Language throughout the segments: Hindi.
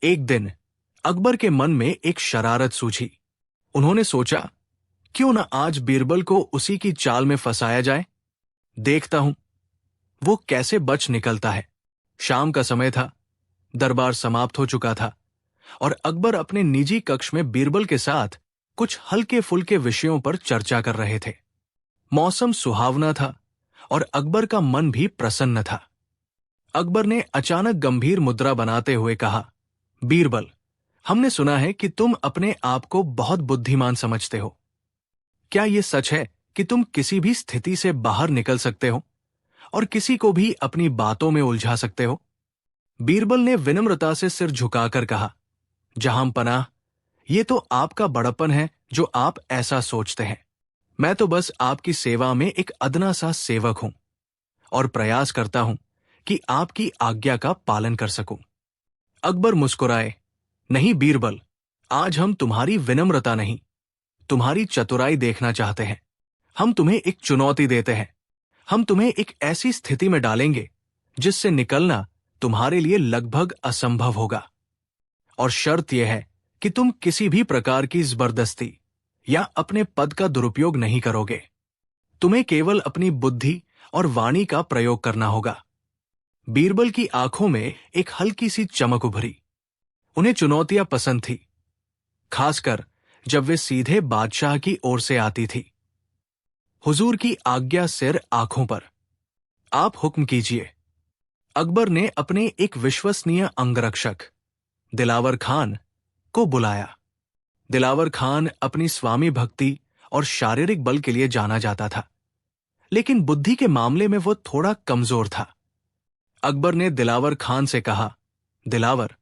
एक दिन अकबर के मन में एक शरारत सूझी। उन्होंने सोचा, क्यों न आज बीरबल को उसी की चाल में फंसाया जाए। देखता हूं वो कैसे बच निकलता है। शाम का समय था, दरबार समाप्त हो चुका था और अकबर अपने निजी कक्ष में बीरबल के साथ कुछ हल्के फुल्के विषयों पर चर्चा कर रहे थे। मौसम सुहावना था और अकबर का मन भी प्रसन्न था। अकबर ने अचानक गंभीर मुद्रा बनाते हुए कहा, बीरबल, हमने सुना है कि तुम अपने आप को बहुत बुद्धिमान समझते हो। क्या यह सच है कि तुम किसी भी स्थिति से बाहर निकल सकते हो और किसी को भी अपनी बातों में उलझा सकते हो? बीरबल ने विनम्रता से सिर झुकाकर कहा, जहां पनाह, ये तो आपका बड़प्पन है जो आप ऐसा सोचते हैं। मैं तो बस आपकी सेवा में एक अदना सा सेवक हूं और प्रयास करता हूं कि आपकी आज्ञा का पालन कर सकूं। अकबर मुस्कुराए, नहीं बीरबल, आज हम तुम्हारी विनम्रता नहीं, तुम्हारी चतुराई देखना चाहते हैं। हम तुम्हें एक चुनौती देते हैं। हम तुम्हें एक ऐसी स्थिति में डालेंगे जिससे निकलना तुम्हारे लिए लगभग असंभव होगा। और शर्त यह है कि तुम किसी भी प्रकार की जबरदस्ती या अपने पद का दुरुपयोग नहीं करोगे। तुम्हें केवल अपनी बुद्धि और वाणी का प्रयोग करना होगा। बीरबल की आंखों में एक हल्की सी चमक उभरी। उन्हें चुनौतियां पसंद थी, खासकर जब वे सीधे बादशाह की ओर से आती थी। हुजूर की आज्ञा सिर आंखों पर, आप हुक्म कीजिए। अकबर ने अपने एक विश्वसनीय अंगरक्षक दिलावर खान को बुलाया। दिलावर खान अपनी स्वामी भक्ति और शारीरिक बल के लिए जाना जाता था, लेकिन बुद्धि के मामले में वो थोड़ा कमजोर था। अकबर ने दिलावर खान से कहा, दिलावर,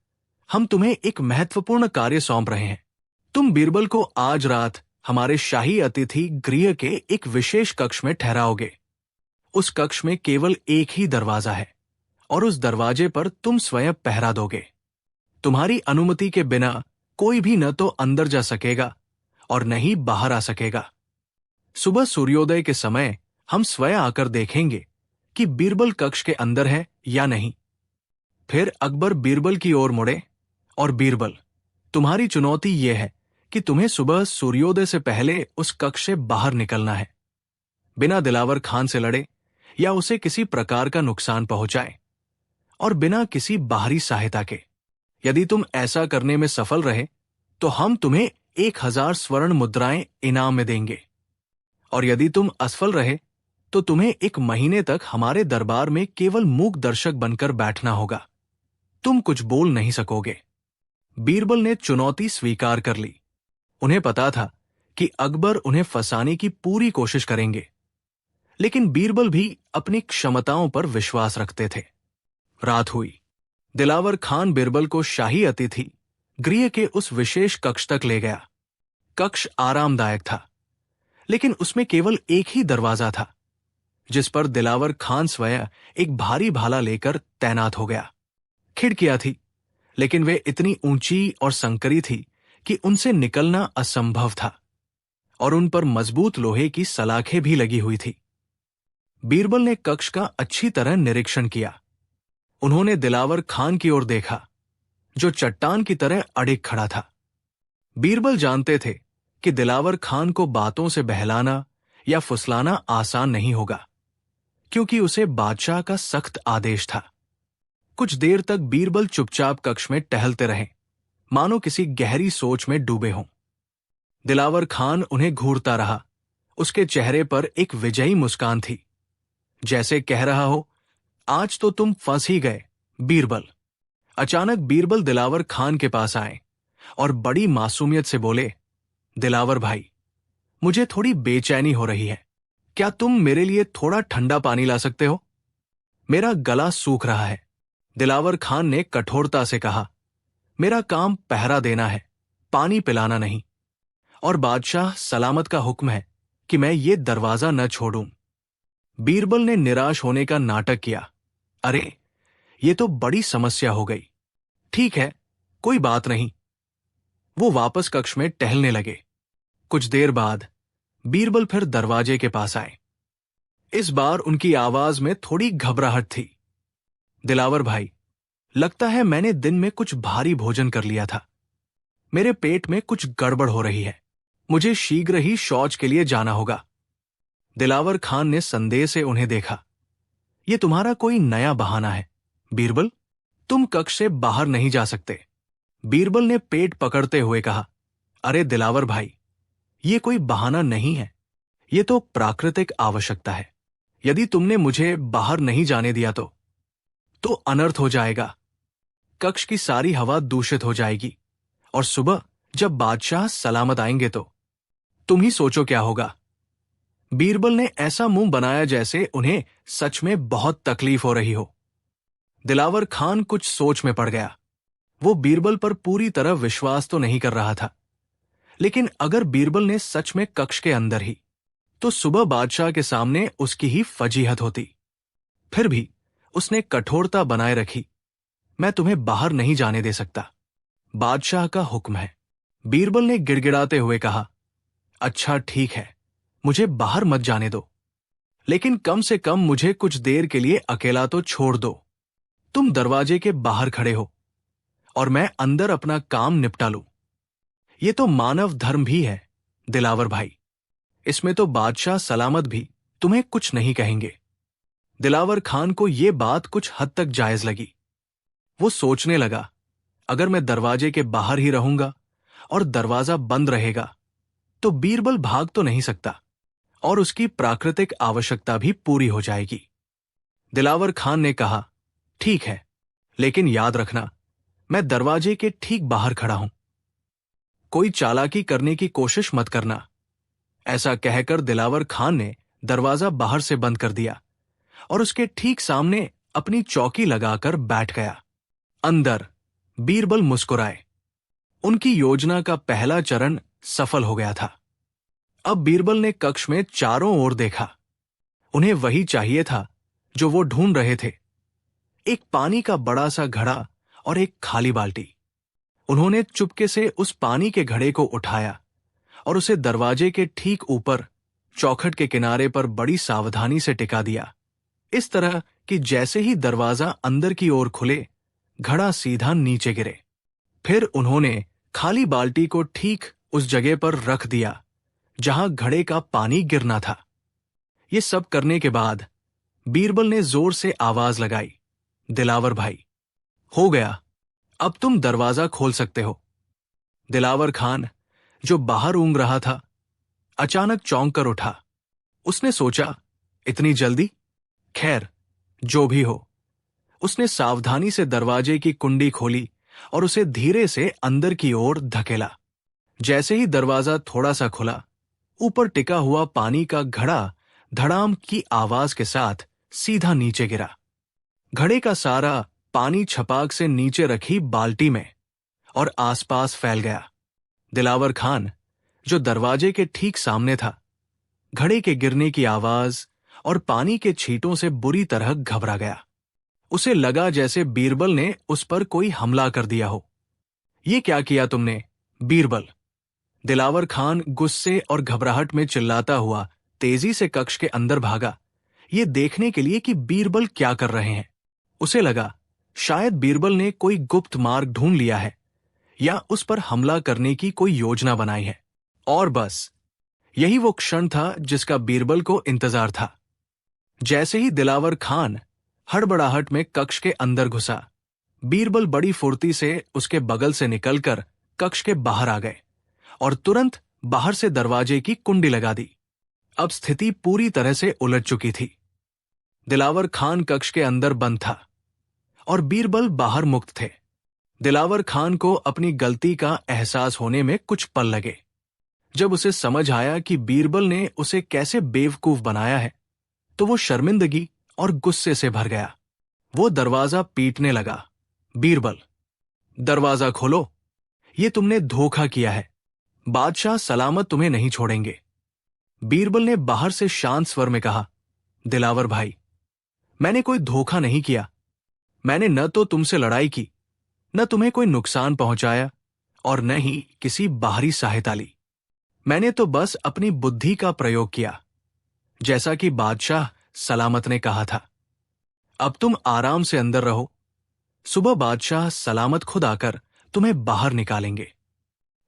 हम तुम्हें एक महत्वपूर्ण कार्य सौंप रहे हैं। तुम बीरबल को आज रात हमारे शाही अतिथि गृह के एक विशेष कक्ष में ठहराओगे। उस कक्ष में केवल एक ही दरवाजा है और उस दरवाजे पर तुम स्वयं पहरा दोगे। तुम्हारी अनुमति के बिना कोई भी न तो अंदर जा सकेगा और न ही बाहर आ सकेगा। सुबह सूर्योदय के समय हम स्वयं आकर देखेंगे कि बीरबल कक्ष के अंदर है या नहीं। फिर अकबर बीरबल की ओर मुड़े और बीरबल, तुम्हारी चुनौती यह है कि तुम्हें सुबह सूर्योदय से पहले उस कक्ष से बाहर निकलना है, बिना दिलावर खान से लड़े या उसे किसी प्रकार का नुकसान पहुंचाए और बिना किसी बाहरी सहायता के। यदि तुम ऐसा करने में सफल रहे तो हम तुम्हें 1000 स्वर्ण मुद्राएं इनाम में देंगे, और यदि तुम असफल रहे तो तुम्हें 1 महीने तक हमारे दरबार में केवल मूक दर्शक बनकर बैठना होगा। तुम कुछ बोल नहीं सकोगे। बीरबल ने चुनौती स्वीकार कर ली। उन्हें पता था कि अकबर उन्हें फंसाने की पूरी कोशिश करेंगे, लेकिन बीरबल भी अपनी क्षमताओं पर विश्वास रखते थे। रात हुई। दिलावर खान बीरबल को शाही अतिथि गृह के उस विशेष कक्ष तक ले गया। कक्ष आरामदायक था, लेकिन उसमें केवल एक ही दरवाजा था, जिस पर दिलावर खान स्वयं एक भारी भाला लेकर तैनात हो गया। खिड़कियां थी, लेकिन वे इतनी ऊंची और संकरी थी कि उनसे निकलना असंभव था, और उन पर मजबूत लोहे की सलाखें भी लगी हुई थी। बीरबल ने कक्ष का अच्छी तरह निरीक्षण किया। उन्होंने दिलावर खान की ओर देखा, जो चट्टान की तरह अडिग खड़ा था। बीरबल जानते थे कि दिलावर खान को बातों से बहलाना या फुसलाना आसान नहीं होगा, क्योंकि उसे बादशाह का सख्त आदेश था। कुछ देर तक बीरबल चुपचाप कक्ष में टहलते रहे, मानो किसी गहरी सोच में डूबे हों। दिलावर खान उन्हें घूरता रहा। उसके चेहरे पर एक विजयी मुस्कान थी, जैसे कह रहा हो, आज तो तुम फंस ही गए बीरबल। अचानक बीरबल दिलावर खान के पास आए और बड़ी मासूमियत से बोले, दिलावर भाई, मुझे थोड़ी बेचैनी हो रही है। क्या तुम मेरे लिए थोड़ा ठंडा पानी ला सकते हो? मेरा गला सूख रहा है। दिलावर खान ने कठोरता से कहा, मेरा काम पहरा देना है, पानी पिलाना नहीं, और बादशाह सलामत का हुक्म है कि मैं ये दरवाजा न छोड़ूं। बीरबल ने निराश होने का नाटक किया। अरे, ये तो बड़ी समस्या हो गई। ठीक है, कोई बात नहीं। वो वापस कक्ष में टहलने लगे। कुछ देर बाद बीरबल फिर दरवाजे के पास आए। इस बार उनकी आवाज में थोड़ी घबराहट थी। दिलावर भाई, लगता है मैंने दिन में कुछ भारी भोजन कर लिया था। मेरे पेट में कुछ गड़बड़ हो रही है। मुझे शीघ्र ही शौच के लिए जाना होगा। दिलावर खान ने संदेह से उन्हें देखा। ये तुम्हारा कोई नया बहाना है बीरबल? तुम कक्ष से बाहर नहीं जा सकते। बीरबल ने पेट पकड़ते हुए कहा। अरे दिलावर भाई, ये कोई बहाना नहीं है, ये तो प्राकृतिक आवश्यकता है। यदि तुमने मुझे बाहर नहीं जाने दिया तो अनर्थ हो जाएगा। कक्ष की सारी हवा दूषित हो जाएगी और सुबह जब बादशाह सलामत आएंगे तो तुम ही सोचो क्या होगा। बीरबल ने ऐसा मुंह बनाया जैसे उन्हें सच में बहुत तकलीफ हो रही हो। दिलावर खान कुछ सोच में पड़ गया। वो बीरबल पर पूरी तरह विश्वास तो नहीं कर रहा था, लेकिन अगर बीरबल ने सच में कक्ष के अंदर ही, तो सुबह बादशाह के सामने उसकी ही फजीहत होती। फिर भी उसने कठोरता बनाए रखी। मैं तुम्हें बाहर नहीं जाने दे सकता, बादशाह का हुक्म है। बीरबल ने गिड़गिड़ाते हुए कहा। अच्छा ठीक है, मुझे बाहर मत जाने दो, लेकिन कम से कम मुझे कुछ देर के लिए अकेला तो छोड़ दो। तुम दरवाजे के बाहर खड़े हो और मैं अंदर अपना काम निपटा लूं। ये तो मानव धर्म भी है दिलावर भाई। इसमें तो बादशाह सलामत भी तुम्हें कुछ नहीं कहेंगे। दिलावर खान को यह बात कुछ हद तक जायज लगी। वो सोचने लगा, अगर मैं दरवाजे के बाहर ही रहूंगा और दरवाजा बंद रहेगा तो बीरबल भाग तो नहीं सकता और उसकी प्राकृतिक आवश्यकता भी पूरी हो जाएगी। दिलावर खान ने कहा, ठीक है, लेकिन याद रखना मैं दरवाजे के ठीक बाहर खड़ा हूं। कोई चालाकी करने की कोशिश मत करना। ऐसा कहकर दिलावर खान ने दरवाजा बाहर से बंद कर दिया और उसके ठीक सामने अपनी चौकी लगाकर बैठ गया। अंदर बीरबल मुस्कुराए। उनकी योजना का पहला चरण सफल हो गया था। अब बीरबल ने कक्ष में चारों ओर देखा। उन्हें वही चाहिए था जो वो ढूंढ रहे थे, एक पानी का बड़ा सा घड़ा और एक खाली बाल्टी। उन्होंने चुपके से उस पानी के घड़े को उठाया और उसे दरवाजे के ठीक ऊपर चौखट के किनारे पर बड़ी सावधानी से टिका दिया, इस तरह कि जैसे ही दरवाजा अंदर की ओर खुले, घड़ा सीधा नीचे गिरे। फिर उन्होंने खाली बाल्टी को ठीक उस जगह पर रख दिया जहां घड़े का पानी गिरना था। ये सब करने के बाद बीरबल ने जोर से आवाज लगाई, दिलावर भाई, हो गया, अब तुम दरवाजा खोल सकते हो। दिलावर खान, जो बाहर ऊँघ रहा था, अचानक चौंक कर उठा। उसने सोचा, इतनी जल्दी? खैर, जो भी हो। उसने सावधानी से दरवाजे की कुंडी खोली और उसे धीरे से अंदर की ओर धकेला। जैसे ही दरवाजा थोड़ा सा खुला, ऊपर टिका हुआ पानी का घड़ा धड़ाम की आवाज के साथ सीधा नीचे गिरा। घड़े का सारा पानी छपाक से नीचे रखी बाल्टी में और आसपास फैल गया। दिलावर खान, जो दरवाजे के ठीक सामने था, घड़े के गिरने की आवाज और पानी के छींटों से बुरी तरह घबरा गया। उसे लगा जैसे बीरबल ने उस पर कोई हमला कर दिया हो। ये क्या किया तुमने, बीरबल? दिलावर खान गुस्से और घबराहट में चिल्लाता हुआ तेजी से कक्ष के अंदर भागा, ये देखने के लिए कि बीरबल क्या कर रहे हैं। उसे लगा शायद बीरबल ने कोई गुप्त मार्ग ढूंढ लिया है या उस पर हमला करने की कोई योजना बनाई है। और बस यही वो क्षण था जिसका बीरबल को इंतजार था। जैसे ही दिलावर खान हड़बड़ाहट में कक्ष के अंदर घुसा, बीरबल बड़ी फुर्ती से उसके बगल से निकलकर कक्ष के बाहर आ गए और तुरंत बाहर से दरवाजे की कुंडी लगा दी। अब स्थिति पूरी तरह से उलझ चुकी थी। दिलावर खान कक्ष के अंदर बंद था और बीरबल बाहर मुक्त थे। दिलावर खान को अपनी गलती का एहसास होने में कुछ पल लगे। जब उसे समझ आया कि बीरबल ने उसे कैसे बेवकूफ बनाया है, तो वो शर्मिंदगी और गुस्से से भर गया। वो दरवाजा पीटने लगा, बीरबल, दरवाजा खोलो, ये तुमने धोखा किया है, बादशाह सलामत तुम्हें नहीं छोड़ेंगे। बीरबल ने बाहर से शांत स्वर में कहा, दिलावर भाई, मैंने कोई धोखा नहीं किया। मैंने न तो तुमसे लड़ाई की, न तुम्हें कोई नुकसान पहुंचाया और न ही किसी बाहरी सहायता ली। मैंने तो बस अपनी बुद्धि का प्रयोग किया, जैसा कि बादशाह सलामत ने कहा था। अब तुम आराम से अंदर रहो। सुबह बादशाह सलामत खुद आकर तुम्हें बाहर निकालेंगे।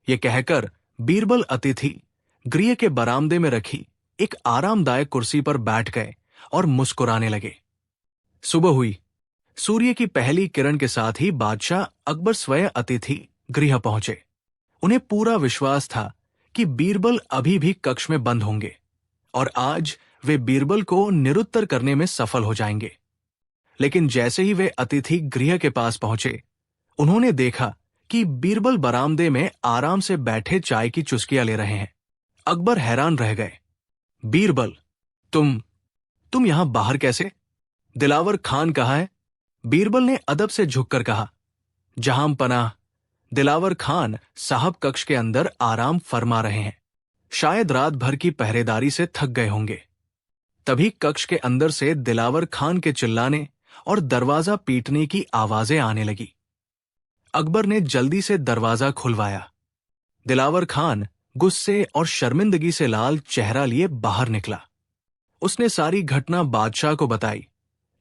ये कहकर बीरबल अतिथि गृह के बरामदे में रखी एक आरामदायक कुर्सी पर बैठ गए और मुस्कुराने लगे। सुबह हुई। सूर्य की पहली किरण के साथ ही बादशाह अकबर स्वयं अतिथि गृह पहुंचे। उन्हें पूरा विश्वास था कि बीरबल अभी भी कक्ष में बंद होंगे और आज वे बीरबल को निरुत्तर करने में सफल हो जाएंगे। लेकिन जैसे ही वे अतिथि गृह के पास पहुंचे, उन्होंने देखा कि बीरबल बरामदे में आराम से बैठे चाय की चुस्कियां ले रहे हैं। अकबर हैरान रह गए। बीरबल, तुम यहां बाहर कैसे? दिलावर खान कहाँ है? बीरबल ने अदब से झुककर कहा। जहां पनाह, दिलावर खान साहब कक्ष के अंदर आराम फरमा रहे हैं। शायद रात भर की पहरेदारी से थक गए होंगे। तभी कक्ष के अंदर से दिलावर खान के चिल्लाने और दरवाजा पीटने की आवाजें आने लगी। अकबर ने जल्दी से दरवाजा खुलवाया। दिलावर खान गुस्से और शर्मिंदगी से लाल चेहरा लिए बाहर निकला। उसने सारी घटना बादशाह को बताई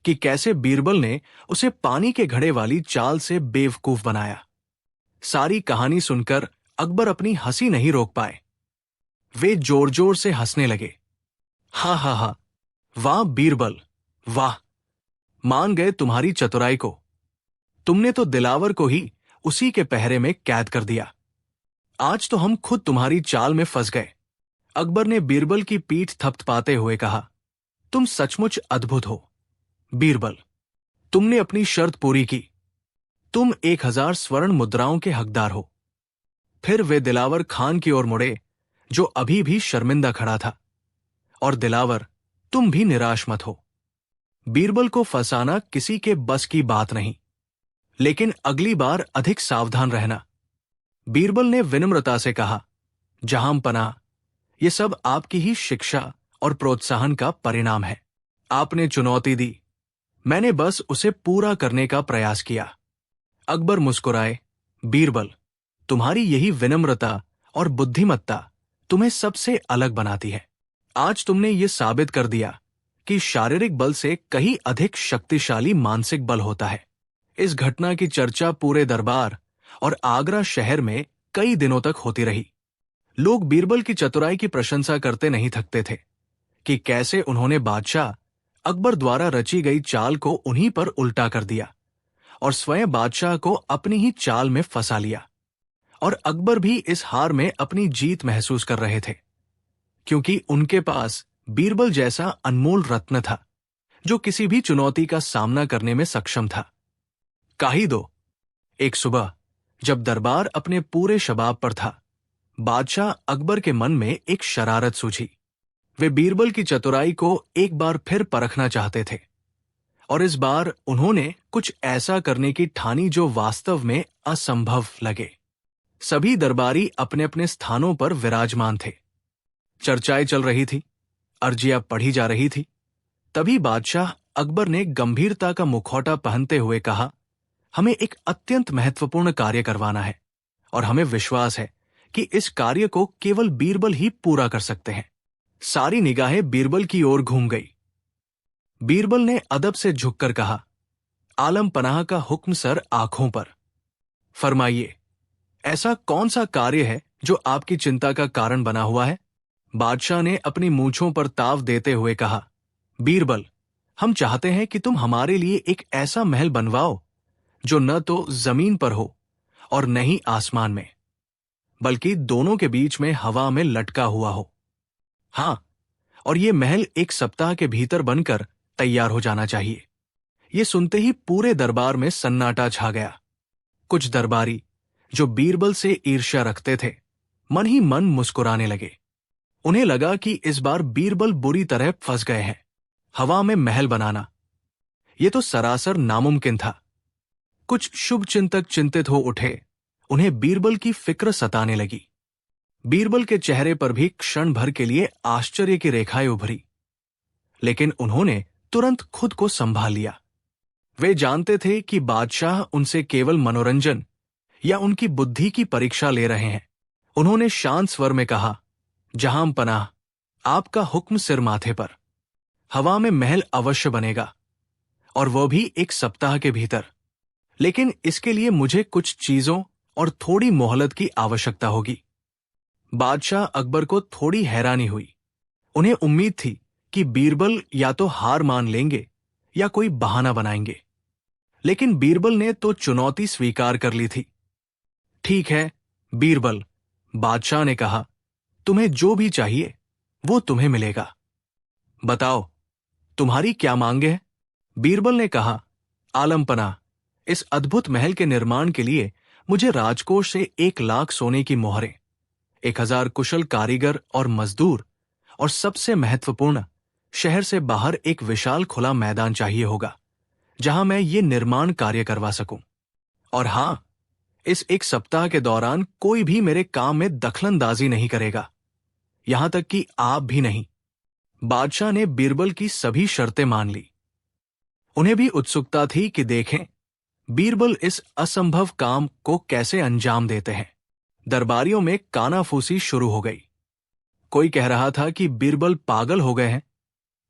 कि कैसे बीरबल ने उसे पानी के घड़े वाली चाल से बेवकूफ बनाया। सारी कहानी सुनकर अकबर अपनी हंसी नहीं रोक पाए। वे जोर जोर से हंसने लगे। हा हा हा, वाह बीरबल, वाह, मान गए तुम्हारी चतुराई को। तुमने तो दिलावर को ही उसी के पहरे में कैद कर दिया। आज तो हम खुद तुम्हारी चाल में फंस गए। अकबर ने बीरबल की पीठ थपथपाते हुए कहा, तुम सचमुच अद्भुत हो बीरबल। तुमने अपनी शर्त पूरी की। तुम 1000 स्वर्ण मुद्राओं के हकदार हो। फिर वे दिलावर खान की ओर मुड़े, जो अभी भी शर्मिंदा खड़ा था। और दिलावर, तुम भी निराश मत हो। बीरबल को फंसाना किसी के बस की बात नहीं, लेकिन अगली बार अधिक सावधान रहना। बीरबल ने विनम्रता से कहा, जहां पनाह, ये सब आपकी ही शिक्षा और प्रोत्साहन का परिणाम है। आपने चुनौती दी, मैंने बस उसे पूरा करने का प्रयास किया। अकबर मुस्कुराए। बीरबल, तुम्हारी यही विनम्रता और बुद्धिमत्ता तुम्हें सबसे अलग बनाती है। आज तुमने ये साबित कर दिया कि शारीरिक बल से कहीं अधिक शक्तिशाली मानसिक बल होता है। इस घटना की चर्चा पूरे दरबार और आगरा शहर में कई दिनों तक होती रही। लोग बीरबल की चतुराई की प्रशंसा करते नहीं थकते थे कि कैसे उन्होंने बादशाह अकबर द्वारा रची गई चाल को उन्हीं पर उल्टा कर दिया और स्वयं बादशाह को अपनी ही चाल में फंसा लिया। और अकबर भी इस हार में अपनी जीत महसूस कर रहे थे, क्योंकि उनके पास बीरबल जैसा अनमोल रत्न था, जो किसी भी चुनौती का सामना करने में सक्षम था। काही दो, एक सुबह जब दरबार अपने पूरे शबाब पर था, बादशाह अकबर के मन में एक शरारत सूझी। वे बीरबल की चतुराई को एक बार फिर परखना चाहते थे और इस बार उन्होंने कुछ ऐसा करने की ठानी जो वास्तव में असंभव लगे। सभी दरबारी अपने अपने स्थानों पर विराजमान थे। चर्चाएं चल रही थी, अर्जियां पढ़ी जा रही थी। तभी बादशाह अकबर ने गंभीरता का मुखौटा पहनते हुए कहा, हमें एक अत्यंत महत्वपूर्ण कार्य करवाना है और हमें विश्वास है कि इस कार्य को केवल बीरबल ही पूरा कर सकते हैं। सारी निगाहें बीरबल की ओर घूम गई। बीरबल ने अदब से झुककर कहा, आलम पनाह का हुक्म सर आंखों पर। फरमाइए, ऐसा कौन सा कार्य है जो आपकी चिंता का कारण बना हुआ है? बादशाह ने अपनी मूंछों पर ताव देते हुए कहा, बीरबल, हम चाहते हैं कि तुम हमारे लिए एक ऐसा महल बनवाओ जो न तो जमीन पर हो और न ही आसमान में, बल्कि दोनों के बीच में हवा में लटका हुआ हो। हाँ, और ये महल 1 सप्ताह के भीतर बनकर तैयार हो जाना चाहिए। ये सुनते ही पूरे दरबार में सन्नाटा छा गया। कुछ दरबारी जो बीरबल से ईर्ष्या रखते थे, मन ही मन मुस्कुराने लगे। उन्हें लगा कि इस बार बीरबल बुरी तरह फंस गए हैं। हवा में महल बनाना, ये तो सरासर नामुमकिन था। कुछ शुभ चिंतक चिंतित हो उठे। उन्हें बीरबल की फिक्र सताने लगी। बीरबल के चेहरे पर भी क्षण भर के लिए आश्चर्य की रेखाएं उभरी, लेकिन उन्होंने तुरंत खुद को संभाल लिया। वे जानते थे कि बादशाह उनसे केवल मनोरंजन या उनकी बुद्धि की परीक्षा ले रहे हैं। उन्होंने शांत स्वर में कहा, जहां पनाह, आपका हुक्म सिर माथे पर। हवा में महल अवश्य बनेगा, और वह भी 1 सप्ताह के भीतर। लेकिन इसके लिए मुझे कुछ चीजों और थोड़ी मोहलत की आवश्यकता होगी। बादशाह अकबर को थोड़ी हैरानी हुई। उन्हें उम्मीद थी कि बीरबल या तो हार मान लेंगे या कोई बहाना बनाएंगे, लेकिन बीरबल ने तो चुनौती स्वीकार कर ली थी। ठीक है बीरबल, बादशाह ने कहा, तुम्हें जो भी चाहिए वो तुम्हें मिलेगा। बताओ तुम्हारी क्या मांगे हैं? बीरबल ने कहा, आलमपना, इस अद्भुत महल के निर्माण के लिए मुझे राजकोष से 1 लाख सोने की मोहरें, 1000 कुशल कारीगर और मजदूर, और सबसे महत्वपूर्ण, शहर से बाहर एक विशाल खुला मैदान चाहिए होगा जहां मैं ये निर्माण कार्य करवा सकूं। और हां, इस 1 सप्ताह के दौरान कोई भी मेरे काम में दखलंदाजी नहीं करेगा, यहां तक कि आप भी नहीं। बादशाह ने बीरबल की सभी शर्तें मान ली। उन्हें भी उत्सुकता थी कि देखें बीरबल इस असंभव काम को कैसे अंजाम देते हैं। दरबारियों में कानाफूसी शुरू हो गई। कोई कह रहा था कि बीरबल पागल हो गए हैं,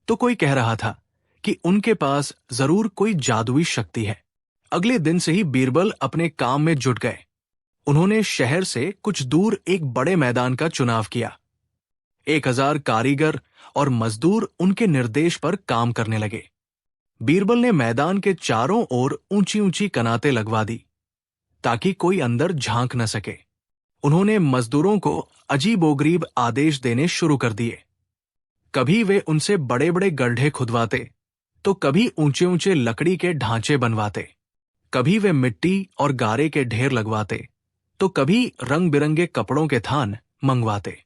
तो कोई कह रहा था कि उनके पास जरूर कोई जादुई शक्ति है। अगले दिन से ही बीरबल अपने काम में जुट गए। उन्होंने शहर से कुछ दूर एक बड़े मैदान का चुनाव किया। 1000 कारीगर और मजदूर उनके निर्देश पर काम करने लगे। बीरबल ने मैदान के चारों ओर ऊंची ऊंची कनातें लगवा दी ताकि कोई अंदर झांक न सके। उन्होंने मजदूरों को अजीबोगरीब आदेश देने शुरू कर दिए। कभी वे उनसे बड़े बड़े गड्ढे खुदवाते, तो कभी ऊंचे ऊंचे लकड़ी के ढांचे बनवाते। कभी वे मिट्टी और गारे के ढेर लगवाते, तो कभी रंग बिरंगे कपड़ों के थान मंगवाते।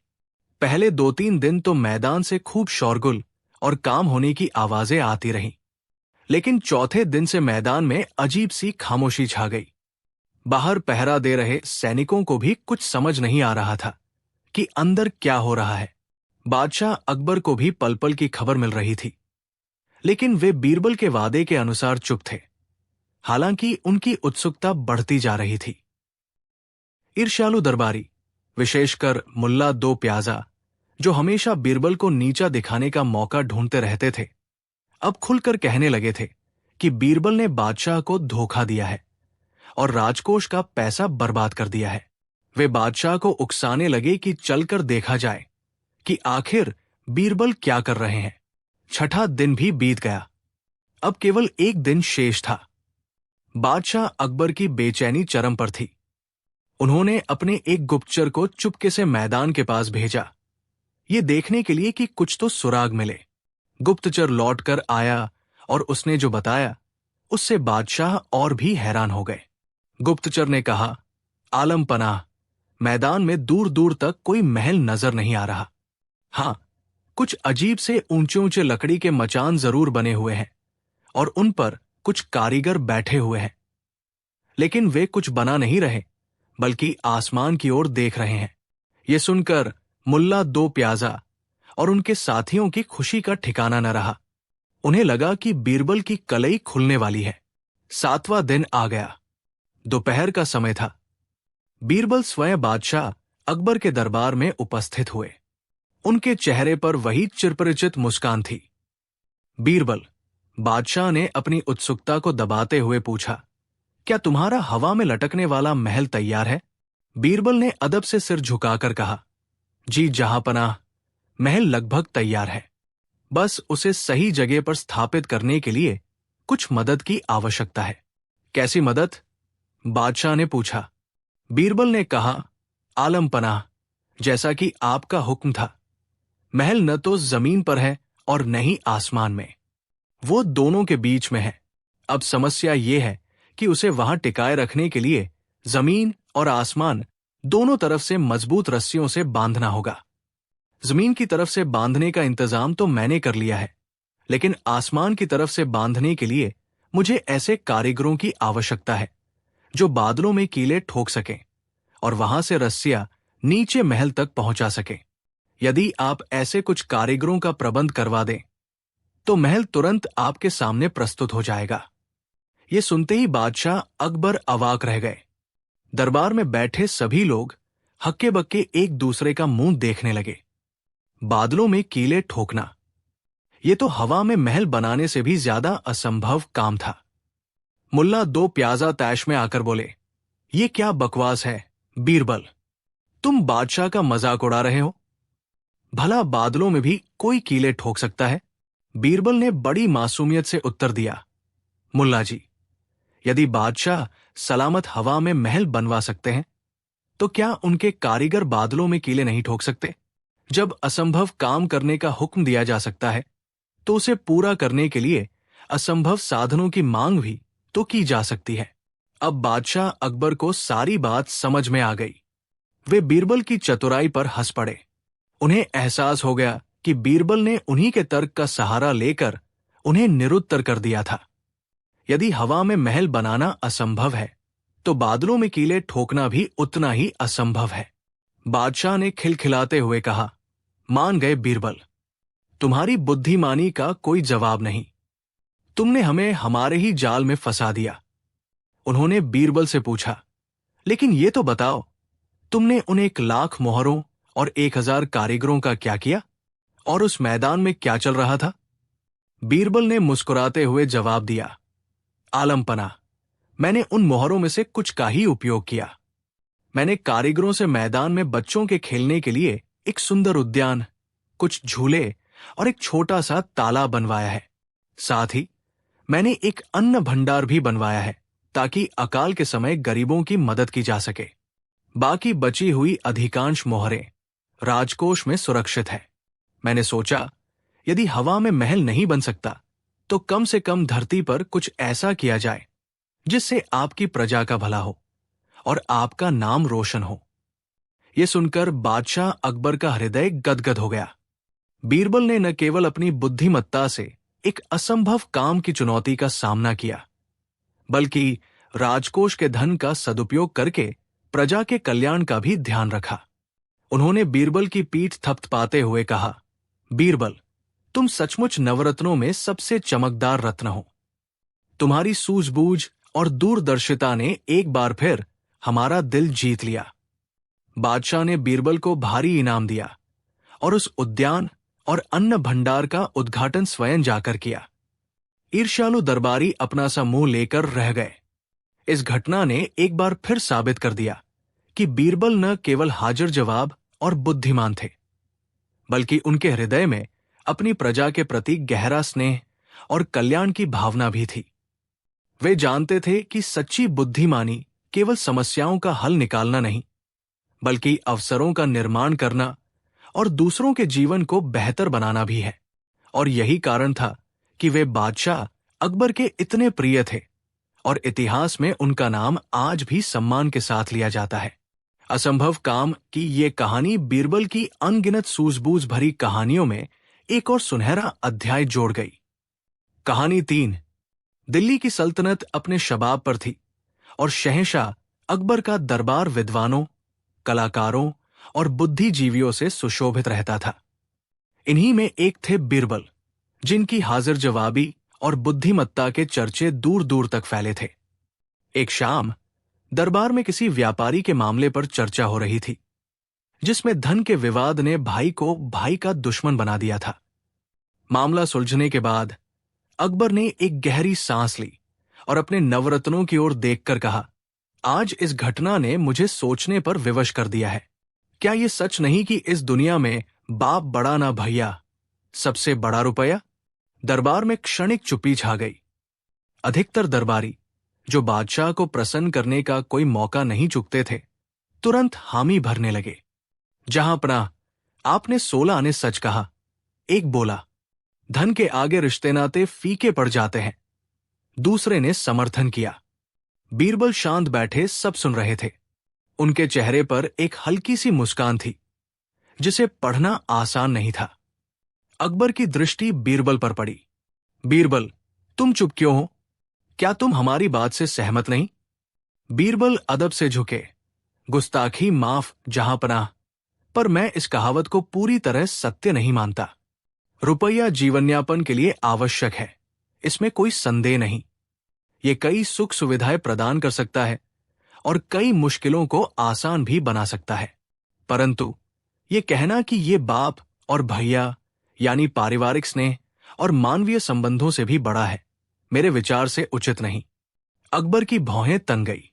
पहले 2-3 दिन तो मैदान से खूब शोरगुल और काम होने की आवाजें आती रहीं, लेकिन चौथे दिन से मैदान में अजीब सी खामोशी छा गई। बाहर पहरा दे रहे सैनिकों को भी कुछ समझ नहीं आ रहा था कि अंदर क्या हो रहा है। बादशाह अकबर को भी पल पल की खबर मिल रही थी, लेकिन वे बीरबल के वादे के अनुसार चुप थे। हालांकि उनकी उत्सुकता बढ़ती जा रही थी। ईर्ष्यालु दरबारी, विशेषकर मुल्ला दो प्याजा, जो हमेशा बीरबल को नीचा दिखाने का मौका ढूंढते रहते थे, अब खुलकर कहने लगे थे कि बीरबल ने बादशाह को धोखा दिया है और राजकोष का पैसा बर्बाद कर दिया है। वे बादशाह को उकसाने लगे कि चलकर देखा जाए कि आखिर बीरबल क्या कर रहे हैं। 6ठा दिन भी बीत गया। अब केवल एक दिन शेष था। बादशाह अकबर की बेचैनी चरम पर थी। उन्होंने अपने एक गुप्तचर को चुपके से मैदान के पास भेजा, ये देखने के लिए कि कुछ तो सुराग मिले। गुप्तचर लौटकर आया और उसने जो बताया उससे बादशाह और भी हैरान हो गए। गुप्तचर ने कहा, आलम पनाह, मैदान में दूर दूर तक कोई महल नजर नहीं आ रहा। हां, कुछ अजीब से ऊंचे ऊंचे लकड़ी के मचान जरूर बने हुए हैं और उन पर कुछ कारीगर बैठे हुए हैं, लेकिन वे कुछ बना नहीं रहे बल्कि आसमान की ओर देख रहे हैं। ये सुनकर मुल्ला दो प्याजा और उनके साथियों की खुशी का ठिकाना न रहा। उन्हें लगा कि बीरबल की कलई खुलने वाली है। 7वां दिन आ गया। दोपहर का समय था। बीरबल स्वयं बादशाह अकबर के दरबार में उपस्थित हुए। उनके चेहरे पर वही चिरपरिचित मुस्कान थी। बीरबल, बादशाह ने अपनी उत्सुकता को दबाते हुए पूछा, क्या तुम्हारा हवा में लटकने वाला महल तैयार है? बीरबल ने अदब से सिर झुकाकर कहा, जी जहांपनाह, महल लगभग तैयार है। बस उसे सही जगह पर स्थापित करने के लिए कुछ मदद की आवश्यकता है। कैसी मदद? बादशाह ने पूछा। बीरबल ने कहा, आलम पनाह, जैसा कि आपका हुक्म था। महल न तो जमीन पर है और न ही आसमान में, वो दोनों के बीच में है। अब समस्या ये है कि उसे वहां टिकाए रखने के लिए जमीन और आसमान दोनों तरफ से मजबूत रस्सियों से बांधना होगा। जमीन की तरफ से बांधने का इंतजाम तो मैंने कर लिया है, लेकिन आसमान की तरफ से बांधने के लिए मुझे ऐसे कारीगरों की आवश्यकता है जो बादलों में कीले ठोक सकें और वहां से रस्सियां नीचे महल तक पहुंचा सकें। यदि आप ऐसे कुछ कारीगरों का प्रबंध करवा दें तो महल तुरंत आपके सामने प्रस्तुत हो जाएगा। ये सुनते ही बादशाह अकबर अवाक रह गए। दरबार में बैठे सभी लोग हक्के बक्के एक दूसरे का मुंह देखने लगे। बादलों में कीले ठोकना, ये तो हवा में महल बनाने से भी ज्यादा असंभव काम था। मुल्ला दो प्याजा तैश में आकर बोले, ये क्या बकवास है बीरबल, तुम बादशाह का मजाक उड़ा रहे हो? भला बादलों में भी कोई कीले ठोक सकता है? बीरबल ने बड़ी मासूमियत से उत्तर दिया, मुल्ला जी, यदि बादशाह सलामत हवा में महल बनवा सकते हैं तो क्या उनके कारीगर बादलों में कीले नहीं ठोक सकते? जब असंभव काम करने का हुक्म दिया जा सकता है तो उसे पूरा करने के लिए असंभव साधनों की मांग भी तो की जा सकती है। अब बादशाह अकबर को सारी बात समझ में आ गई। वे बीरबल की चतुराई पर हंस पड़े। उन्हें एहसास हो गया कि बीरबल ने उन्हीं के तर्क का सहारा लेकर उन्हें निरुत्तर कर दिया था। यदि हवा में महल बनाना असंभव है तो बादलों में कीले ठोकना भी उतना ही असंभव है। बादशाह ने खिलखिलाते हुए कहा, मान गए बीरबल, तुम्हारी बुद्धिमानी का कोई जवाब नहीं। तुमने हमें हमारे ही जाल में फंसा दिया। उन्होंने बीरबल से पूछा, लेकिन ये तो बताओ, तुमने उन 1,00,000 मोहरों और 1,000 कारीगरों का क्या किया? और उस मैदान में क्या चल रहा था? बीरबल ने मुस्कुराते हुए जवाब दिया, आलमपना, मैंने उन मोहरों में से कुछ का ही उपयोग किया। मैंने कारीगरों से मैदान में बच्चों के खेलने के लिए एक सुंदर उद्यान, कुछ झूले और एक छोटा सा तालाब बनवाया है। साथ ही मैंने एक अन्न भंडार भी बनवाया है ताकि अकाल के समय गरीबों की मदद की जा सके। बाकी बची हुई अधिकांश मोहरें राजकोष में सुरक्षित है। मैंने सोचा, यदि हवा में महल नहीं बन सकता तो कम से कम धरती पर कुछ ऐसा किया जाए जिससे आपकी प्रजा का भला हो और आपका नाम रोशन हो। यह सुनकर बादशाह अकबर का हृदय गदगद हो गया। बीरबल ने न केवल अपनी बुद्धिमत्ता से एक असंभव काम की चुनौती का सामना किया, बल्कि राजकोष के धन का सदुपयोग करके प्रजा के कल्याण का भी ध्यान रखा। उन्होंने बीरबल की पीठ थपथपाते हुए कहा, बीरबल, तुम सचमुच नवरत्नों में सबसे चमकदार रत्न हो। तुम्हारी सूझबूझ और दूरदर्शिता ने एक बार फिर हमारा दिल जीत लिया। बादशाह ने बीरबल को भारी इनाम दिया और उस उद्यान और अन्न भंडार का उद्घाटन स्वयं जाकर किया। ईर्ष्यालु दरबारी अपना सा मुंह लेकर रह गए। इस घटना ने एक बार फिर साबित कर दिया कि बीरबल न केवल हाजिर जवाब और बुद्धिमान थे, बल्कि उनके हृदय में अपनी प्रजा के प्रति गहरा स्नेह और कल्याण की भावना भी थी। वे जानते थे कि सच्ची बुद्धिमानी केवल समस्याओं का हल निकालना नहीं, बल्कि अवसरों का निर्माण करना और दूसरों के जीवन को बेहतर बनाना भी है। और यही कारण था कि वे बादशाह अकबर के इतने प्रिय थे और इतिहास में उनका नाम आज भी सम्मान के साथ लिया जाता है। असंभव काम की ये कहानी बीरबल की अनगिनत सूझबूझ भरी कहानियों में एक और सुनहरा अध्याय जोड़ गई। कहानी 3। दिल्ली की सल्तनत अपने शबाब पर थी और शहंशाह अकबर का दरबार विद्वानों, कलाकारों और बुद्धिजीवियों से सुशोभित रहता था। इन्हीं में एक थे बीरबल, जिनकी हाजिर जवाबी और बुद्धिमत्ता के चर्चे दूर दूर तक फैले थे। एक शाम दरबार में किसी व्यापारी के मामले पर चर्चा हो रही थी, जिसमें धन के विवाद ने भाई को भाई का दुश्मन बना दिया था। मामला सुलझने के बाद अकबर ने एक गहरी सांस ली और अपने नवरत्नों की ओर देखकर कहा, आज इस घटना ने मुझे सोचने पर विवश कर दिया है। क्या यह सच नहीं कि इस दुनिया में बाप बड़ा ना भैया, सबसे बड़ा रुपया? दरबार में क्षणिक चुप्पी छा गई। अधिकतर दरबारी, जो बादशाह को प्रसन्न करने का कोई मौका नहीं चूकते थे, तुरंत हामी भरने लगे। जहां अपना, आपने 16 आने सच कहा। एक बोला, धन के आगे रिश्ते नाते फीके पड़ जाते हैं। दूसरे ने समर्थन किया। बीरबल शांत बैठे सब सुन रहे थे। उनके चेहरे पर एक हल्की सी मुस्कान थी, जिसे पढ़ना आसान नहीं था। अकबर की दृष्टि बीरबल पर पड़ी। बीरबल, तुम चुप क्यों हो? क्या तुम हमारी बात से सहमत नहीं? बीरबल अदब से झुके। गुस्ताखी माफ जहांपनाह, पर मैं इस कहावत को पूरी तरह सत्य नहीं मानता। रुपया जीवनयापन के लिए आवश्यक है, इसमें कोई संदेह नहीं। ये कई सुख सुविधाएं प्रदान कर सकता है और कई मुश्किलों को आसान भी बना सकता है, परंतु ये कहना कि ये बाप और भैया यानी पारिवारिक स्नेह और मानवीय संबंधों से भी बड़ा है, मेरे विचार से उचित नहीं। अकबर की भौहें तन गई।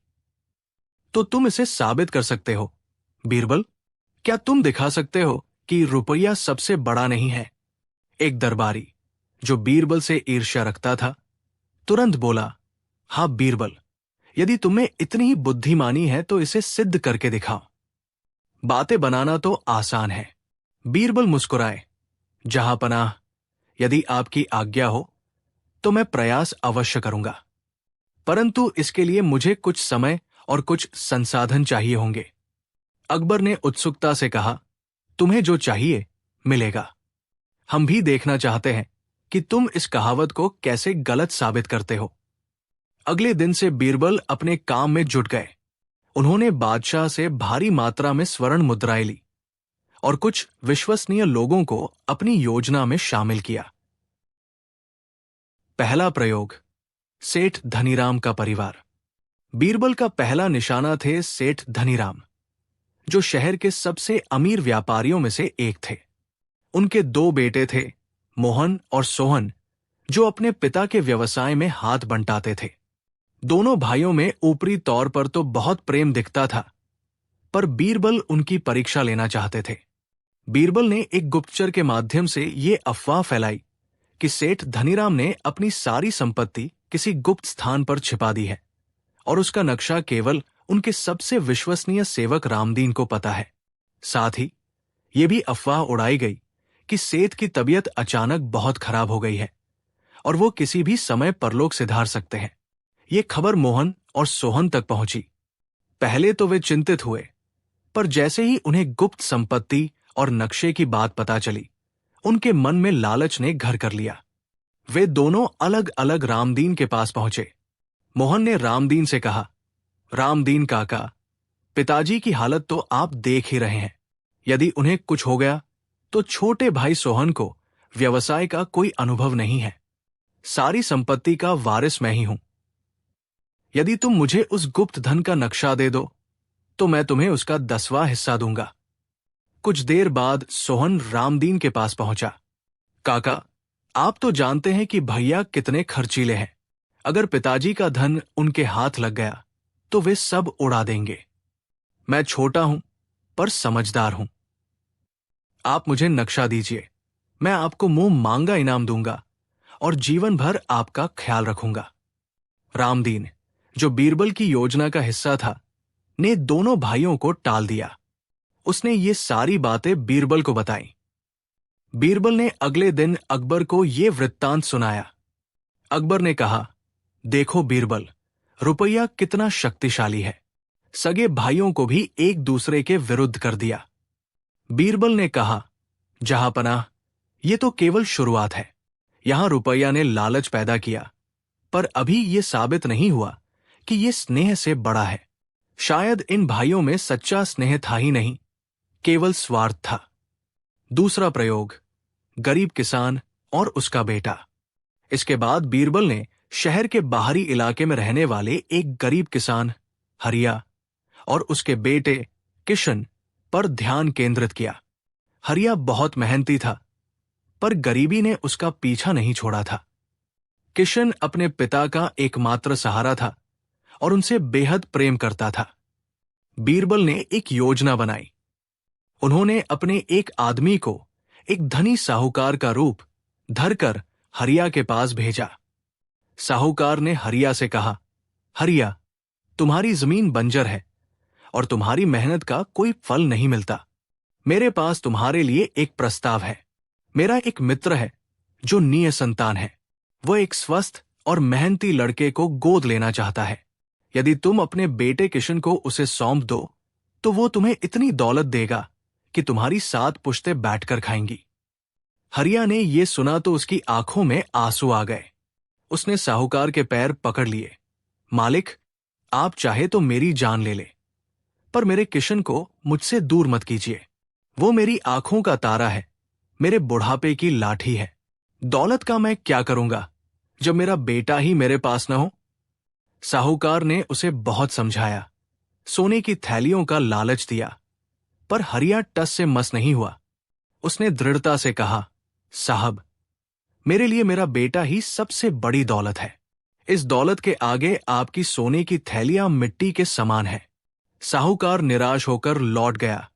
तो तुम इसे साबित कर सकते हो बीरबल? क्या तुम दिखा सकते हो कि रुपया सबसे बड़ा नहीं है? एक दरबारी, जो बीरबल से ईर्ष्या रखता था, तुरंत बोला, हाँ बीरबल, यदि तुम्हें इतनी ही बुद्धिमानी है तो इसे सिद्ध करके दिखाओ। बातें बनाना तो आसान है। बीरबल मुस्कुराए, जहांपनाह, यदि आपकी आज्ञा हो तो मैं प्रयास अवश्य करूंगा, परंतु इसके लिए मुझे कुछ समय और कुछ संसाधन चाहिए होंगे। अकबर ने उत्सुकता से कहा, तुम्हें जो चाहिए मिलेगा। हम भी देखना चाहते हैं कि तुम इस कहावत को कैसे गलत साबित करते हो। अगले दिन से बीरबल अपने काम में जुट गए। उन्होंने बादशाह से भारी मात्रा में स्वर्ण मुद्राएं ली और कुछ विश्वसनीय लोगों को अपनी योजना में शामिल किया। पहला प्रयोग, सेठ धनीराम का परिवार। बीरबल का पहला निशाना थे सेठ धनीराम, जो शहर के सबसे अमीर व्यापारियों में से एक थे। उनके दो बेटे थे, मोहन और सोहन, जो अपने पिता के व्यवसाय में हाथ बंटाते थे। दोनों भाइयों में ऊपरी तौर पर तो बहुत प्रेम दिखता था, पर बीरबल उनकी परीक्षा लेना चाहते थे। बीरबल ने एक गुप्तचर के माध्यम से ये अफवाह फैलाई कि सेठ धनीराम ने अपनी सारी संपत्ति किसी गुप्त स्थान पर छिपा दी है और उसका नक्शा केवल उनके सबसे विश्वसनीय सेवक रामदीन को पता है। साथ ही ये भी अफवाह उड़ाई गई कि सेठ की तबीयत अचानक बहुत खराब हो गई है और वो किसी भी समय परलोक सिधार सकते हैं। ये खबर मोहन और सोहन तक पहुंची। पहले तो वे चिंतित हुए, पर जैसे ही उन्हें गुप्त संपत्ति और नक्शे की बात पता चली, उनके मन में लालच ने घर कर लिया। वे दोनों अलग अलग रामदीन के पास पहुंचे। मोहन ने रामदीन से कहा, रामदीन काका, पिताजी की हालत तो आप देख ही रहे हैं। यदि उन्हें कुछ हो गया तो छोटे भाई सोहन को व्यवसाय का कोई अनुभव नहीं है। सारी संपत्ति का वारिस मैं ही हूं। यदि तुम मुझे उस गुप्त धन का नक्शा दे दो तो मैं तुम्हें उसका 10वां हिस्सा दूंगा। कुछ देर बाद सोहन रामदीन के पास पहुंचा। काका, आप तो जानते हैं कि भैया कितने खर्चीले हैं। अगर पिताजी का धन उनके हाथ लग गया तो वे सब उड़ा देंगे। मैं छोटा हूं पर समझदार हूं। आप मुझे नक्शा दीजिए, मैं आपको मुंह मांगा इनाम दूंगा और जीवन भर आपका ख्याल रखूंगा। रामदीन, जो बीरबल की योजना का हिस्सा था, ने दोनों भाइयों को टाल दिया। उसने ये सारी बातें बीरबल को बताई। बीरबल ने अगले दिन अकबर को ये वृत्तांत सुनाया। अकबर ने कहा, देखो बीरबल, रुपया कितना शक्तिशाली है। सगे भाइयों को भी एक दूसरे के विरुद्ध कर दिया। बीरबल ने कहा, जहांपनाह, ये तो केवल शुरुआत है। यहां रुपया ने लालच पैदा किया, पर अभी ये साबित नहीं हुआ कि ये स्नेह से बड़ा है। शायद इन भाइयों में सच्चा स्नेह था ही नहीं, केवल स्वार्थ था। दूसरा प्रयोग, गरीब किसान और उसका बेटा। इसके बाद बीरबल ने शहर के बाहरी इलाके में रहने वाले एक गरीब किसान हरिया और उसके बेटे किशन पर ध्यान केंद्रित किया। हरिया बहुत मेहनती था, पर गरीबी ने उसका पीछा नहीं छोड़ा था। किशन अपने पिता का एकमात्र सहारा था और उनसे बेहद प्रेम करता था। बीरबल ने एक योजना बनाई। उन्होंने अपने एक आदमी को एक धनी साहूकार का रूप धरकर हरिया के पास भेजा। साहूकार ने हरिया से कहा, हरिया, तुम्हारी जमीन बंजर है और तुम्हारी मेहनत का कोई फल नहीं मिलता। मेरे पास तुम्हारे लिए एक प्रस्ताव है। मेरा एक मित्र है जो निसंतान है। वह एक स्वस्थ और मेहनती लड़के को गोद लेना चाहता है। यदि तुम अपने बेटे किशन को उसे सौंप दो तो वो तुम्हें इतनी दौलत देगा कि तुम्हारी 7 पुश्तें बैठकर खाएंगी। हरिया ने यह सुना तो उसकी आंखों में आंसू आ गए। उसने साहूकार के पैर पकड़ लिए। मालिक, आप चाहे तो मेरी जान ले ले, पर मेरे किशन को मुझसे दूर मत कीजिए। वो मेरी आंखों का तारा है, मेरे बुढ़ापे की लाठी है। दौलत का मैं क्या करूंगा जब मेरा बेटा ही मेरे पास न हो। साहूकार ने उसे बहुत समझाया, सोने की थैलियों का लालच दिया, पर हरिया टस से मस नहीं हुआ। उसने दृढ़ता से कहा, साहब, मेरे लिए मेरा बेटा ही सबसे बड़ी दौलत है। इस दौलत के आगे आपकी सोने की थैलियां मिट्टी के समान है। साहूकार निराश होकर लौट गया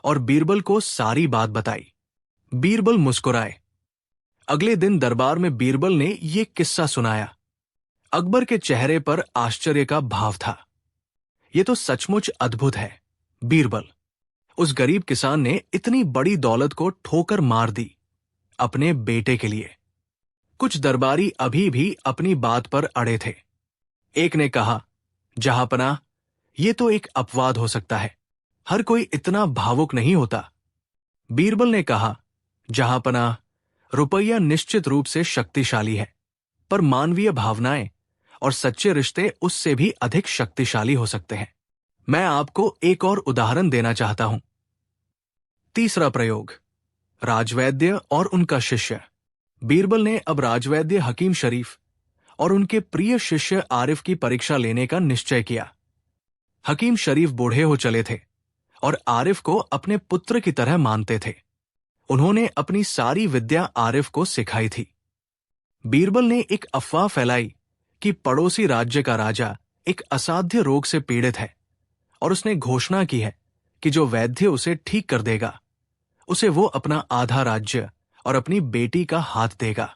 और बीरबल को सारी बात बताई। बीरबल मुस्कुराए। अगले दिन दरबार में बीरबल ने ये किस्सा सुनाया। अकबर के चेहरे पर आश्चर्य का भाव था। ये तो सचमुच अद्भुत है बीरबल। उस गरीब किसान ने इतनी बड़ी दौलत को ठोकर मार दी अपने बेटे के लिए। कुछ दरबारी अभी भी अपनी बात पर अड़े थे। एक ने कहा, जहांपनाह, ये तो एक अपवाद हो सकता है, हर कोई इतना भावुक नहीं होता। बीरबल ने कहा, जहांपनाह, रुपया निश्चित रूप से शक्तिशाली है, पर मानवीय भावनाएं और सच्चे रिश्ते उससे भी अधिक शक्तिशाली हो सकते हैं। मैं आपको एक और उदाहरण देना चाहता हूं। तीसरा प्रयोग, राजवैद्य और उनका शिष्य। बीरबल ने अब राजवैद्य हकीम शरीफ और उनके प्रिय शिष्य आरिफ की परीक्षा लेने का निश्चय किया। हकीम शरीफ बूढ़े हो चले थे और आरिफ को अपने पुत्र की तरह मानते थे। उन्होंने अपनी सारी विद्या आरिफ को सिखाई थी। बीरबल ने एक अफवाह फैलाई कि पड़ोसी राज्य का राजा एक असाध्य रोग से पीड़ित है और उसने घोषणा की है कि जो वैद्य उसे ठीक कर देगा उसे वो अपना आधा राज्य और अपनी बेटी का हाथ देगा।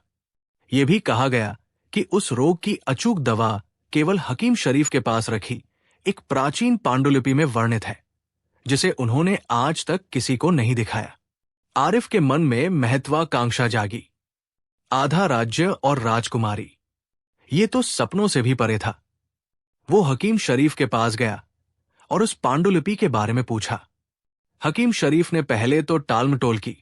यह भी कहा गया कि उस रोग की अचूक दवा केवल हकीम शरीफ के पास रखी एक प्राचीन पांडुलिपि में वर्णित है, जिसे उन्होंने आज तक किसी को नहीं दिखाया। आरिफ के मन में महत्वाकांक्षा जागी। आधा राज्य और राजकुमारी, ये तो सपनों से भी परे था। वो हकीम शरीफ के पास गया और उस पांडुलिपि के बारे में पूछा। हकीम शरीफ ने पहले तो टालमटोल की,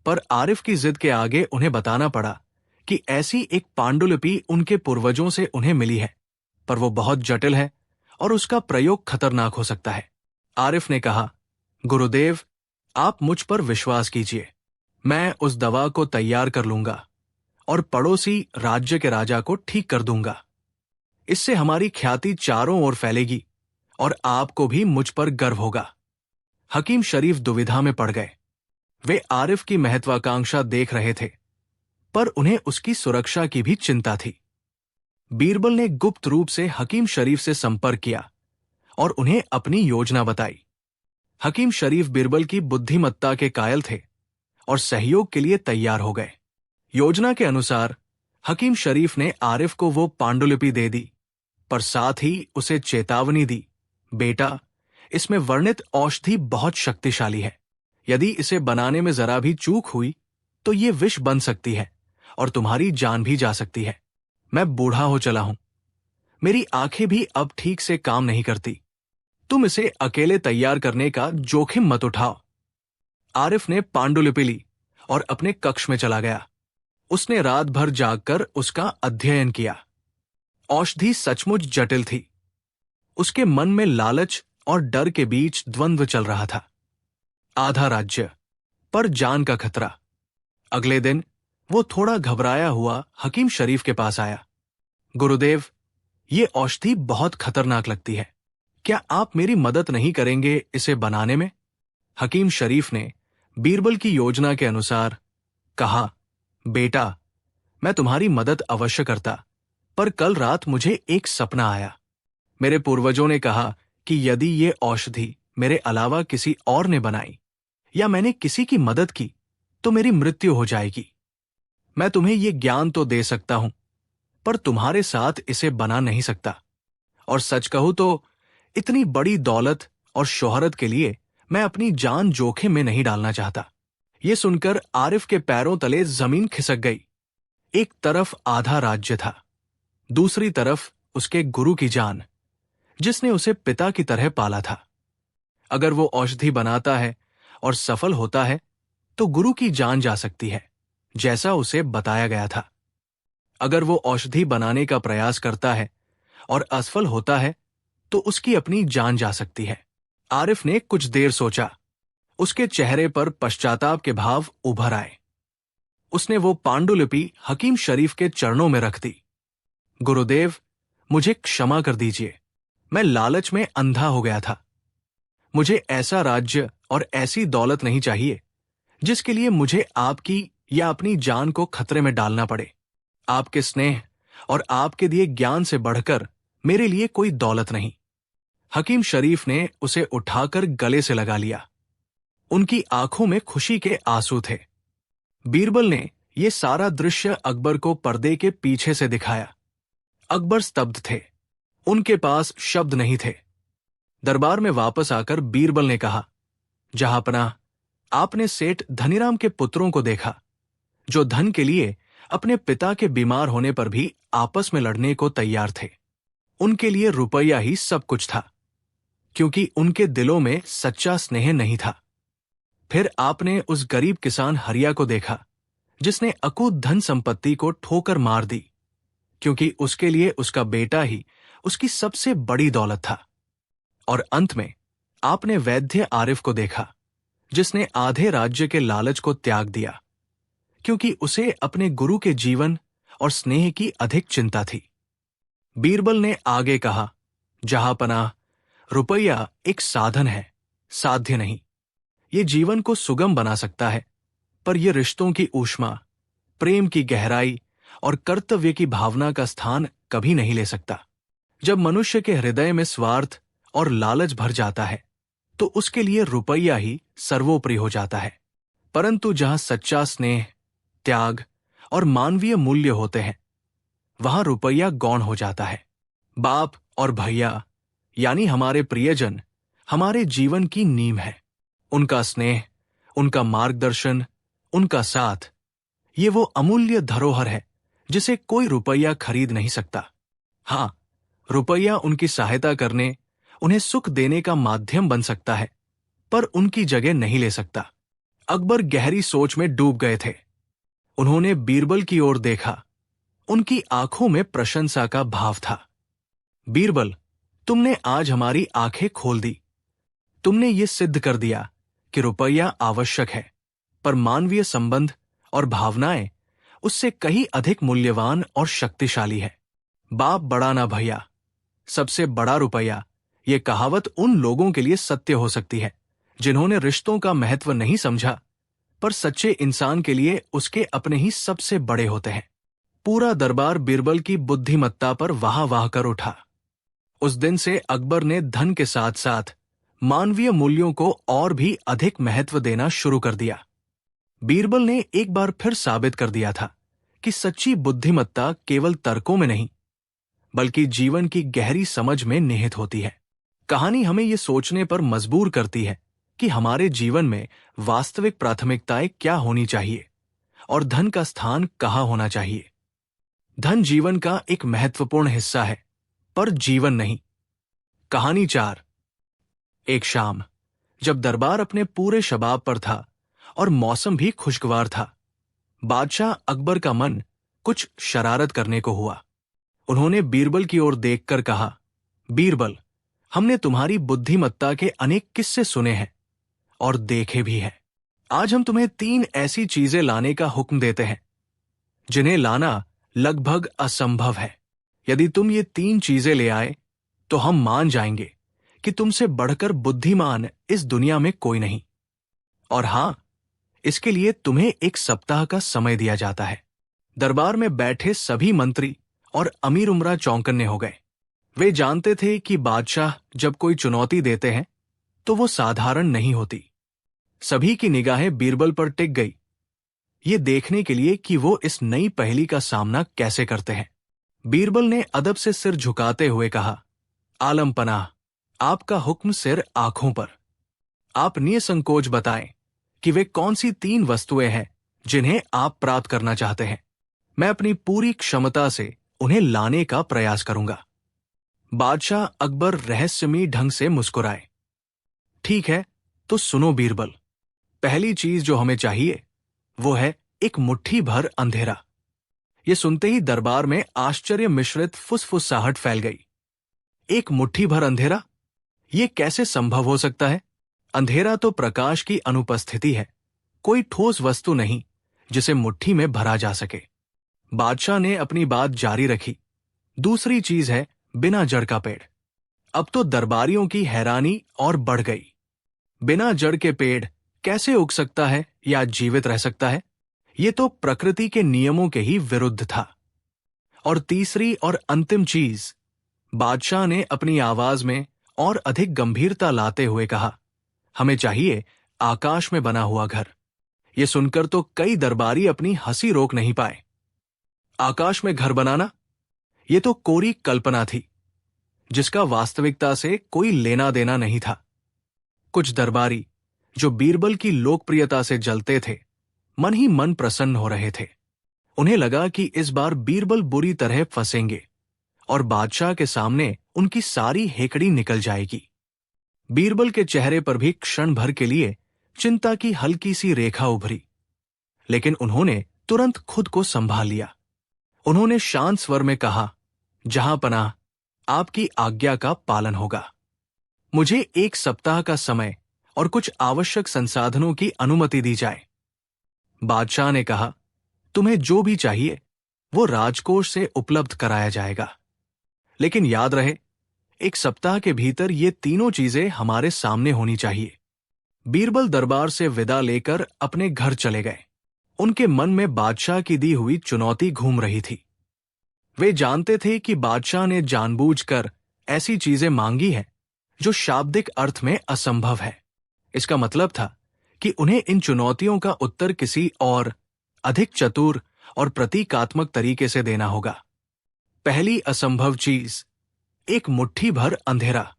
पर आरिफ की जिद के आगे उन्हें बताना पड़ा कि ऐसी एक पांडुलिपि उनके पूर्वजों से उन्हें मिली है, पर वो बहुत जटिल है और उसका प्रयोग खतरनाक हो सकता है। आरिफ ने कहा, गुरुदेव, आप मुझ पर विश्वास कीजिए, मैं उस दवा को तैयार कर लूंगा और पड़ोसी राज्य के राजा को ठीक कर दूंगा। इससे हमारी ख्याति चारों ओर फैलेगी और आपको भी मुझ पर गर्व होगा। हकीम शरीफ दुविधा में पड़ गए। वे आरिफ की महत्वाकांक्षा देख रहे थे, पर उन्हें उसकी सुरक्षा की भी चिंता थी। बीरबल ने गुप्त रूप से हकीम शरीफ से संपर्क किया और उन्हें अपनी योजना बताई। हकीम शरीफ बीरबल की बुद्धिमत्ता के कायल थे और सहयोग के लिए तैयार हो गए। योजना के अनुसार हकीम शरीफ ने आरिफ को वो पांडुलिपि दे दी, पर साथ ही उसे चेतावनी दी, बेटा, इसमें वर्णित औषधि बहुत शक्तिशाली है। यदि इसे बनाने में जरा भी चूक हुई तो ये विष बन सकती है और तुम्हारी जान भी जा सकती है। मैं बूढ़ा हो चला हूं, मेरी आंखें भी अब ठीक से काम नहीं करती। तुम इसे अकेले तैयार करने का जोखिम मत उठाओ। आरिफ ने पांडुलिपि ली और अपने कक्ष में चला गया। उसने रात भर जागकर उसका अध्ययन किया। औषधि सचमुच जटिल थी। उसके मन में लालच और डर के बीच द्वंद्व चल रहा था। आधा राज्य पर जान का खतरा। अगले दिन वो थोड़ा घबराया हुआ हकीम शरीफ के पास आया। गुरुदेव, ये औषधि बहुत खतरनाक लगती है, क्या आप मेरी मदद नहीं करेंगे इसे बनाने में? हकीम शरीफ ने बीरबल की योजना के अनुसार कहा, बेटा, मैं तुम्हारी मदद अवश्य करता, पर कल रात मुझे एक सपना आया। मेरे पूर्वजों ने कहा कि यदि ये औषधि मेरे अलावा किसी और ने बनाई या मैंने किसी की मदद की तो मेरी मृत्यु हो जाएगी। मैं तुम्हें ये ज्ञान तो दे सकता हूं, पर तुम्हारे साथ इसे बना नहीं सकता। और सच कहूं तो इतनी बड़ी दौलत और शोहरत के लिए मैं अपनी जान जोखिम में नहीं डालना चाहता। ये सुनकर आरिफ के पैरों तले जमीन खिसक गई। एक तरफ आधा राज्य था, दूसरी तरफ उसके गुरु की जान, जिसने उसे पिता की तरह पाला था। अगर वो औषधि बनाता है और सफल होता है तो गुरु की जान जा सकती है, जैसा उसे बताया गया था। अगर वो औषधि बनाने का प्रयास करता है और असफल होता है तो उसकी अपनी जान जा सकती है। आरिफ ने कुछ देर सोचा। उसके चेहरे पर पश्चाताप के भाव उभर आए। उसने वो पांडुलिपि हकीम शरीफ के चरणों में रख दी। गुरुदेव, मुझे क्षमा कर दीजिए, मैं लालच में अंधा हो गया था। मुझे ऐसा राज्य और ऐसी दौलत नहीं चाहिए जिसके लिए मुझे आपकी या अपनी जान को खतरे में डालना पड़े। आपके स्नेह और आपके दिए ज्ञान से बढ़कर मेरे लिए कोई दौलत नहीं। हकीम शरीफ ने उसे उठाकर गले से लगा लिया। उनकी आंखों में खुशी के आंसू थे। बीरबल ने यह सारा दृश्य अकबर को पर्दे के पीछे से दिखाया। अकबर स्तब्ध थे, उनके पास शब्द नहीं थे। दरबार में वापस आकर बीरबल ने कहा, जहांपनाह, आपने सेठ धनीराम के पुत्रों को देखा, जो धन के लिए अपने पिता के बीमार होने पर भी आपस में लड़ने को तैयार थे। उनके लिए रुपया ही सब कुछ था, क्योंकि उनके दिलों में सच्चा स्नेह नहीं था। फिर आपने उस गरीब किसान हरिया को देखा, जिसने अकूत धन संपत्ति को ठोकर मार दी, क्योंकि उसके लिए उसका बेटा ही उसकी सबसे बड़ी दौलत था। और अंत में आपने वैद्य आरिफ को देखा, जिसने आधे राज्य के लालच को त्याग दिया, क्योंकि उसे अपने गुरु के जीवन और स्नेह की अधिक चिंता थी। बीरबल ने आगे कहा, जहांपनाह, रुपया एक साधन है, साध्य नहीं। ये जीवन को सुगम बना सकता है, पर यह रिश्तों की ऊष्मा, प्रेम की गहराई और कर्तव्य की भावना का स्थान कभी नहीं ले सकता। जब मनुष्य के हृदय में स्वार्थ और लालच भर जाता है, तो उसके लिए रुपया ही सर्वोपरि हो जाता है। परंतु जहां सच्चा स्नेह, त्याग और मानवीय मूल्य होते हैं, वहां रुपया गौण हो जाता है। बाप और भैया यानी हमारे प्रियजन हमारे जीवन की नींव है। उनका स्नेह, उनका मार्गदर्शन, उनका साथ, ये वो अमूल्य धरोहर है जिसे कोई रुपया खरीद नहीं सकता। हां, रुपया उनकी सहायता करने, उन्हें सुख देने का माध्यम बन सकता है, पर उनकी जगह नहीं ले सकता। अकबर गहरी सोच में डूब गए थे। उन्होंने बीरबल की ओर देखा। उनकी आंखों में प्रशंसा का भाव था। बीरबल, तुमने आज हमारी आंखें खोल दी। तुमने ये सिद्ध कर दिया कि रुपया आवश्यक है, पर मानवीय संबंध और भावनाएं उससे कहीं अधिक मूल्यवान और शक्तिशाली है। बाप बड़ा ना भैया, सबसे बड़ा रुपया, ये कहावत उन लोगों के लिए सत्य हो सकती है जिन्होंने रिश्तों का महत्व नहीं समझा, पर सच्चे इंसान के लिए उसके अपने ही सबसे बड़े होते हैं। पूरा दरबार बीरबल की बुद्धिमत्ता पर वाह वाह कर उठा। उस दिन से अकबर ने धन के साथ साथ मानवीय मूल्यों को और भी अधिक महत्व देना शुरू कर दिया। बीरबल ने एक बार फिर साबित कर दिया था कि सच्ची बुद्धिमत्ता केवल तर्कों में नहीं, बल्कि जीवन की गहरी समझ में निहित होती है। कहानी हमें ये सोचने पर मजबूर करती है कि हमारे जीवन में वास्तविक प्राथमिकताएं क्या होनी चाहिए और धन का स्थान कहाँ होना चाहिए। धन जीवन का एक महत्वपूर्ण हिस्सा है, पर जीवन नहीं। कहानी 4। एक शाम, जब दरबार अपने पूरे शबाब पर था और मौसम भी खुशगवार था, बादशाह अकबर का मन कुछ शरारत करने को हुआ। उन्होंने बीरबल की ओर देखकर कहा, बीरबल, हमने तुम्हारी बुद्धिमत्ता के अनेक किस्से सुने हैं और देखे भी हैं। आज हम तुम्हें 3 ऐसी चीजें लाने का हुक्म देते हैं जिन्हें लाना लगभग असंभव है। यदि तुम ये 3 चीजें ले आए तो हम मान जाएंगे कि तुमसे बढ़कर बुद्धिमान इस दुनिया में कोई नहीं। और हां, इसके लिए तुम्हें 1 सप्ताह का समय दिया जाता है। दरबार में बैठे सभी मंत्री और अमीर उमरा चौंकन्ने हो गए। वे जानते थे कि बादशाह जब कोई चुनौती देते हैं तो वो साधारण नहीं होती। सभी की निगाहें बीरबल पर टिक गई, ये देखने के लिए कि वो इस नई पहेली का सामना कैसे करते हैं। बीरबल ने अदब से सिर झुकाते हुए कहा, आलम पनाह, आपका हुक्म सिर आंखों पर। आप निसंकोच बताएं कि वे कौन सी 3 वस्तुएं हैं जिन्हें आप प्राप्त करना चाहते हैं। मैं अपनी पूरी क्षमता से उन्हें लाने का प्रयास करूंगा। बादशाह अकबर रहस्यमयी ढंग से मुस्कुराए। ठीक है, तो सुनो बीरबल, पहली चीज जो हमें चाहिए वो है एक मुट्ठी भर अंधेरा। ये सुनते ही दरबार में आश्चर्य मिश्रित फुसफुसाहट फैल गई। एक मुट्ठी भर अंधेरा? ये कैसे संभव हो सकता है? अंधेरा तो प्रकाश की अनुपस्थिति है, कोई ठोस वस्तु नहीं जिसे मुट्ठी में भरा जा सके। बादशाह ने अपनी बात जारी रखी। दूसरी चीज है बिना जड़ का पेड़। अब तो दरबारियों की हैरानी और बढ़ गई। बिना जड़ के पेड़ कैसे उग सकता है या जीवित रह सकता है? ये तो प्रकृति के नियमों के ही विरुद्ध था। और तीसरी और अंतिम चीज, बादशाह ने अपनी आवाज में और अधिक गंभीरता लाते हुए कहा, हमें चाहिए आकाश में बना हुआ घर। यह सुनकर तो कई दरबारी अपनी हंसी रोक नहीं पाए। आकाश में घर बनाना, यह तो कोरी कल्पना थी जिसका वास्तविकता से कोई लेना देना नहीं था। कुछ दरबारी जो बीरबल की लोकप्रियता से जलते थे, मन ही मन प्रसन्न हो रहे थे। उन्हें लगा कि इस बार बीरबल बुरी तरह फंसेंगे और बादशाह के सामने उनकी सारी हेकड़ी निकल जाएगी। बीरबल के चेहरे पर भी क्षण भर के लिए चिंता की हल्की सी रेखा उभरी, लेकिन उन्होंने तुरंत खुद को संभाल लिया। उन्होंने शांत स्वर में कहा, जहां पनाह, आपकी आज्ञा का पालन होगा। मुझे 1 सप्ताह का समय और कुछ आवश्यक संसाधनों की अनुमति दी जाए। बादशाह ने कहा, तुम्हें जो भी चाहिए वो राजकोष से उपलब्ध कराया जाएगा, लेकिन याद रहे 1 सप्ताह के भीतर ये तीनों चीजें हमारे सामने होनी चाहिए। बीरबल दरबार से विदा लेकर अपने घर चले गए। उनके मन में बादशाह की दी हुई चुनौती घूम रही थी। वे जानते थे कि बादशाह ने जानबूझकर ऐसी चीजें मांगी हैं जो शाब्दिक अर्थ में असंभव है। इसका मतलब था कि उन्हें इन चुनौतियों का उत्तर किसी और अधिक चतुर और प्रतीकात्मक तरीके से देना होगा। पहली असंभव चीज, एक मुट्ठी भर अंधेरा।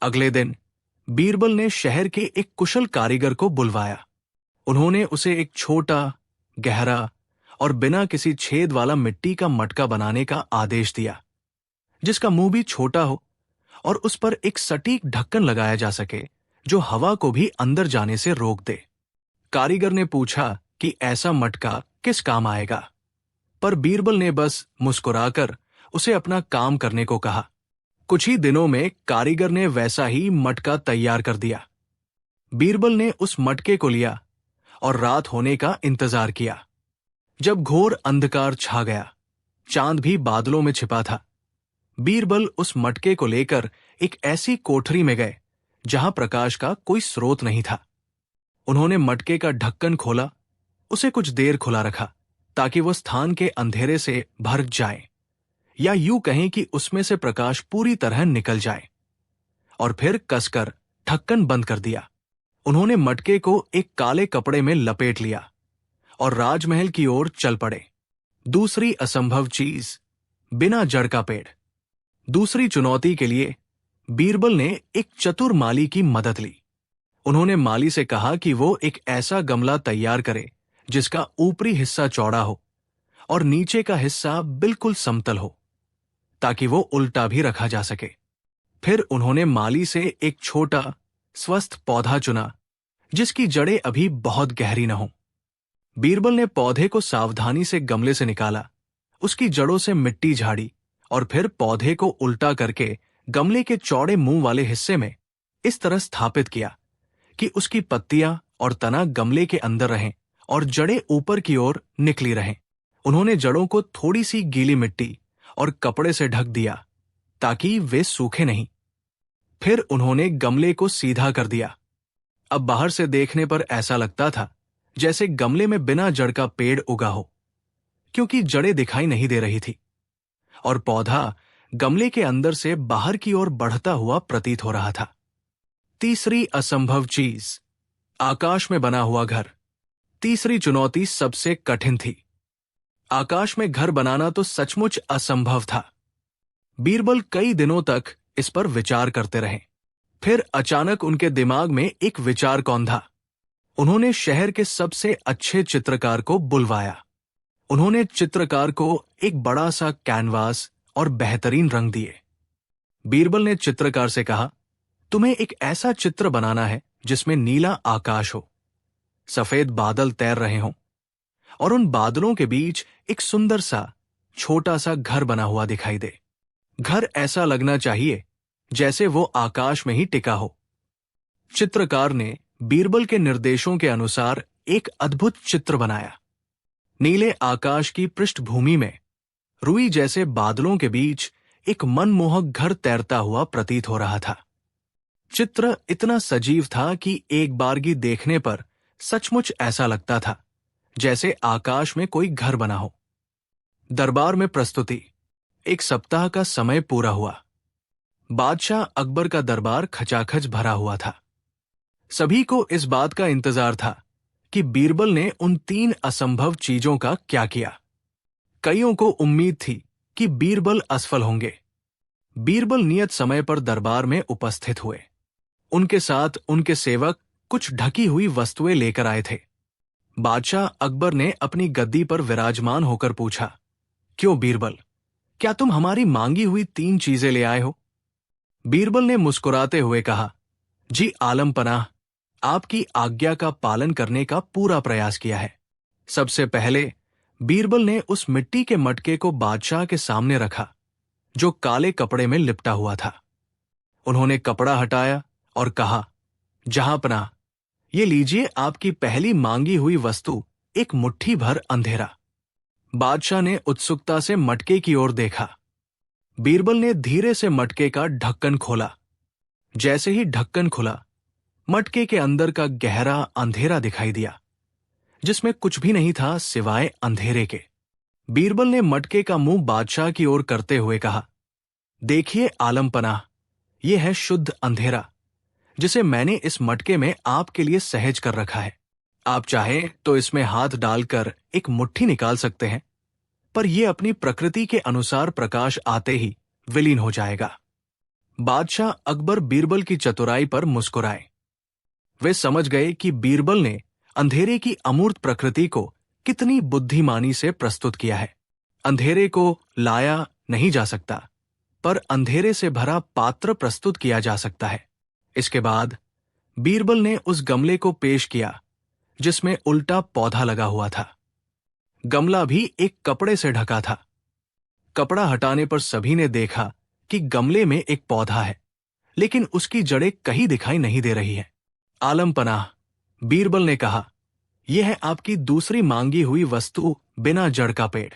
अगले दिन बीरबल ने शहर के एक कुशल कारीगर को बुलवाया। उन्होंने उसे एक छोटा, गहरा और बिना किसी छेद वाला मिट्टी का मटका बनाने का आदेश दिया, जिसका मुंह भी छोटा हो और उस पर एक सटीक ढक्कन लगाया जा सके जो हवा को भी अंदर जाने से रोक दे। कारीगर ने पूछा कि ऐसा मटका किस काम आएगा, पर बीरबल ने बस मुस्कुराकर उसे अपना काम करने को कहा। कुछ ही दिनों में कारीगर ने वैसा ही मटका तैयार कर दिया। बीरबल ने उस मटके को लिया और रात होने का इंतजार किया। जब घोर अंधकार छा गया, चांद भी बादलों में छिपा था, बीरबल उस मटके को लेकर एक ऐसी कोठरी में गए जहां प्रकाश का कोई स्रोत नहीं था। उन्होंने मटके का ढक्कन खोला, उसे कुछ देर खुला रखा ताकि वह स्थान के अंधेरे से भर जाए, या यूं कहें कि उसमें से प्रकाश पूरी तरह निकल जाए, और फिर कसकर ढक्कन बंद कर दिया। उन्होंने मटके को एक काले कपड़े में लपेट लिया और राजमहल की ओर चल पड़े। दूसरी असंभव चीज, बिना जड़ का पेड़। दूसरी चुनौती के लिए बीरबल ने एक चतुर माली की मदद ली। उन्होंने माली से कहा कि वो एक ऐसा गमला तैयार करे जिसका ऊपरी हिस्सा चौड़ा हो और नीचे का हिस्सा बिल्कुल समतल हो, ताकि वो उल्टा भी रखा जा सके। फिर उन्होंने माली से एक छोटा, स्वस्थ पौधा चुना जिसकी जड़ें अभी बहुत गहरी न हों। बीरबल ने पौधे को सावधानी से गमले से निकाला, उसकी जड़ों से मिट्टी झाड़ी और फिर पौधे को उल्टा करके गमले के चौड़े मुंह वाले हिस्से में इस तरह स्थापित किया कि उसकी पत्तियां और तना गमले के अंदर रहें और जड़ें ऊपर की ओर निकली रहें। उन्होंने जड़ों को थोड़ी सी गीली मिट्टी और कपड़े से ढक दिया ताकि वे सूखे नहीं। फिर उन्होंने गमले को सीधा कर दिया। अब बाहर से देखने पर ऐसा लगता था जैसे गमले में बिना जड़ का पेड़ उगा हो, क्योंकि जड़ें दिखाई नहीं दे रही थी और पौधा गमले के अंदर से बाहर की ओर बढ़ता हुआ प्रतीत हो रहा था। तीसरी असंभव चीज, आकाश में बना हुआ घर। तीसरी चुनौती सबसे कठिन थी। आकाश में घर बनाना तो सचमुच असंभव था। बीरबल कई दिनों तक इस पर विचार करते रहे। फिर अचानक उनके दिमाग में एक विचार कौंधा। उन्होंने शहर के सबसे अच्छे चित्रकार को बुलवाया। उन्होंने चित्रकार को एक बड़ा सा कैनवास और बेहतरीन रंग दिए। बीरबल ने चित्रकार से कहा, तुम्हें एक ऐसा चित्र बनाना है जिसमें नीला आकाश हो, सफेद बादल तैर रहे हों और उन बादलों के बीच एक सुंदर सा छोटा सा घर बना हुआ दिखाई दे। घर ऐसा लगना चाहिए जैसे वो आकाश में ही टिका हो। चित्रकार ने बीरबल के निर्देशों के अनुसार एक अद्भुत चित्र बनाया। नीले आकाश की पृष्ठभूमि में रुई जैसे बादलों के बीच एक मनमोहक घर तैरता हुआ प्रतीत हो रहा था। चित्र इतना सजीव था कि एक बारगी देखने पर सचमुच ऐसा लगता था जैसे आकाश में कोई घर बना हो। दरबार में प्रस्तुति। एक सप्ताह का समय पूरा हुआ। बादशाह अकबर का दरबार खचाखच भरा हुआ था। सभी को इस बात का इंतजार था कि बीरबल ने उन 3 असंभव चीजों का क्या किया। कईयों को उम्मीद थी कि बीरबल असफल होंगे। बीरबल नियत समय पर दरबार में उपस्थित हुए। उनके साथ उनके सेवक कुछ ढकी हुई वस्तुएं लेकर आए थे। बादशाह अकबर ने अपनी गद्दी पर विराजमान होकर पूछा, क्यों बीरबल, क्या तुम हमारी मांगी हुई 3 चीजें ले आए हो? बीरबल ने मुस्कुराते हुए कहा, जी आलम पनाह, आपकी आज्ञा का पालन करने का पूरा प्रयास किया है। सबसे पहले बीरबल ने उस मिट्टी के मटके को बादशाह के सामने रखा जो काले कपड़े में लिपटा हुआ था। उन्होंने कपड़ा हटाया और कहा, जहांपनाह, ये लीजिए आपकी पहली मांगी हुई वस्तु, एक मुट्ठी भर अंधेरा। बादशाह ने उत्सुकता से मटके की ओर देखा। बीरबल ने धीरे से मटके का ढक्कन खोला। जैसे ही ढक्कन खुला, मटके के अंदर का गहरा अंधेरा दिखाई दिया, जिसमें कुछ भी नहीं था सिवाय अंधेरे के। बीरबल ने मटके का मुंह बादशाह की ओर करते हुए कहा, देखिए आलम पनाह, यह है शुद्ध अंधेरा जिसे मैंने इस मटके में आपके लिए सहेज कर रखा है। आप चाहें तो इसमें हाथ डालकर एक मुट्ठी निकाल सकते हैं, पर यह अपनी प्रकृति के अनुसार प्रकाश आते ही विलीन हो जाएगा। बादशाह अकबर बीरबल की चतुराई पर मुस्कुराए। वे समझ गए कि बीरबल ने अंधेरे की अमूर्त प्रकृति को कितनी बुद्धिमानी से प्रस्तुत किया है। अंधेरे को लाया नहीं जा सकता, पर अंधेरे से भरा पात्र प्रस्तुत किया जा सकता है। इसके बाद बीरबल ने उस गमले को पेश किया जिसमें उल्टा पौधा लगा हुआ था। गमला भी एक कपड़े से ढका था। कपड़ा हटाने पर सभी ने देखा कि गमले में एक पौधा है, लेकिन उसकी जड़ें कहीं दिखाई नहीं दे रही है। आलम पनाह, बीरबल ने कहा, यह है आपकी दूसरी मांगी हुई वस्तु, बिना जड़ का पेड़।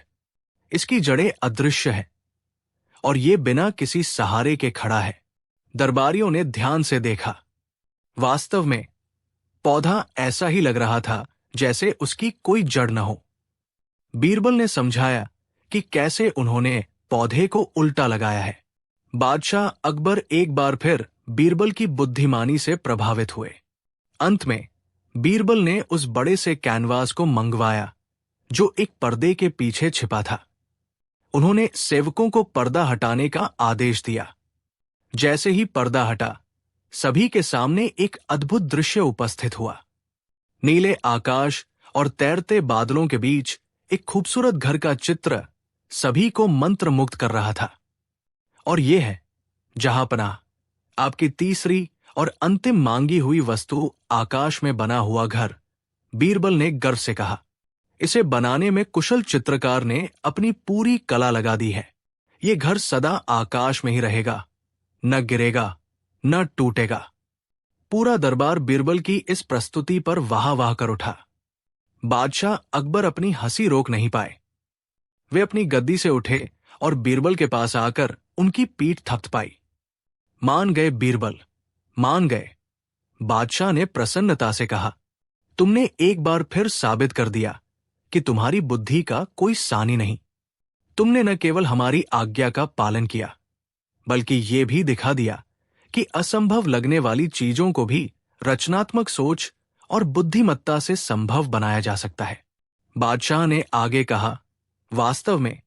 इसकी जड़ें अदृश्य है और ये बिना किसी सहारे के खड़ा है। दरबारियों ने ध्यान से देखा। वास्तव में पौधा ऐसा ही लग रहा था जैसे उसकी कोई जड़ न हो। बीरबल ने समझाया कि कैसे उन्होंने पौधे को उल्टा लगाया है। बादशाह अकबर एक बार फिर बीरबल की बुद्धिमानी से प्रभावित हुए। अंत में बीरबल ने उस बड़े से कैनवास को मंगवाया जो एक पर्दे के पीछे छिपा था। उन्होंने सेवकों को पर्दा हटाने का आदेश दिया। जैसे ही पर्दा हटा, सभी के सामने एक अद्भुत दृश्य उपस्थित हुआ। नीले आकाश और तैरते बादलों के बीच एक खूबसूरत घर का चित्र सभी को मंत्रमुग्ध कर रहा था। और यह है जहांपनाह, आपकी तीसरी और अंतिम मांगी हुई वस्तु, आकाश में बना हुआ घर। बीरबल ने गर्व से कहा, इसे बनाने में कुशल चित्रकार ने अपनी पूरी कला लगा दी है। ये घर सदा आकाश में ही रहेगा, न गिरेगा, न टूटेगा। पूरा दरबार बीरबल की इस प्रस्तुति पर वाह वाह कर उठा। बादशाह अकबर अपनी हंसी रोक नहीं पाए। वे अपनी गद्दी से उठे और बीरबल के पास आकर उनकी पीठ थपथपाई। मान गए बीरबल, मान गए। बादशाह ने प्रसन्नता से कहा, तुमने एक बार फिर साबित कर दिया कि तुम्हारी बुद्धि का कोई सानी नहीं। तुमने न केवल हमारी आज्ञा का पालन किया, बल्कि ये भी दिखा दिया कि असंभव लगने वाली चीजों को भी रचनात्मक सोच और बुद्धिमत्ता से संभव बनाया जा सकता है। बादशाह ने आगे कहा, वास्तव में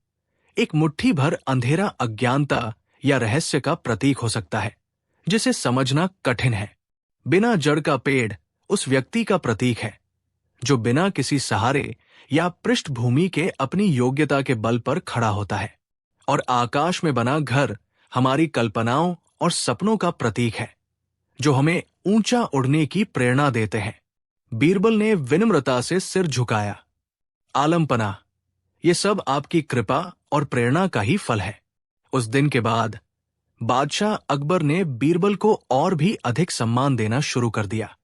एक मुट्ठी भर अंधेरा अज्ञानता या रहस्य का प्रतीक हो सकता है जिसे समझना कठिन है। बिना जड़ का पेड़ उस व्यक्ति का प्रतीक है जो बिना किसी सहारे या पृष्ठभूमि के अपनी योग्यता के बल पर खड़ा होता है। और आकाश में बना घर हमारी कल्पनाओं और सपनों का प्रतीक है जो हमें ऊंचा उड़ने की प्रेरणा देते हैं। बीरबल ने विनम्रता से सिर झुकाया। आलम पनाह, ये सब आपकी कृपा और प्रेरणा का ही फल है। उस दिन के बाद बादशाह अकबर ने बीरबल को और भी अधिक सम्मान देना शुरू कर दिया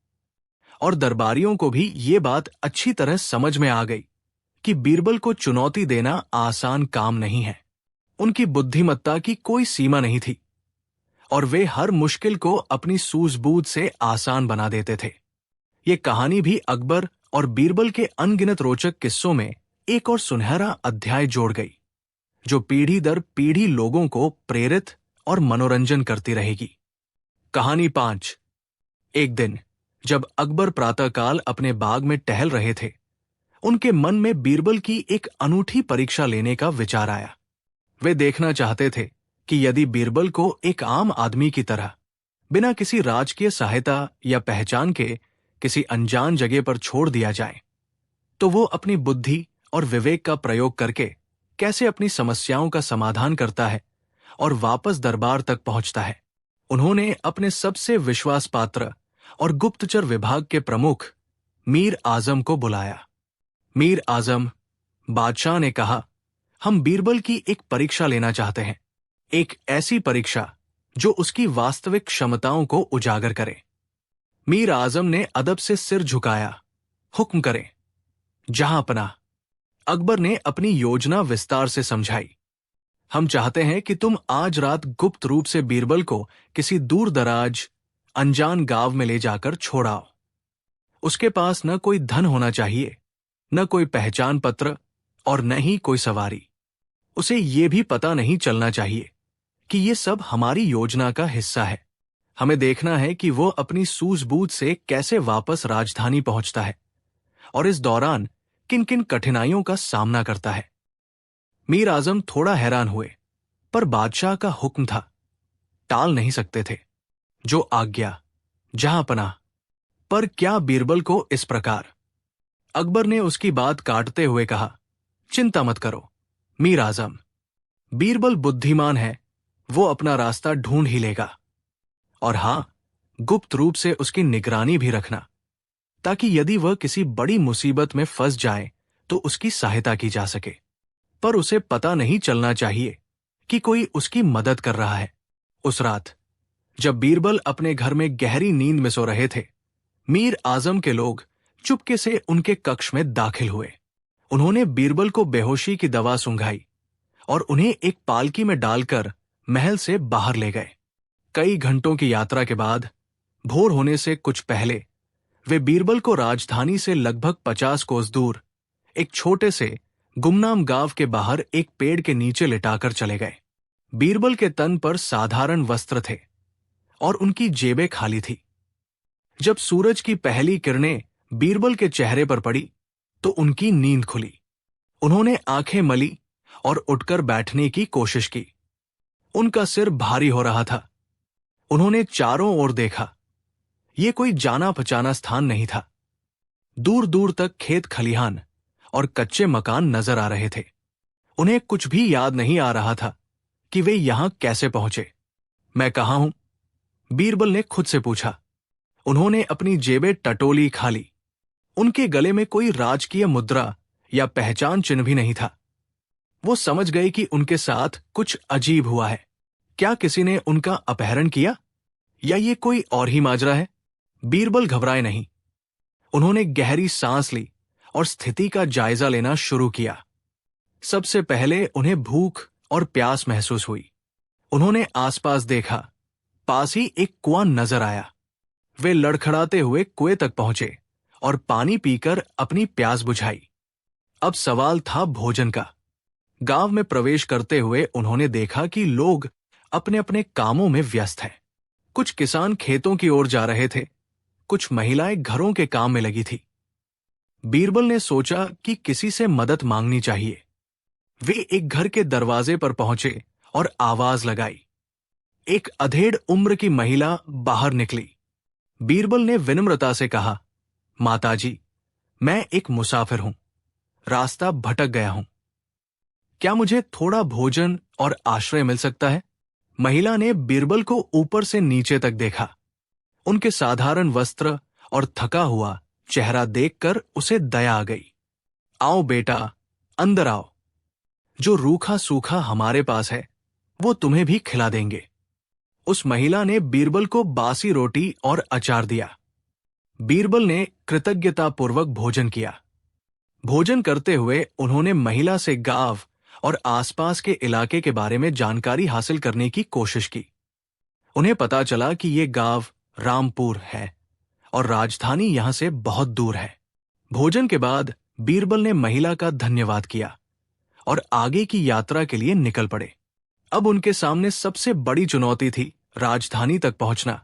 और दरबारियों को भी ये बात अच्छी तरह समझ में आ गई कि बीरबल को चुनौती देना आसान काम नहीं है। उनकी बुद्धिमत्ता की कोई सीमा नहीं थी और वे हर मुश्किल को अपनी सूझबूझ से आसान बना देते थे। ये कहानी भी अकबर और बीरबल के अनगिनत रोचक किस्सों में एक और सुनहरा अध्याय जोड़ गई। जो पीढ़ी दर पीढ़ी लोगों को प्रेरित और मनोरंजन करती रहेगी। कहानी 5। एक दिन जब अकबर प्रातःकाल अपने बाग में टहल रहे थे, उनके मन में बीरबल की एक अनूठी परीक्षा लेने का विचार आया। वे देखना चाहते थे कि यदि बीरबल को एक आम आदमी की तरह बिना किसी राजकीय सहायता या पहचान के किसी अनजान जगह पर छोड़ दिया जाए, तो वो अपनी बुद्धि और विवेक का प्रयोग करके कैसे अपनी समस्याओं का समाधान करता है और वापस दरबार तक पहुंचता है। उन्होंने अपने सबसे विश्वास पात्र और गुप्तचर विभाग के प्रमुख मीर आजम को बुलाया। मीर आजम, बादशाह ने कहा, हम बीरबल की एक परीक्षा लेना चाहते हैं, एक ऐसी परीक्षा जो उसकी वास्तविक क्षमताओं को उजागर करे। मीर आजम ने अदब से सिर झुकाया। हुक्म करें जहांपनाह। अकबर ने अपनी योजना विस्तार से समझाई। हम चाहते हैं कि तुम आज रात गुप्त रूप से बीरबल को किसी दूर दराज अनजान गांव में ले जाकर छोड़ाओ। उसके पास न कोई धन होना चाहिए, न कोई पहचान पत्र और न ही कोई सवारी। उसे ये भी पता नहीं चलना चाहिए कि ये सब हमारी योजना का हिस्सा है। हमें देखना है कि वो अपनी सूझबूझ से कैसे वापस राजधानी पहुंचता है और इस दौरान किन किन कठिनाइयों का सामना करता है। मीर आजम थोड़ा हैरान हुए, पर बादशाह का हुक्म था, टाल नहीं सकते थे। जो आज्ञा, जहांपनाह। पर क्या बीरबल को इस प्रकार? अकबर ने उसकी बात काटते हुए कहा, चिंता मत करो मीर आजम, बीरबल बुद्धिमान है, वो अपना रास्ता ढूंढ ही लेगा। और हां, गुप्त रूप से उसकी निगरानी भी रखना, ताकि यदि वह किसी बड़ी मुसीबत में फंस जाए तो उसकी सहायता की जा सके। पर उसे पता नहीं चलना चाहिए कि कोई उसकी मदद कर रहा है। उस रात जब बीरबल अपने घर में गहरी नींद में सो रहे थे, मीर आजम के लोग चुपके से उनके कक्ष में दाखिल हुए। उन्होंने बीरबल को बेहोशी की दवा सुंघाई और उन्हें एक पालकी में डालकर महल से बाहर ले गए। कई घंटों की यात्रा के बाद भोर होने से कुछ पहले वे बीरबल को राजधानी से लगभग 50 कोस दूर एक छोटे से गुमनाम गांव के बाहर एक पेड़ के नीचे लिटाकर चले गए। बीरबल के तन पर साधारण वस्त्र थे और उनकी जेबें खाली थी। जब सूरज की पहली किरणें बीरबल के चेहरे पर पड़ी तो उनकी नींद खुली। उन्होंने आंखें मली और उठकर बैठने की कोशिश की। उनका सिर भारी हो रहा था। उन्होंने चारों ओर देखा। ये कोई जाना पहचाना स्थान नहीं था। दूर दूर तक खेत खलिहान और कच्चे मकान नजर आ रहे थे। उन्हें कुछ भी याद नहीं आ रहा था कि वे यहां कैसे पहुंचे। मैं कहां हूं? बीरबल ने खुद से पूछा। उन्होंने अपनी जेबें टटोली खाली। उनके गले में कोई राजकीय मुद्रा या पहचान चिन्ह भी नहीं था। वो समझ गए कि उनके साथ कुछ अजीब हुआ है। क्या किसी ने उनका अपहरण किया या ये कोई और ही माजरा है? बीरबल घबराए नहीं। उन्होंने गहरी सांस ली और स्थिति का जायजा लेना शुरू किया। सबसे पहले उन्हें भूख और प्यास महसूस हुई। उन्होंने आसपास देखा। पास ही एक कुआं नजर आया। वे लड़खड़ाते हुए कुएं तक पहुंचे और पानी पीकर अपनी प्यास बुझाई। अब सवाल था भोजन का। गांव में प्रवेश करते हुए उन्होंने देखा कि लोग अपने अपने कामों में व्यस्त हैं। कुछ किसान खेतों की ओर जा रहे थे, कुछ महिलाएं घरों के काम में लगी थी। बीरबल ने सोचा कि किसी से मदद मांगनी चाहिए। वे एक घर के दरवाजे पर पहुंचे और आवाज लगाई। एक अधेड़ उम्र की महिला बाहर निकली। बीरबल ने विनम्रता से कहा, माताजी, मैं एक मुसाफिर हूं, रास्ता भटक गया हूं। क्या मुझे थोड़ा भोजन और आश्रय मिल सकता है? महिला ने बीरबल को ऊपर से नीचे तक देखा। उनके साधारण वस्त्र और थका हुआ चेहरा देखकर उसे दया आ गई। आओ बेटा, अंदर आओ। जो रूखा सूखा हमारे पास है वो तुम्हें भी खिला देंगे। उस महिला ने बीरबल को बासी रोटी और अचार दिया। बीरबल ने कृतज्ञतापूर्वक भोजन किया। भोजन करते हुए उन्होंने महिला से गांव और आसपास के इलाके के बारे में जानकारी हासिल करने की कोशिश की। उन्हें पता चला कि ये गांव रामपुर है और राजधानी यहां से बहुत दूर है। भोजन के बाद बीरबल ने महिला का धन्यवाद किया और आगे की यात्रा के लिए निकल पड़े। अब उनके सामने सबसे बड़ी चुनौती थी राजधानी तक पहुंचना,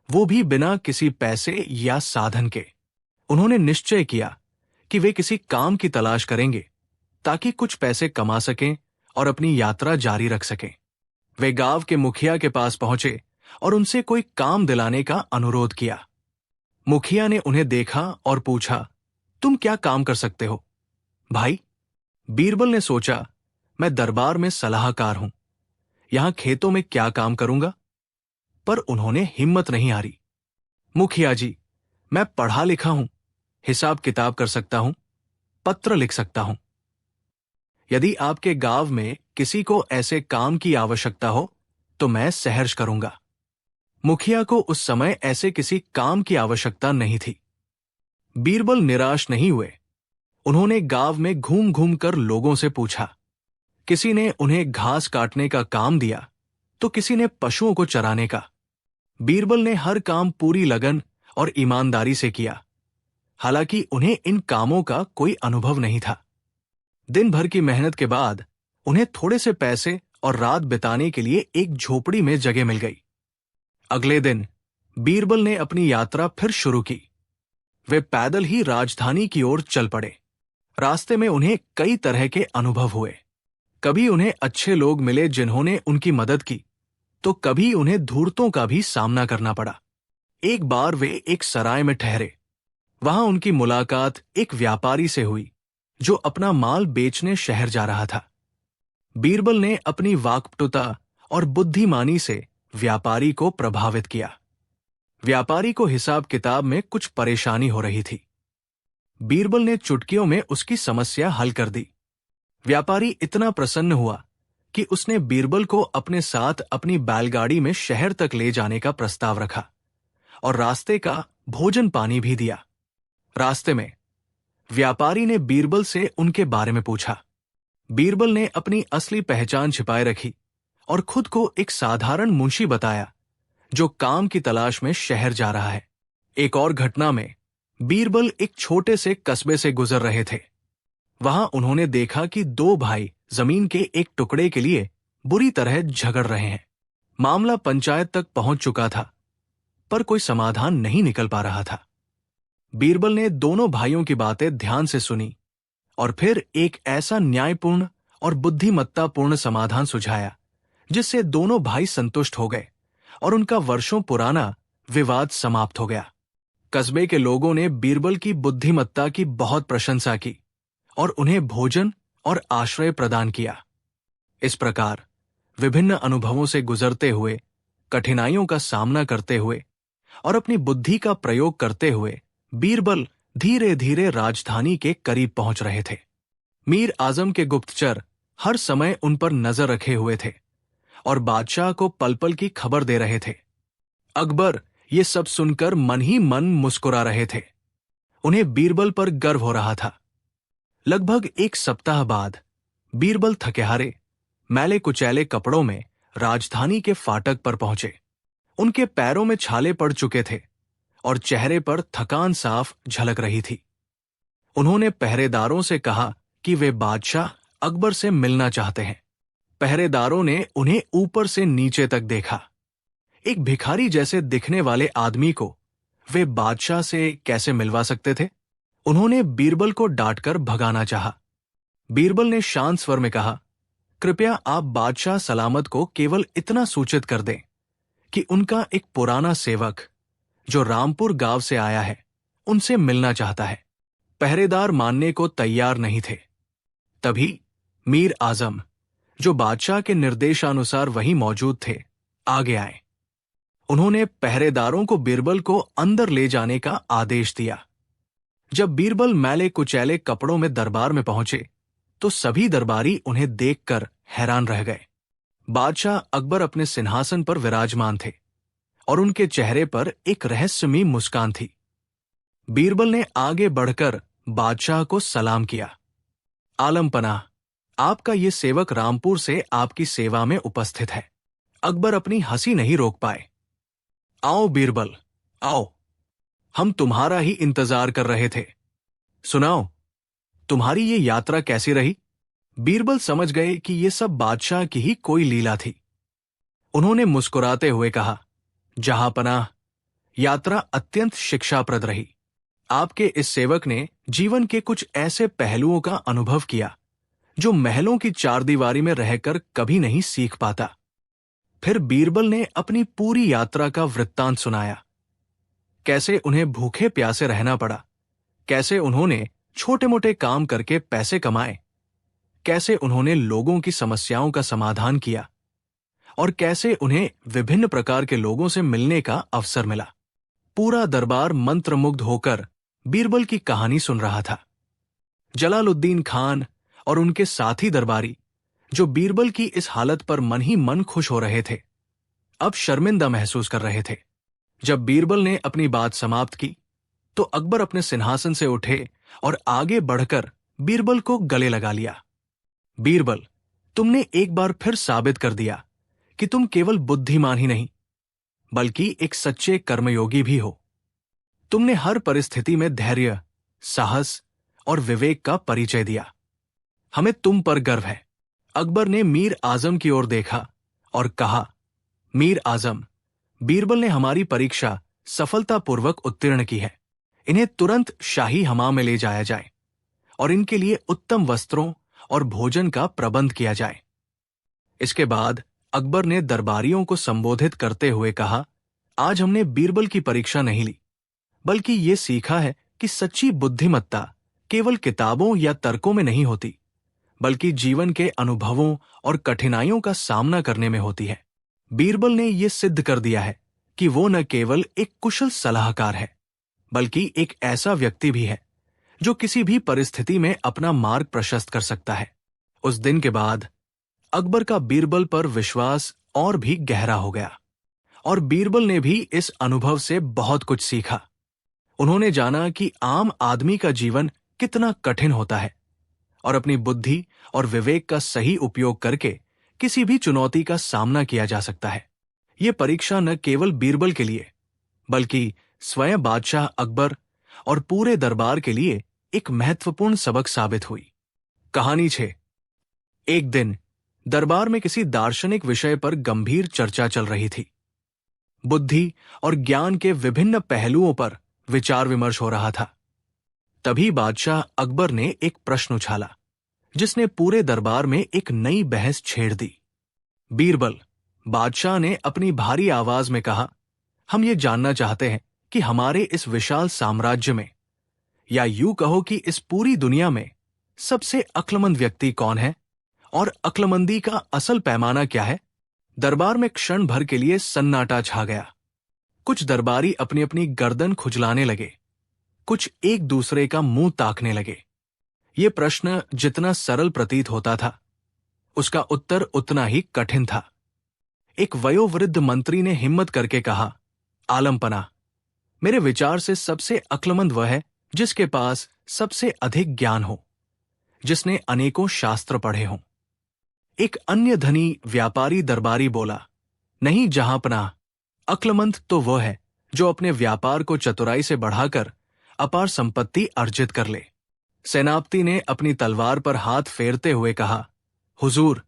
वो भी बिना किसी पैसे या साधन के। उन्होंने निश्चय किया कि वे किसी काम की तलाश करेंगे ताकि कुछ पैसे कमा सकें और अपनी यात्रा जारी रख सकें। वे गांव के मुखिया के पास पहुंचे और उनसे कोई काम दिलाने का अनुरोध किया। मुखिया ने उन्हें देखा और पूछा, तुम क्या काम कर सकते हो? भाई, बीरबल ने सोचा, मैं दरबार में सलाहकार हूं, यहां खेतों में क्या काम करूंगा? पर उन्होंने हिम्मत नहीं हारी। मुखिया जी, मैं पढ़ा लिखा हूं, हिसाब किताब कर सकता हूं, पत्र लिख सकता हूं। यदि आपके गांव में किसी को ऐसे काम की आवश्यकता हो तो मैं सहर्ष करूंगा। मुखिया को उस समय ऐसे किसी काम की आवश्यकता नहीं थी। बीरबल निराश नहीं हुए। उन्होंने गांव में घूम घूम कर लोगों से पूछा। किसी ने उन्हें घास काटने का काम दिया तो किसी ने पशुओं को चराने का। बीरबल ने हर काम पूरी लगन और ईमानदारी से किया, हालांकि उन्हें इन कामों का कोई अनुभव नहीं था। दिन भर की मेहनत के बाद उन्हें थोड़े से पैसे और रात बिताने के लिए एक झोपड़ी में जगह मिल गई। अगले दिन बीरबल ने अपनी यात्रा फिर शुरू की। वे पैदल ही राजधानी की ओर चल पड़े। रास्ते में उन्हें कई तरह के अनुभव हुए। कभी उन्हें अच्छे लोग मिले जिन्होंने उनकी मदद की, तो कभी उन्हें धूर्तों का भी सामना करना पड़ा। एक बार वे एक सराय में ठहरे। वहां उनकी मुलाकात एक व्यापारी से हुई जो अपना माल बेचने शहर जा रहा था। बीरबल ने अपनी वाक्पटुता और बुद्धिमानी से व्यापारी को प्रभावित किया। व्यापारी को हिसाब किताब में कुछ परेशानी हो रही थी। बीरबल ने चुटकियों में उसकी समस्या हल कर दी। व्यापारी इतना प्रसन्न हुआ कि उसने बीरबल को अपने साथ अपनी बैलगाड़ी में शहर तक ले जाने का प्रस्ताव रखा और रास्ते का भोजन पानी भी दिया। रास्ते में व्यापारी ने बीरबल से उनके बारे में पूछा। बीरबल ने अपनी असली पहचान छिपाए रखी और खुद को एक साधारण मुंशी बताया जो काम की तलाश में शहर जा रहा है। एक और घटना में बीरबल एक छोटे से कस्बे से गुजर रहे थे। वहां उन्होंने देखा कि दो भाई जमीन के एक टुकड़े के लिए बुरी तरह झगड़ रहे हैं। मामला पंचायत तक पहुंच चुका था, पर कोई समाधान नहीं निकल पा रहा था। बीरबल ने दोनों भाइयों की बातें ध्यान से सुनी और फिर एक ऐसा न्यायपूर्ण और बुद्धिमत्तापूर्ण समाधान सुझाया जिससे दोनों भाई संतुष्ट हो गए और उनका वर्षों पुराना विवाद समाप्त हो गया। कस्बे के लोगों ने बीरबल की बुद्धिमत्ता की बहुत प्रशंसा की और उन्हें भोजन और आश्रय प्रदान किया। इस प्रकार विभिन्न अनुभवों से गुजरते हुए, कठिनाइयों का सामना करते हुए और अपनी बुद्धि का प्रयोग करते हुए बीरबल धीरे धीरे राजधानी के करीब पहुंच रहे थे। मीर आजम के गुप्तचर हर समय उन पर नजर रखे हुए थे और बादशाह को पल पल की खबर दे रहे थे। अकबर ये सब सुनकर मन ही मन मुस्कुरा रहे थे। उन्हें बीरबल पर गर्व हो रहा था। लगभग एक सप्ताह बाद बीरबल थकेहारे, मैले कुचैले कपड़ों में राजधानी के फाटक पर पहुंचे। उनके पैरों में छाले पड़ चुके थे और चेहरे पर थकान साफ झलक रही थी। उन्होंने पहरेदारों से कहा कि वे बादशाह अकबर से मिलना चाहते हैं। पहरेदारों ने उन्हें ऊपर से नीचे तक देखा। एक भिखारी जैसे दिखने वाले आदमी को वे बादशाह से कैसे मिलवा सकते थे? उन्होंने बीरबल को डांटकर भगाना चाहा। बीरबल ने शांत स्वर में कहा, कृपया आप बादशाह सलामत को केवल इतना सूचित कर दें कि उनका एक पुराना सेवक जो रामपुर गांव से आया है उनसे मिलना चाहता है। पहरेदार मानने को तैयार नहीं थे। तभी मीर आजम, जो बादशाह के निर्देशानुसार वहीं मौजूद थे, आगे आए। उन्होंने पहरेदारों को बीरबल को अंदर ले जाने का आदेश दिया। जब बीरबल मैले कुचैले कपड़ों में दरबार में पहुंचे तो सभी दरबारी उन्हें देखकर हैरान रह गए। बादशाह अकबर अपने सिंहासन पर विराजमान थे और उनके चेहरे पर एक रहस्यमयी मुस्कान थी। बीरबल ने आगे बढ़कर बादशाह को सलाम किया। आलम पनाह, आपका ये सेवक रामपुर से आपकी सेवा में उपस्थित है। अकबर अपनी हंसी नहीं रोक पाए। आओ बीरबल, आओ, हम तुम्हारा ही इंतजार कर रहे थे। सुनाओ, तुम्हारी ये यात्रा कैसी रही? बीरबल समझ गए कि ये सब बादशाह की ही कोई लीला थी। उन्होंने मुस्कुराते हुए कहा, जहांपनाह, यात्रा अत्यंत शिक्षाप्रद रही। आपके इस सेवक ने जीवन के कुछ ऐसे पहलुओं का अनुभव किया जो महलों की चारदीवारी में रहकर कभी नहीं सीख पाता। फिर बीरबल ने अपनी पूरी यात्रा का वृत्तांत सुनाया। कैसे उन्हें भूखे प्यासे रहना पड़ा, कैसे उन्होंने छोटे मोटे काम करके पैसे कमाए, कैसे उन्होंने लोगों की समस्याओं का समाधान किया और कैसे उन्हें विभिन्न प्रकार के लोगों से मिलने का अवसर मिला। पूरा दरबार मंत्रमुग्ध होकर बीरबल की कहानी सुन रहा था। जलालुद्दीन खान और उनके साथी दरबारी, जो बीरबल की इस हालत पर मन ही मन खुश हो रहे थे, अब शर्मिंदा महसूस कर रहे थे। जब बीरबल ने अपनी बात समाप्त की तो अकबर अपने सिंहासन से उठे और आगे बढ़कर बीरबल को गले लगा लिया। बीरबल, तुमने एक बार फिर साबित कर दिया कि तुम केवल बुद्धिमान ही नहीं बल्कि एक सच्चे कर्मयोगी भी हो। तुमने हर परिस्थिति में धैर्य, साहस और विवेक का परिचय दिया। हमें तुम पर गर्व है। अकबर ने मीर आजम की ओर देखा और कहा, मीर आजम, बीरबल ने हमारी परीक्षा सफलतापूर्वक उत्तीर्ण की है। इन्हें तुरंत शाही हमाम में ले जाया जाए और इनके लिए उत्तम वस्त्रों और भोजन का प्रबंध किया जाए। इसके बाद अकबर ने दरबारियों को संबोधित करते हुए कहा, आज हमने बीरबल की परीक्षा नहीं ली, बल्कि ये सीखा है कि सच्ची बुद्धिमत्ता केवल किताबों या तर्कों में नहीं होती, बल्कि जीवन के अनुभवों और कठिनाइयों का सामना करने में होती है। बीरबल ने यह सिद्ध कर दिया है कि वो न केवल एक कुशल सलाहकार है, बल्कि एक ऐसा व्यक्ति भी है जो किसी भी परिस्थिति में अपना मार्ग प्रशस्त कर सकता है। उस दिन के बाद अकबर का बीरबल पर विश्वास और भी गहरा हो गया और बीरबल ने भी इस अनुभव से बहुत कुछ सीखा। उन्होंने जाना कि आम आदमी का जीवन कितना कठिन होता है और अपनी बुद्धि और विवेक का सही उपयोग करके किसी भी चुनौती का सामना किया जा सकता है। ये परीक्षा न केवल बीरबल के लिए बल्कि स्वयं बादशाह अकबर और पूरे दरबार के लिए एक महत्वपूर्ण सबक साबित हुई। कहानी 6। एक दिन दरबार में किसी दार्शनिक विषय पर गंभीर चर्चा चल रही थी। बुद्धि और ज्ञान के विभिन्न पहलुओं पर विचार विमर्श हो रहा था। तभी बादशाह अकबर ने एक प्रश्न उछाला जिसने पूरे दरबार में एक नई बहस छेड़ दी। बीरबल, बादशाह ने अपनी भारी आवाज में कहा, हम ये जानना चाहते हैं कि हमारे इस विशाल साम्राज्य में, या यूं कहो कि इस पूरी दुनिया में, सबसे अक्लमंद व्यक्ति कौन है और अक्लमंदी का असल पैमाना क्या है। दरबार में क्षण भर के लिए सन्नाटा छा गया। कुछ दरबारी अपनी अपनी गर्दन खुजलाने लगे, कुछ एक दूसरे का मुंह ताकने लगे। ये प्रश्न जितना सरल प्रतीत होता था, उसका उत्तर उतना ही कठिन था। एक वयोवृद्ध मंत्री ने हिम्मत करके कहा, आलमपना, मेरे विचार से सबसे अक्लमंद वह है जिसके पास सबसे अधिक ज्ञान हो, जिसने अनेकों शास्त्र पढ़े हों। एक अन्य धनी व्यापारी दरबारी बोला, नहीं जहांपनाह, अक्लमंद तो वह है जो अपने व्यापार को चतुराई से बढ़ाकर अपार संपत्ति अर्जित कर ले। सेनापति ने अपनी तलवार पर हाथ फेरते हुए कहा, हुजूर,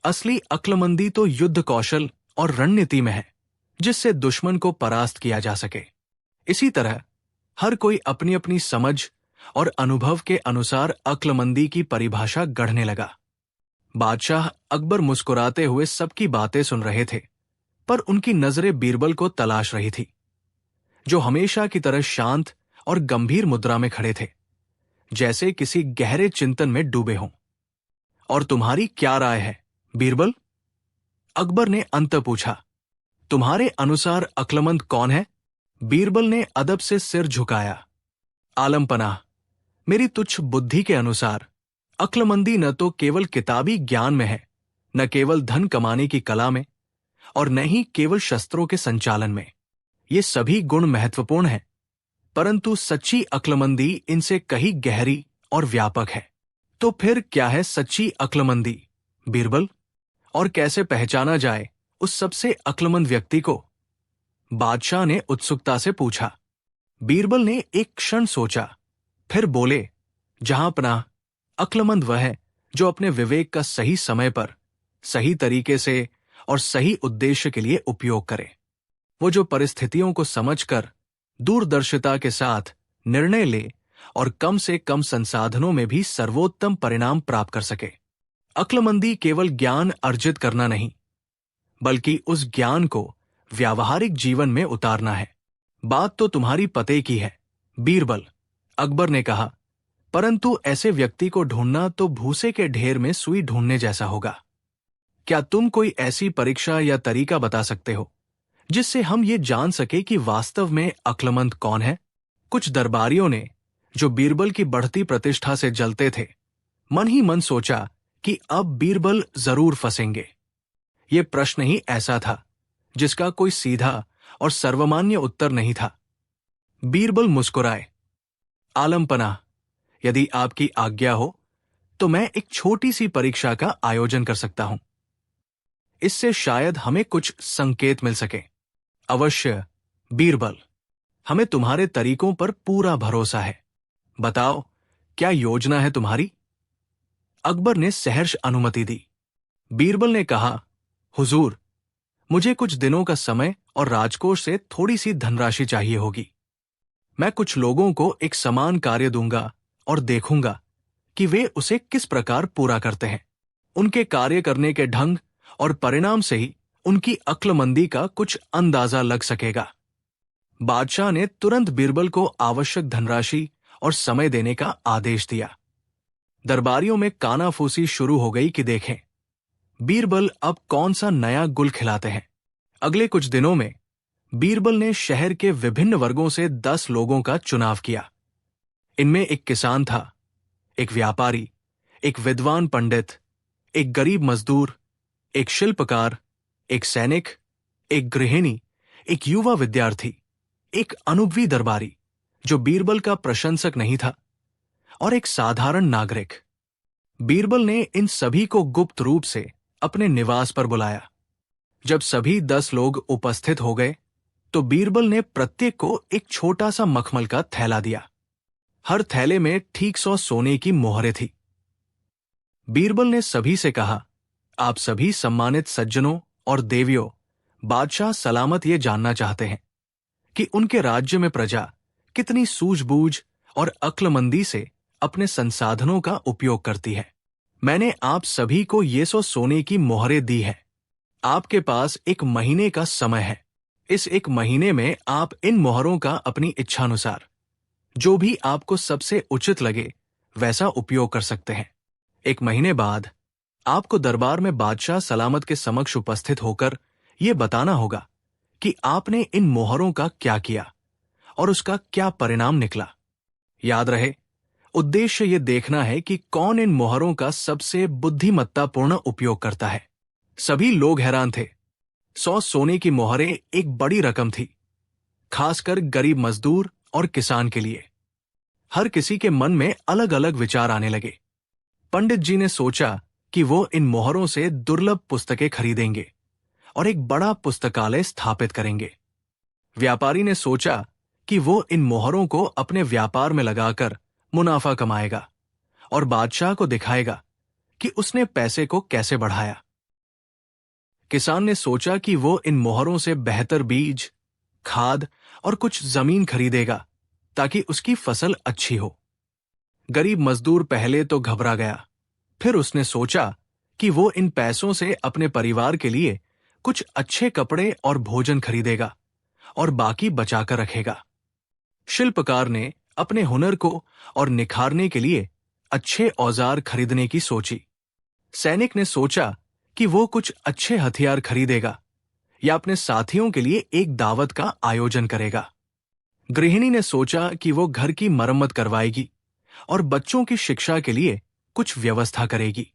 असली अक्लमंदी तो युद्ध कौशल और रणनीति में है, जिससे दुश्मन को परास्त किया जा सके। इसी तरह हर कोई अपनी अपनी समझ और अनुभव के अनुसार अक्लमंदी की परिभाषा गढ़ने लगा। बादशाह अकबर मुस्कुराते हुए सबकी बातें सुन रहे थे, पर उनकी नजरें बीरबल को तलाश रही थी, जो हमेशा की तरह शांत और गंभीर मुद्रा में खड़े थे, जैसे किसी गहरे चिंतन में डूबे हों। और तुम्हारी क्या राय है, बीरबल? अकबर ने अंत पूछा। तुम्हारे अनुसार अक्लमंद कौन है? बीरबल ने अदब से सिर झुकाया। आलमपनाह, मेरी तुच्छ बुद्धि के अनुसार अक्लमंदी न तो केवल किताबी ज्ञान में है, न केवल धन कमाने की कला में, और न ही केवल शस्त्रों के संचालन में। ये सभी गुण महत्वपूर्ण हैं, परंतु सच्ची अक्लमंदी इनसे कहीं गहरी और व्यापक है। तो फिर क्या है सच्ची अक्लमंदी, बीरबल? और कैसे पहचाना जाए उस सबसे अक्लमंद व्यक्ति को? बादशाह ने उत्सुकता से पूछा। बीरबल ने एक क्षण सोचा, फिर बोले, जहांपनाह, अक्लमंद वह है जो अपने विवेक का सही समय पर, सही तरीके से और सही उद्देश्य के लिए उपयोग करे। वो जो परिस्थितियों को समझकर दूरदर्शिता के साथ निर्णय ले और कम से कम संसाधनों में भी सर्वोत्तम परिणाम प्राप्त कर सके। अक्लमंदी केवल ज्ञान अर्जित करना नहीं, बल्कि उस ज्ञान को व्यावहारिक जीवन में उतारना है। बात तो तुम्हारी पते की है, बीरबल, अकबर ने कहा, परंतु ऐसे व्यक्ति को ढूंढना तो भूसे के ढेर में सुई ढूंढने जैसा होगा। क्या तुम कोई ऐसी परीक्षा या तरीका बता सकते हो जिससे हम ये जान सके कि वास्तव में अक्लमंद कौन है? कुछ दरबारियों ने, जो बीरबल की बढ़ती प्रतिष्ठा से जलते थे, मन ही मन सोचा कि अब बीरबल जरूर फंसेंगे। ये प्रश्न ही ऐसा था जिसका कोई सीधा और सर्वमान्य उत्तर नहीं था। बीरबल मुस्कुराए। आलमपना, यदि आपकी आज्ञा हो तो मैं एक छोटी सी परीक्षा का आयोजन कर सकता हूं। इससे शायद हमें कुछ संकेत मिल सके। अवश्य बीरबल, हमें तुम्हारे तरीकों पर पूरा भरोसा है। बताओ, क्या योजना है तुम्हारी? अकबर ने सहर्ष अनुमति दी। बीरबल ने कहा, हुजूर, मुझे कुछ दिनों का समय और राजकोष से थोड़ी सी धनराशि चाहिए होगी। मैं कुछ लोगों को एक समान कार्य दूंगा और देखूंगा कि वे उसे किस प्रकार पूरा करते हैं। उनके कार्य करने के ढंग और परिणाम से ही उनकी अक्लमंदी का कुछ अंदाजा लग सकेगा। बादशाह ने तुरंत बीरबल को आवश्यक धनराशि और समय देने का आदेश दिया। दरबारियों में कानाफूसी शुरू हो गई कि देखें बीरबल अब कौन सा नया गुल खिलाते हैं। अगले कुछ दिनों में बीरबल ने शहर के विभिन्न वर्गों से 10 लोगों का चुनाव किया। इनमें एक किसान था, एक व्यापारी, एक विद्वान पंडित, एक गरीब मजदूर, एक शिल्पकार, एक सैनिक, एक गृहिणी, एक युवा विद्यार्थी, एक अनुभवी दरबारी जो बीरबल का प्रशंसक नहीं था, और एक साधारण नागरिक। बीरबल ने इन सभी को गुप्त रूप से अपने निवास पर बुलाया। जब सभी 10 लोग उपस्थित हो गए तो बीरबल ने प्रत्येक को एक छोटा सा मखमल का थैला दिया। हर थैले में ठीक 100 सोने की मोहरें थी। बीरबल ने सभी से कहा, आप सभी सम्मानित सज्जनों और देवियों, बादशाह सलामत ये जानना चाहते हैं कि उनके राज्य में प्रजा कितनी सूझबूझ और अक्लमंदी से अपने संसाधनों का उपयोग करती है। मैंने आप सभी को ये 100 सोने की मोहरें दी है। आपके पास 1 महीने का समय है। इस 1 महीने में आप इन मोहरों का अपनी इच्छानुसार जो भी आपको सबसे उचित लगे वैसा उपयोग कर सकते हैं। 1 महीने बाद आपको दरबार में बादशाह सलामत के समक्ष उपस्थित होकर यह बताना होगा कि आपने इन मोहरों का क्या किया और उसका क्या परिणाम निकला। याद रहे, उद्देश्य यह देखना है कि कौन इन मोहरों का सबसे बुद्धिमत्तापूर्ण उपयोग करता है। सभी लोग हैरान थे। 100 सोने की मोहरें एक बड़ी रकम थी, खासकर गरीब मजदूर और किसान के लिए। हर किसी के मन में अलग अलग विचार आने लगे। पंडित जी ने सोचा कि वो इन मोहरों से दुर्लभ पुस्तकें खरीदेंगे और एक बड़ा पुस्तकालय स्थापित करेंगे। व्यापारी ने सोचा कि वो इन मोहरों को अपने व्यापार में लगाकर मुनाफा कमाएगा और बादशाह को दिखाएगा कि उसने पैसे को कैसे बढ़ाया। किसान ने सोचा कि वो इन मोहरों से बेहतर बीज, खाद और कुछ जमीन खरीदेगा ताकि उसकी फसल अच्छी हो। गरीब मजदूर पहले तो घबरा गया, फिर उसने सोचा कि वो इन पैसों से अपने परिवार के लिए कुछ अच्छे कपड़े और भोजन खरीदेगा और बाकी बचाकर रखेगा। शिल्पकार ने अपने हुनर को और निखारने के लिए अच्छे औजार खरीदने की सोची। सैनिक ने सोचा कि वो कुछ अच्छे हथियार खरीदेगा या अपने साथियों के लिए एक दावत का आयोजन करेगा। गृहिणी ने सोचा कि वो घर की मरम्मत करवाएगी और बच्चों की शिक्षा के लिए कुछ व्यवस्था करेगी।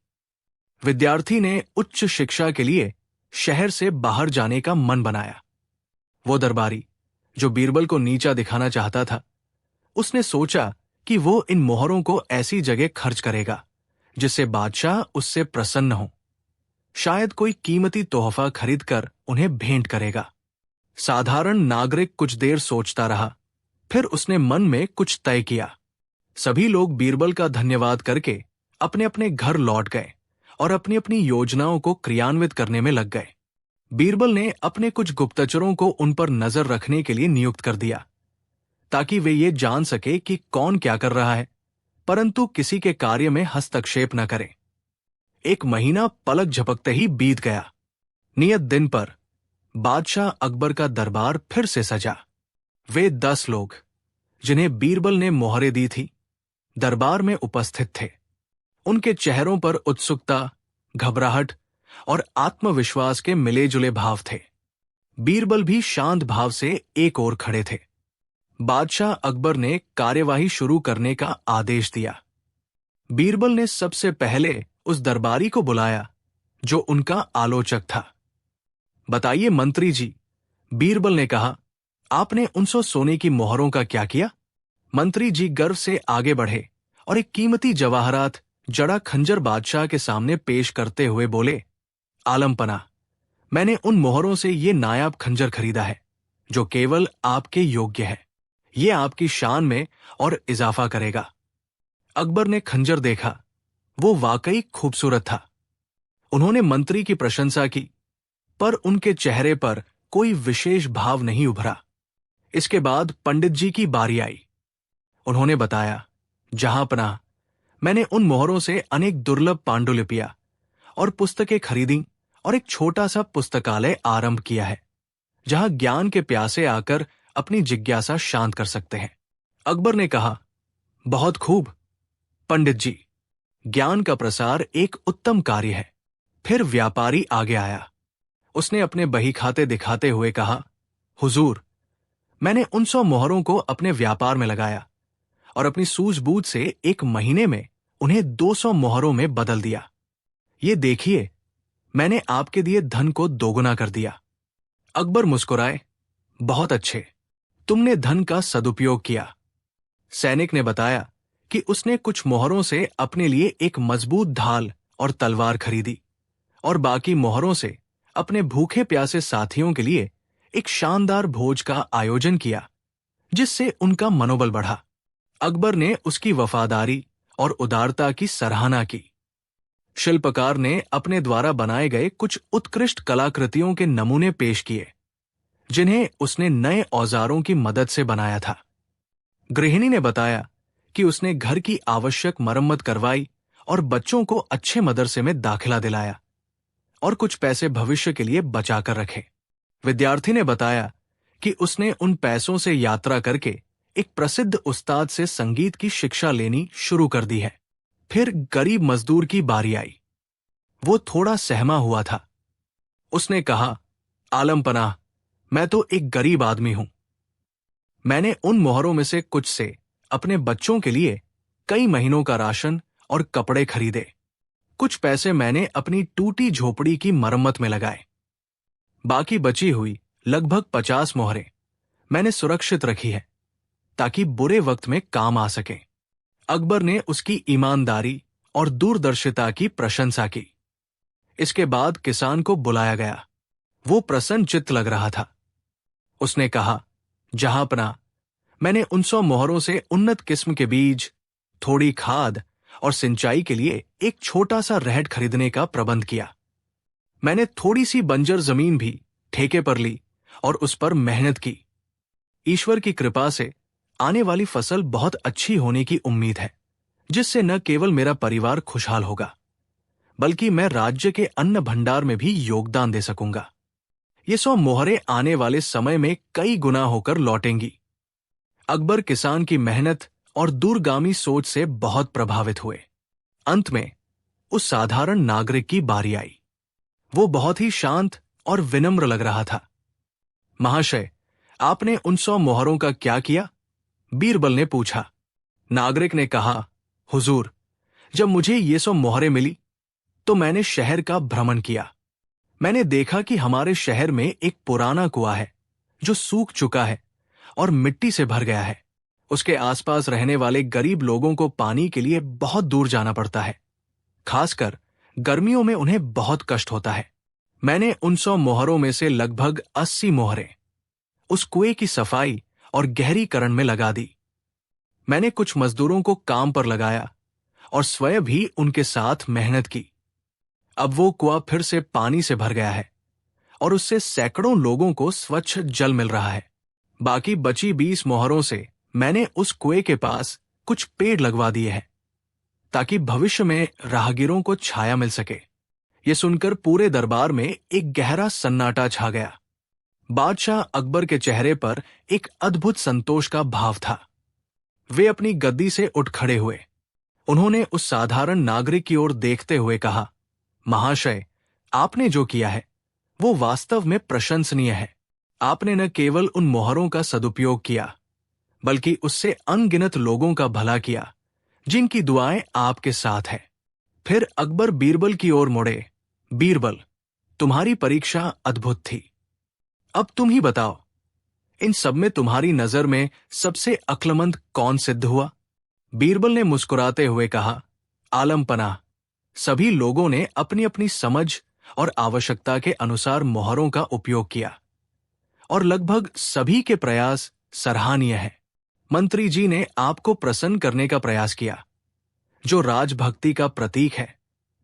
विद्यार्थी ने उच्च शिक्षा के लिए शहर से बाहर जाने का मन बनाया। वो दरबारी, जो बीरबल को नीचा दिखाना चाहता था, उसने सोचा कि वो इन मोहरों को ऐसी जगह खर्च करेगा जिससे बादशाह उससे प्रसन्न हो। शायद कोई कीमती तोहफा खरीदकर उन्हें भेंट करेगा। साधारण नागरिक कुछ देर सोचता रहा, फिर उसने मन में कुछ तय किया। सभी लोग बीरबल का धन्यवाद करके अपने अपने घर लौट गए और अपनी अपनी योजनाओं को क्रियान्वित करने में लग गए। बीरबल ने अपने कुछ गुप्तचरों को उन पर नजर रखने के लिए नियुक्त कर दिया, ताकि वे ये जान सके कि कौन क्या कर रहा है, परंतु किसी के कार्य में हस्तक्षेप न करें। एक महीना पलक झपकते ही बीत गया। नियत दिन पर बादशाह अकबर का दरबार फिर से सजा। वे 10 लोग, जिन्हें बीरबल ने मोहरें दी थी, दरबार में उपस्थित थे। उनके चेहरों पर उत्सुकता, घबराहट और आत्मविश्वास के मिले जुले भाव थे। बीरबल भी शांत भाव से एक ओर खड़े थे। बादशाह अकबर ने कार्यवाही शुरू करने का आदेश दिया। बीरबल ने सबसे पहले उस दरबारी को बुलाया जो उनका आलोचक था। बताइए मंत्री जी, बीरबल ने कहा, आपने 900 सोने की मोहरों का क्या किया? मंत्री जी गर्व से आगे बढ़े और एक कीमती जवाहरात जड़ा खंजर बादशाह के सामने पेश करते हुए बोले, आलमपना, मैंने उन मोहरों से ये नायाब खंजर खरीदा है जो केवल आपके योग्य है। ये आपकी शान में और इजाफा करेगा। अकबर ने खंजर देखा। वो वाकई खूबसूरत था। उन्होंने मंत्री की प्रशंसा की, पर उनके चेहरे पर कोई विशेष भाव नहीं उभरा। इसके बाद पंडित जी की बारी आई। उन्होंने बताया, जहांपनाह, मैंने उन मोहरों से अनेक दुर्लभ पांडुलिपियां और पुस्तकें खरीदी और एक छोटा सा पुस्तकालय आरंभ किया है, जहां ज्ञान के प्यासे आकर अपनी जिज्ञासा शांत कर सकते हैं। अकबर ने कहा, बहुत खूब पंडित जी, ज्ञान का प्रसार एक उत्तम कार्य है। फिर व्यापारी आगे आया। उसने अपने बही खाते दिखाते हुए कहा, हुजूर, मैंने 900 मोहरों को अपने व्यापार में लगाया और अपनी सूझबूझ से एक महीने में उन्हें 200 मोहरों में बदल दिया। ये देखिए, मैंने आपके दिए धन को दोगुना कर दिया। अकबर मुस्कुराए, बहुत अच्छे, तुमने धन का सदुपयोग किया। सैनिक ने बताया कि उसने कुछ मोहरों से अपने लिए एक मजबूत ढाल और तलवार खरीदी और बाकी मोहरों से अपने भूखे प्यासे साथियों के लिए एक शानदार भोज का आयोजन किया, जिससे उनका मनोबल बढ़ा। अकबर ने उसकी वफादारी और उदारता की सराहना की। शिल्पकार ने अपने द्वारा बनाए गए कुछ उत्कृष्ट कलाकृतियों के नमूने पेश किए, जिन्हें उसने नए औजारों की मदद से बनाया था। गृहिणी ने बताया कि उसने घर की आवश्यक मरम्मत करवाई और बच्चों को अच्छे मदरसे में दाखिला दिलाया और कुछ पैसे भविष्य के लिए बचाकर रखे। विद्यार्थी ने बताया कि उसने उन पैसों से यात्रा करके एक प्रसिद्ध उस्ताद से संगीत की शिक्षा लेनी शुरू कर दी है। फिर गरीब मजदूर की बारी आई। वो थोड़ा सहमा हुआ था। उसने कहा, आलमपनाह, मैं तो एक गरीब आदमी हूं। मैंने उन मोहरों में से कुछ से अपने बच्चों के लिए कई महीनों का राशन और कपड़े खरीदे। कुछ पैसे मैंने अपनी टूटी झोपड़ी की मरम्मत में लगाए। बाकी बची हुई लगभग 50 मोहरें मैंने सुरक्षित रखी है, ताकि बुरे वक्त में काम आ सके। अकबर ने उसकी ईमानदारी और दूरदर्शिता की प्रशंसा की। इसके बाद किसान को बुलाया गया। वो प्रसन्न चित्त लग रहा था। उसने कहा, जहांपनाह, मैंने 900 मोहरों से उन्नत किस्म के बीज, थोड़ी खाद और सिंचाई के लिए एक छोटा सा रहट खरीदने का प्रबंध किया। मैंने थोड़ी सी बंजर जमीन भी ठेके पर ली और उस पर मेहनत की। ईश्वर की कृपा से आने वाली फसल बहुत अच्छी होने की उम्मीद है, जिससे न केवल मेरा परिवार खुशहाल होगा, बल्कि मैं राज्य के अन्न भंडार में भी योगदान दे सकूंगा। ये 100 मोहरें आने वाले समय में कई गुना होकर लौटेंगी। अकबर किसान की मेहनत और दूरगामी सोच से बहुत प्रभावित हुए। अंत में उस साधारण नागरिक की बारी आई। वो बहुत ही शांत और विनम्र लग रहा था। महाशय, आपने उन 100 मोहरों का क्या किया? बीरबल ने पूछा। नागरिक ने कहा, हुजूर, जब मुझे ये 100 मोहरें मिली तो मैंने शहर का भ्रमण किया। मैंने देखा कि हमारे शहर में एक पुराना कुआं है जो सूख चुका है और मिट्टी से भर गया है। उसके आसपास रहने वाले गरीब लोगों को पानी के लिए बहुत दूर जाना पड़ता है। खासकर गर्मियों में उन्हें बहुत कष्ट होता है। मैंने उन 100 मोहरों में से लगभग 80 मोहरें उस कुएं की सफाई और गहरीकरण में लगा दी। मैंने कुछ मजदूरों को काम पर लगाया और स्वयं भी उनके साथ मेहनत की। अब वो कुआं फिर से पानी से भर गया है और उससे सैकड़ों लोगों को स्वच्छ जल मिल रहा है। बाकी बची 20 मोहरों से मैंने उस कुएं के पास कुछ पेड़ लगवा दिए हैं ताकि भविष्य में राहगीरों को छाया मिल सके। ये सुनकर पूरे दरबार में एक गहरा सन्नाटा छा गया। बादशाह अकबर के चेहरे पर एक अद्भुत संतोष का भाव था। वे अपनी गद्दी से उठ खड़े हुए। उन्होंने उस साधारण नागरिक की ओर देखते हुए कहा, महाशय, आपने जो किया है वो वास्तव में प्रशंसनीय है। आपने न केवल उन मोहरों का सदुपयोग किया, बल्कि उससे अनगिनत लोगों का भला किया जिनकी दुआएं आपके साथ है। फिर अकबर बीरबल की ओर मुड़े। बीरबल, तुम्हारी परीक्षा अद्भुत थी। अब तुम ही बताओ, इन सब में तुम्हारी नजर में सबसे अक्लमंद कौन सिद्ध हुआ? बीरबल ने मुस्कुराते हुए कहा, आलम पनाह, सभी लोगों ने अपनी अपनी समझ और आवश्यकता के अनुसार मोहरों का उपयोग किया और लगभग सभी के प्रयास सराहनीय है। मंत्री जी ने आपको प्रसन्न करने का प्रयास किया, जो राजभक्ति का प्रतीक है,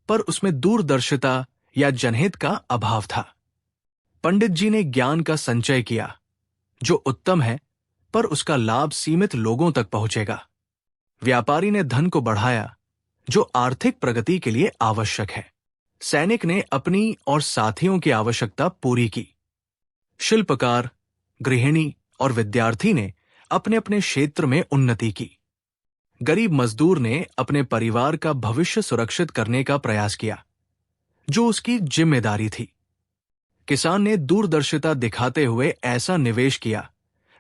पर उसमें दूरदर्शिता या जनहित का अभाव था। पंडित जी ने ज्ञान का संचय किया, जो उत्तम है, पर उसका लाभ सीमित लोगों तक पहुंचेगा। व्यापारी ने धन को बढ़ाया, जो आर्थिक प्रगति के लिए आवश्यक है। सैनिक ने अपनी और साथियों की आवश्यकता पूरी की। शिल्पकार, गृहिणी और विद्यार्थी ने अपने अपने क्षेत्र में उन्नति की। गरीब मजदूर ने अपने परिवार का भविष्य सुरक्षित करने का प्रयास किया, जो उसकी जिम्मेदारी थी। किसान ने दूरदर्शिता दिखाते हुए ऐसा निवेश किया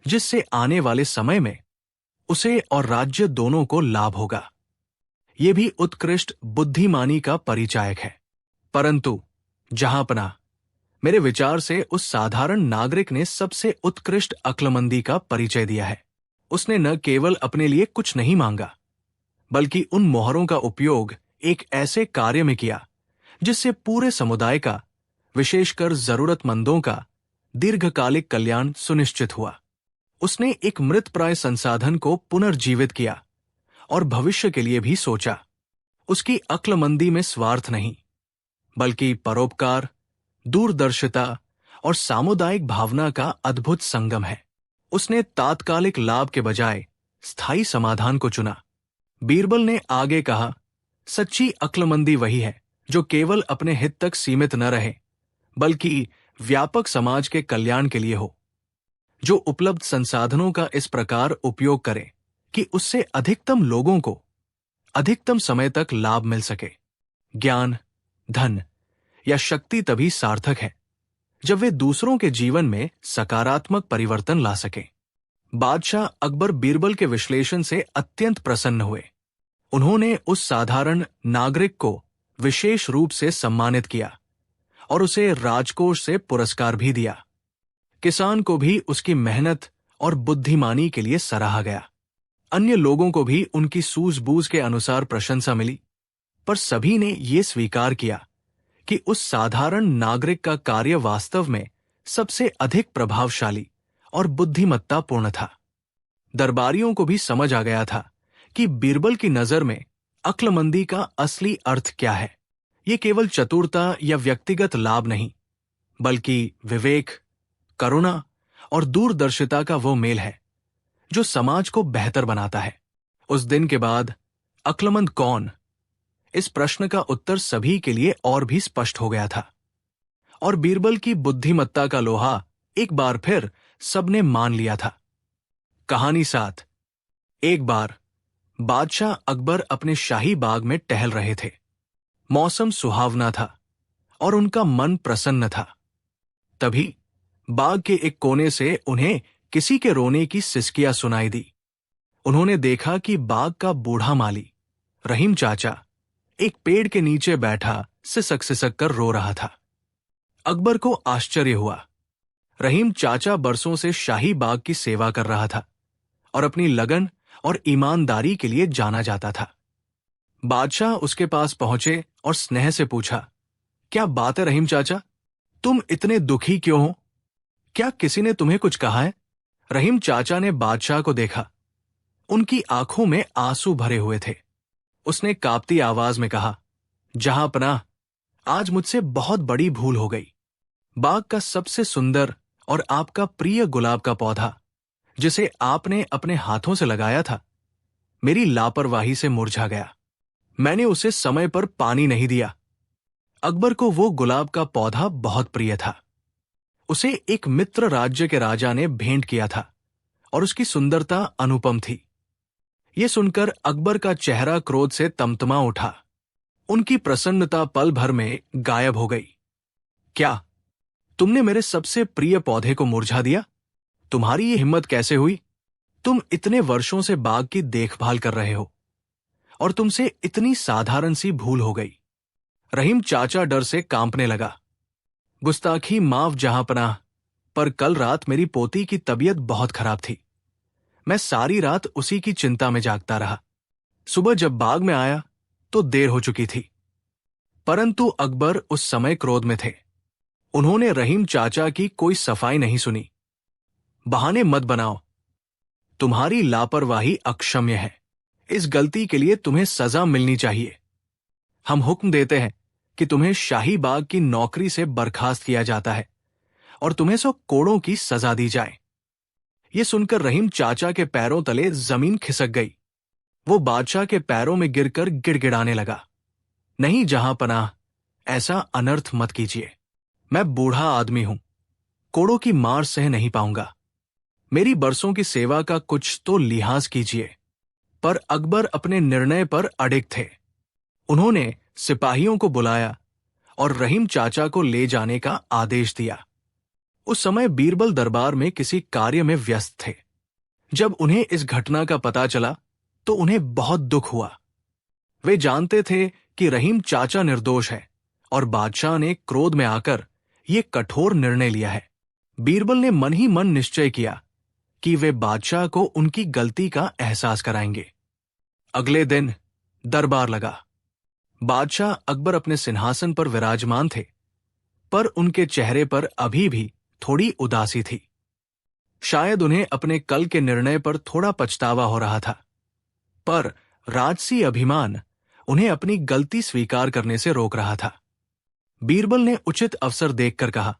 जिससे आने वाले समय में उसे और राज्य दोनों को लाभ होगा। यह भी उत्कृष्ट बुद्धिमानी का परिचायक है। परंतु जहांपना, मेरे विचार से उस साधारण नागरिक ने सबसे उत्कृष्ट अक्लमंदी का परिचय दिया है। उसने न केवल अपने लिए कुछ नहीं मांगा, बल्कि उन मोहरों का उपयोग एक ऐसे कार्य में किया जिससे पूरे समुदाय का, विशेषकर जरूरतमंदों का दीर्घकालिक कल्याण सुनिश्चित हुआ। उसने एक मृतप्राय संसाधन को पुनर्जीवित किया और भविष्य के लिए भी सोचा। उसकी अक्लमंदी में स्वार्थ नहीं, बल्कि परोपकार, दूरदर्शिता और सामुदायिक भावना का अद्भुत संगम है। उसने तात्कालिक लाभ के बजाय स्थायी समाधान को चुना। बीरबल ने आगे कहा, सच्ची अक्लमंदी वही है जो केवल अपने हित तक सीमित न रहे, बल्कि व्यापक समाज के कल्याण के लिए हो, जो उपलब्ध संसाधनों का इस प्रकार उपयोग करे कि उससे अधिकतम लोगों को अधिकतम समय तक लाभ मिल सके। ज्ञान, धन या शक्ति तभी सार्थक है जब वे दूसरों के जीवन में सकारात्मक परिवर्तन ला सके। बादशाह अकबर बीरबल के विश्लेषण से अत्यंत प्रसन्न हुए। उन्होंने उस साधारण नागरिक को विशेष रूप से सम्मानित किया और उसे राजकोष से पुरस्कार भी दिया। किसान को भी उसकी मेहनत और बुद्धिमानी के लिए सराहा गया। अन्य लोगों को भी उनकी सूझबूझ के अनुसार प्रशंसा मिली, पर सभी ने यह स्वीकार किया कि उस साधारण नागरिक का कार्य वास्तव में सबसे अधिक प्रभावशाली और बुद्धिमत्तापूर्ण था। दरबारियों को भी समझ आ गया था कि बीरबल की नजर में अक्लमंदी का असली अर्थ क्या है। ये केवल चतुरता या व्यक्तिगत लाभ नहीं, बल्कि विवेक, करुणा और दूरदर्शिता का वो मेल है जो समाज को बेहतर बनाता है। उस दिन के बाद अक्लमंद कौन, इस प्रश्न का उत्तर सभी के लिए और भी स्पष्ट हो गया था, और बीरबल की बुद्धिमत्ता का लोहा एक बार फिर सबने मान लिया था। कहानी 7। एक बार बादशाह अकबर अपने शाही बाग में टहल रहे थे। मौसम सुहावना था और उनका मन प्रसन्न था। तभी बाग के एक कोने से उन्हें किसी के रोने की सिसकियां सुनाई दी। उन्होंने देखा कि बाग का बूढ़ा माली, रहीम चाचा, एक पेड़ के नीचे बैठा सिसक सिसक कर रो रहा था। अकबर को आश्चर्य हुआ। रहीम चाचा बरसों से शाही बाग की सेवा कर रहा था और अपनी लगन और ईमानदारी के लिए जाना जाता था। बादशाह उसके पास पहुंचे और स्नेह से पूछा, क्या बात है रहीम चाचा, तुम इतने दुखी क्यों हो? क्या किसी ने तुम्हें कुछ कहा है? रहीम चाचा ने बादशाह को देखा। उनकी आंखों में आंसू भरे हुए थे। उसने कांपती आवाज में कहा, जहांपनाह, आज मुझसे बहुत बड़ी भूल हो गई। बाग का सबसे सुंदर और आपका प्रिय गुलाब का पौधा, जिसे आपने अपने हाथों से लगाया था, मेरी लापरवाही से मुरझा गया। मैंने उसे समय पर पानी नहीं दिया। अकबर को वो गुलाब का पौधा बहुत प्रिय था। उसे एक मित्र राज्य के राजा ने भेंट किया था और उसकी सुंदरता अनुपम थी। ये सुनकर अकबर का चेहरा क्रोध से तमतमा उठा। उनकी प्रसन्नता पल भर में गायब हो गई। क्या तुमने मेरे सबसे प्रिय पौधे को मुरझा दिया? तुम्हारी ये हिम्मत कैसे हुई? तुम इतने वर्षों से बाग की देखभाल कर रहे हो और तुमसे इतनी साधारण सी भूल हो गई। रहीम चाचा डर से कांपने लगा। गुस्ताखी माफ जहांपनाह, पर कल रात मेरी पोती की तबीयत बहुत खराब थी। मैं सारी रात उसी की चिंता में जागता रहा। सुबह जब बाग में आया तो देर हो चुकी थी। परंतु अकबर उस समय क्रोध में थे। उन्होंने रहीम चाचा की कोई सफाई नहीं सुनी। बहाने मत बनाओ। तुम्हारी लापरवाही अक्षम्य है। इस गलती के लिए तुम्हें सजा मिलनी चाहिए। हम हुक्म देते हैं कि तुम्हें शाही बाग की नौकरी से बर्खास्त किया जाता है और तुम्हें 100 कोड़ों की सजा दी जाए। ये सुनकर रहीम चाचा के पैरों तले जमीन खिसक गई। वो बादशाह के पैरों में गिरकर गिड़गिड़ाने लगा। नहीं जहांपनाह, ऐसा अनर्थ मत कीजिए। मैं बूढ़ा आदमी हूं, कोड़ों की मार सह नहीं पाऊंगा। मेरी बरसों की सेवा का कुछ तो लिहाज कीजिए। पर अकबर अपने निर्णय पर अडिग थे। उन्होंने सिपाहियों को बुलाया और रहीम चाचा को ले जाने का आदेश दिया। उस समय बीरबल दरबार में किसी कार्य में व्यस्त थे। जब उन्हें इस घटना का पता चला तो उन्हें बहुत दुख हुआ। वे जानते थे कि रहीम चाचा निर्दोष है और बादशाह ने क्रोध में आकर ये कठोर निर्णय लिया है। बीरबल ने मन ही मन निश्चय किया कि वे बादशाह को उनकी गलती का एहसास कराएंगे। अगले दिन दरबार लगा। बादशाह अकबर अपने सिंहासन पर विराजमान थे, पर उनके चेहरे पर अभी भी थोड़ी उदासी थी। शायद उन्हें अपने कल के निर्णय पर थोड़ा पछतावा हो रहा था, पर राजसी अभिमान उन्हें अपनी गलती स्वीकार करने से रोक रहा था। बीरबल ने उचित अवसर देखकर कहा,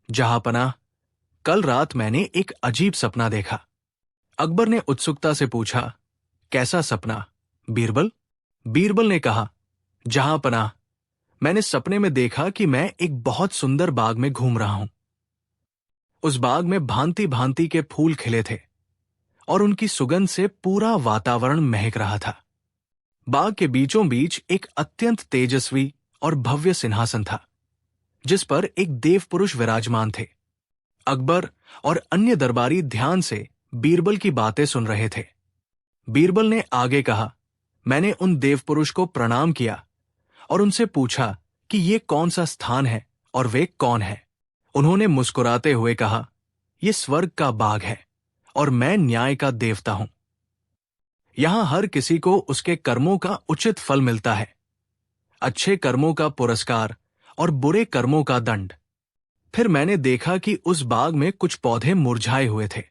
जहांपनाह, कल रात मैंने एक अजीब सपना देखा। अकबर ने उत्सुकता से पूछा, कैसा सपना बीरबल? बीरबल ने कहा, जहांपनाह, मैंने सपने में देखा कि मैं एक बहुत सुंदर बाग में घूम रहा हूं। उस बाग में भांति भांति के फूल खिले थे और उनकी सुगंध से पूरा वातावरण महक रहा था। बाग के बीचों बीच एक अत्यंत तेजस्वी और भव्य सिंहासन था, जिस पर एक देव पुरुष विराजमान थे। अकबर और अन्य दरबारी ध्यान से बीरबल की बातें सुन रहे थे। बीरबल ने आगे कहा, मैंने उन देव पुरुष को प्रणाम किया और उनसे पूछा कि ये कौन सा स्थान है और वे कौन है। उन्होंने मुस्कुराते हुए कहा, ये स्वर्ग का बाग है और मैं न्याय का देवता हूं। यहां हर किसी को उसके कर्मों का उचित फल मिलता है, अच्छे कर्मों का पुरस्कार और बुरे कर्मों का दंड। फिर मैंने देखा कि उस बाग में कुछ पौधे मुरझाए हुए थे।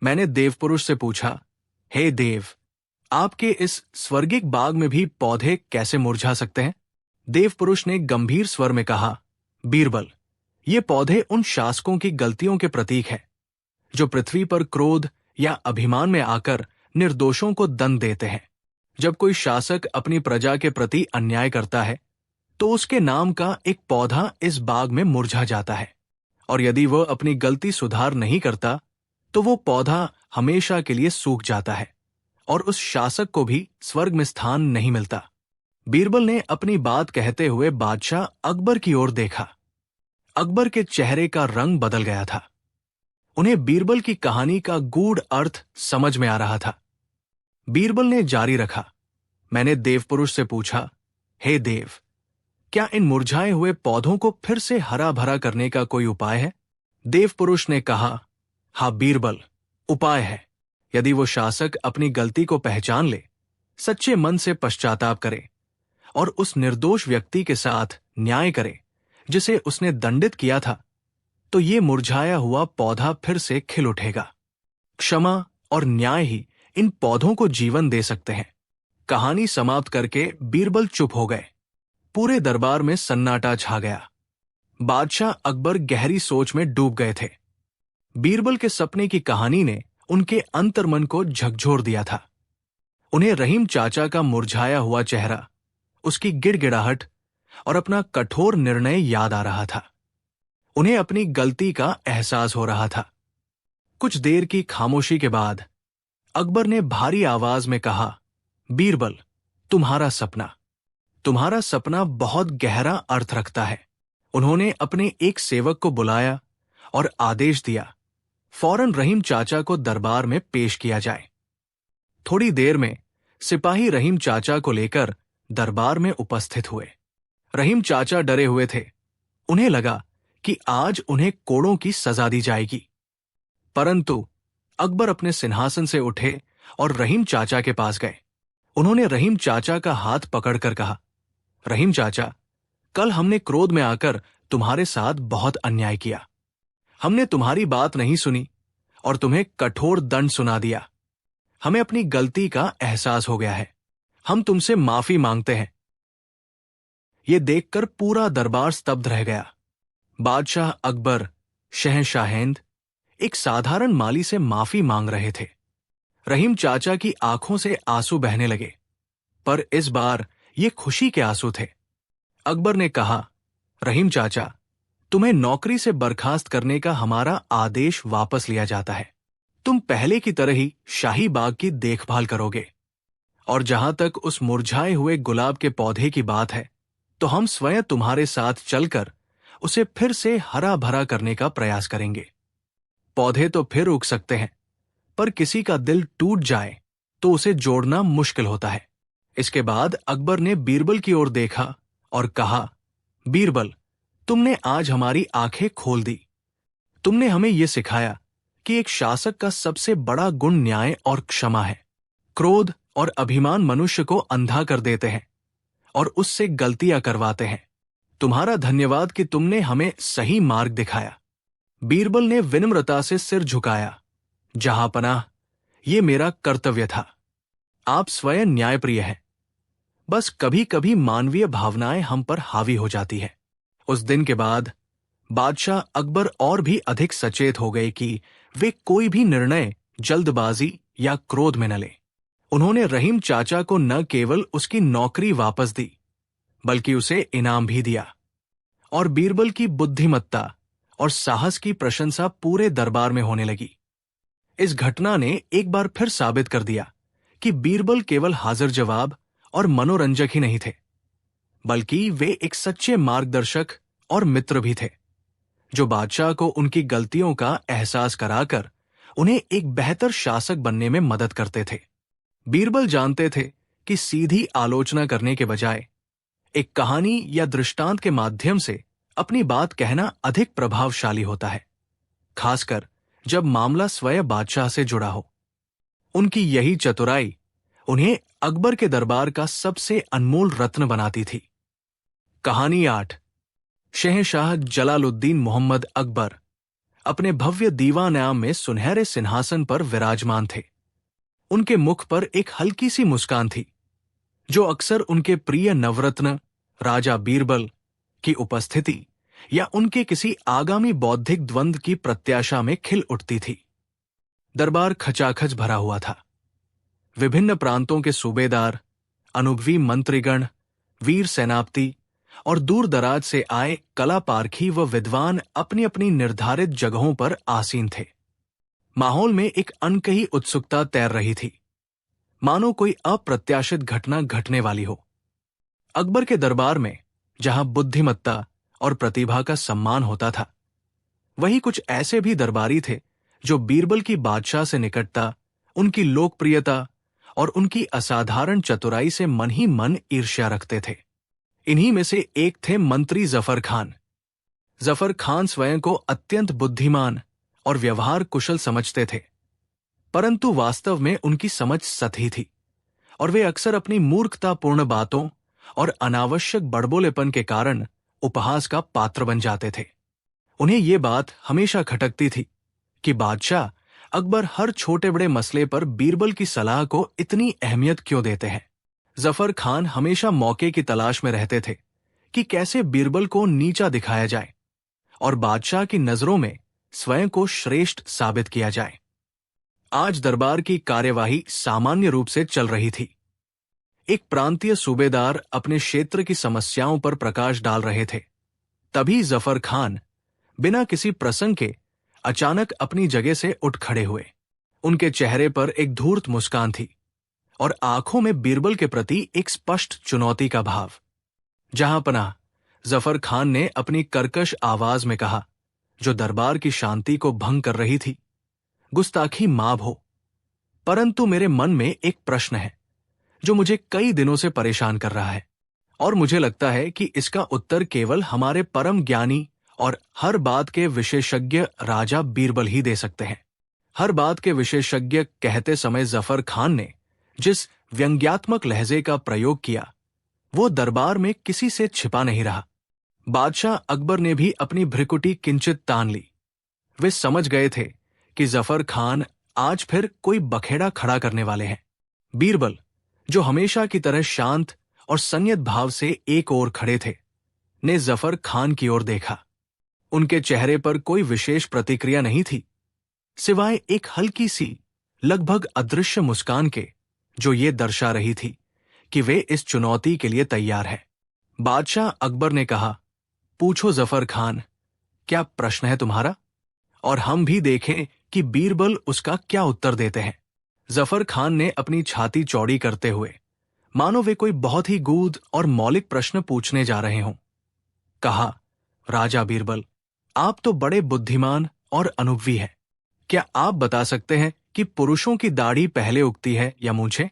मैंने देवपुरुष से पूछा, हे देव, आपके इस स्वर्गिक बाग में भी पौधे कैसे मुरझा सकते हैं? देवपुरुष ने गंभीर स्वर में कहा, बीरबल, ये पौधे उन शासकों की गलतियों के प्रतीक हैं, जो पृथ्वी पर क्रोध या अभिमान में आकर निर्दोषों को दंड देते हैं। जब कोई शासक अपनी प्रजा के प्रति अन्याय करता है तो उसके नाम का एक पौधा इस बाग में मुरझा जाता है, और यदि वह अपनी गलती सुधार नहीं करता तो वो पौधा हमेशा के लिए सूख जाता है और उस शासक को भी स्वर्ग में स्थान नहीं मिलता। बीरबल ने अपनी बात कहते हुए बादशाह अकबर की ओर देखा। अकबर के चेहरे का रंग बदल गया था। उन्हें बीरबल की कहानी का गूढ़ अर्थ समझ में आ रहा था। बीरबल ने जारी रखा, मैंने देवपुरुष से पूछा, हे देव, क्या इन मुरझाए हुए पौधों को फिर से हरा भरा करने का कोई उपाय है? देवपुरुष ने कहा, हाँ बीरबल, उपाय है। यदि वो शासक अपनी गलती को पहचान ले, सच्चे मन से पश्चाताप करे और उस निर्दोष व्यक्ति के साथ न्याय करे जिसे उसने दंडित किया था, तो ये मुरझाया हुआ पौधा फिर से खिल उठेगा। क्षमा और न्याय ही इन पौधों को जीवन दे सकते हैं। कहानी समाप्त करके बीरबल चुप हो गए। पूरे दरबार में सन्नाटा छा गया। बादशाह अकबर गहरी सोच में डूब गए थे। बीरबल के सपने की कहानी ने उनके अंतर्मन को झकझोर दिया था। उन्हें रहीम चाचा का मुरझाया हुआ चेहरा, उसकी गिड़गिड़ाहट और अपना कठोर निर्णय याद आ रहा था। उन्हें अपनी गलती का एहसास हो रहा था। कुछ देर की खामोशी के बाद अकबर ने भारी आवाज में कहा, बीरबल, तुम्हारा सपना बहुत गहरा अर्थ रखता है। उन्होंने अपने एक सेवक को बुलाया और आदेश दिया, फौरन रहीम चाचा को दरबार में पेश किया जाए। थोड़ी देर में सिपाही रहीम चाचा को लेकर दरबार में उपस्थित हुए। रहीम चाचा डरे हुए थे। उन्हें लगा कि आज उन्हें कोड़ों की सजा दी जाएगी। परंतु अकबर अपने सिंहासन से उठे और रहीम चाचा के पास गए। उन्होंने रहीम चाचा का हाथ पकड़कर कहा, रहीम चाचा, कल हमने क्रोध में आकर तुम्हारे साथ बहुत अन्याय किया। हमने तुम्हारी बात नहीं सुनी और तुम्हें कठोर दंड सुना दिया। हमें अपनी गलती का एहसास हो गया है। हम तुमसे माफी मांगते हैं। ये देखकर पूरा दरबार स्तब्ध रह गया। बादशाह अकबर शहंशाहेंद एक साधारण माली से माफी मांग रहे थे। रहीम चाचा की आंखों से आंसू बहने लगे, पर इस बार ये खुशी के आंसू थे। अकबर ने कहा, रहीम चाचा, तुम्हें नौकरी से बर्खास्त करने का हमारा आदेश वापस लिया जाता है। तुम पहले की तरह ही शाही बाग की देखभाल करोगे, और जहां तक उस मुरझाए हुए गुलाब के पौधे की बात है, तो हम स्वयं तुम्हारे साथ चलकर उसे फिर से हरा भरा करने का प्रयास करेंगे। पौधे तो फिर उग सकते हैं, पर किसी का दिल टूट जाए तो उसे जोड़ना मुश्किल होता है। इसके बाद अकबर ने बीरबल की ओर देखा और कहा, बीरबल, तुमने आज हमारी आंखें खोल दी। तुमने हमें यह सिखाया कि एक शासक का सबसे बड़ा गुण न्याय और क्षमा है। क्रोध और अभिमान मनुष्य को अंधा कर देते हैं और उससे गलतियां करवाते हैं। तुम्हारा धन्यवाद कि तुमने हमें सही मार्ग दिखाया। बीरबल ने विनम्रता से सिर झुकाया, जहांपनाह, ये मेरा कर्तव्य था। आप स्वयं न्यायप्रिय हैं। बस कभी कभी मानवीय भावनाएं हम पर हावी हो जाती है। उस दिन के बाद बादशाह अकबर और भी अधिक सचेत हो गए कि वे कोई भी निर्णय जल्दबाजी या क्रोध में न लें। उन्होंने रहीम चाचा को न केवल उसकी नौकरी वापस दी, बल्कि उसे इनाम भी दिया। और बीरबल की बुद्धिमत्ता और साहस की प्रशंसा पूरे दरबार में होने लगी। इस घटना ने एक बार फिर साबित कर दिया कि बीरबल केवल हाजिर जवाब और मनोरंजक ही नहीं थे, बल्कि वे एक सच्चे मार्गदर्शक और मित्र भी थे, जो बादशाह को उनकी गलतियों का एहसास कराकर उन्हें एक बेहतर शासक बनने में मदद करते थे। बीरबल जानते थे कि सीधी आलोचना करने के बजाय एक कहानी या दृष्टांत के माध्यम से अपनी बात कहना अधिक प्रभावशाली होता है, खासकर जब मामला स्वयं बादशाह से जुड़ा हो। उनकी यही चतुराई उन्हें अकबर के दरबार का सबसे अनमोल रत्न बनाती थी। कहानी 8। शहंशाह जलालुद्दीन मोहम्मद अकबर अपने भव्य दीवान-ए-आम में सुनहरे सिंहासन पर विराजमान थे। उनके मुख पर एक हल्की सी मुस्कान थी, जो अक्सर उनके प्रिय नवरत्न राजा बीरबल की उपस्थिति या उनके किसी आगामी बौद्धिक द्वंद्व की प्रत्याशा में खिल उठती थी। दरबार खचाखच भरा हुआ था। विभिन्न प्रांतों के सूबेदार, अनुभवी मंत्रीगण, वीर सेनापति और दूर दराज से आए कला पारखी व विद्वान अपनी अपनी निर्धारित जगहों पर आसीन थे। माहौल में एक अनकही उत्सुकता तैर रही थी, मानो कोई अप्रत्याशित घटना घटने वाली हो। अकबर के दरबार में जहां बुद्धिमत्ता और प्रतिभा का सम्मान होता था, वहीं कुछ ऐसे भी दरबारी थे जो बीरबल की बादशाह से निकटता, उनकी लोकप्रियता और उनकी असाधारण चतुराई से मन ही मन ईर्ष्या रखते थे। इन्हीं में से एक थे मंत्री जफर खान। जफर खान स्वयं को अत्यंत बुद्धिमान और व्यवहार कुशल समझते थे, परंतु वास्तव में उनकी समझ सतही थी और वे अक्सर अपनी मूर्खतापूर्ण बातों और अनावश्यक बड़बोलेपन के कारण उपहास का पात्र बन जाते थे। उन्हें ये बात हमेशा खटकती थी कि बादशाह अकबर हर छोटे बड़े मसले पर बीरबल की सलाह को इतनी अहमियत क्यों देते हैं। जफर खान हमेशा मौके की तलाश में रहते थे कि कैसे बीरबल को नीचा दिखाया जाए और बादशाह की नजरों में स्वयं को श्रेष्ठ साबित किया जाए। आज दरबार की कार्यवाही सामान्य रूप से चल रही थी। एक प्रांतीय सूबेदार अपने क्षेत्र की समस्याओं पर प्रकाश डाल रहे थे। तभी जफर खान बिना किसी प्रसंग के अचानक अपनी जगह से उठ खड़े हुए। उनके चेहरे पर एक धूर्त मुस्कान थी और आंखों में बीरबल के प्रति एक स्पष्ट चुनौती का भाव। जहां पनाह, जफर खान ने अपनी कर्कश आवाज में कहा, जो दरबार की शांति को भंग कर रही थी, गुस्ताखी माफ हो, परंतु मेरे मन में एक प्रश्न है जो मुझे कई दिनों से परेशान कर रहा है और मुझे लगता है कि इसका उत्तर केवल हमारे परम ज्ञानी और हर बात के विशेषज्ञ राजा बीरबल ही दे सकते हैं। हर बात के विशेषज्ञ कहते समय जफर खान ने जिस व्यंग्यात्मक लहजे का प्रयोग किया वो दरबार में किसी से छिपा नहीं रहा। बादशाह अकबर ने भी अपनी भ्रिकुटी किंचित तान ली। वे समझ गए थे कि जफर खान आज फिर कोई बखेड़ा खड़ा करने वाले हैं। बीरबल, जो हमेशा की तरह शांत और संयत भाव से एक ओर खड़े थे, ने जफर खान की ओर देखा। उनके चेहरे पर कोई विशेष प्रतिक्रिया नहीं थी, सिवाय एक हल्की सी, लगभग अदृश्य मुस्कान के, जो ये दर्शा रही थी कि वे इस चुनौती के लिए तैयार हैं। बादशाह अकबर ने कहा, पूछो जफर खान, क्या प्रश्न है तुम्हारा? और हम भी देखें कि बीरबल उसका क्या उत्तर देते हैं। जफर खान ने अपनी छाती चौड़ी करते हुए, मानो वे कोई बहुत ही गूढ़ और मौलिक प्रश्न पूछने जा रहे हों, कहा, राजा बीरबल, आप तो बड़े बुद्धिमान और अनुभवी हैं। क्या आप बता सकते हैं कि पुरुषों की दाढ़ी पहले उगती है या मूंछें?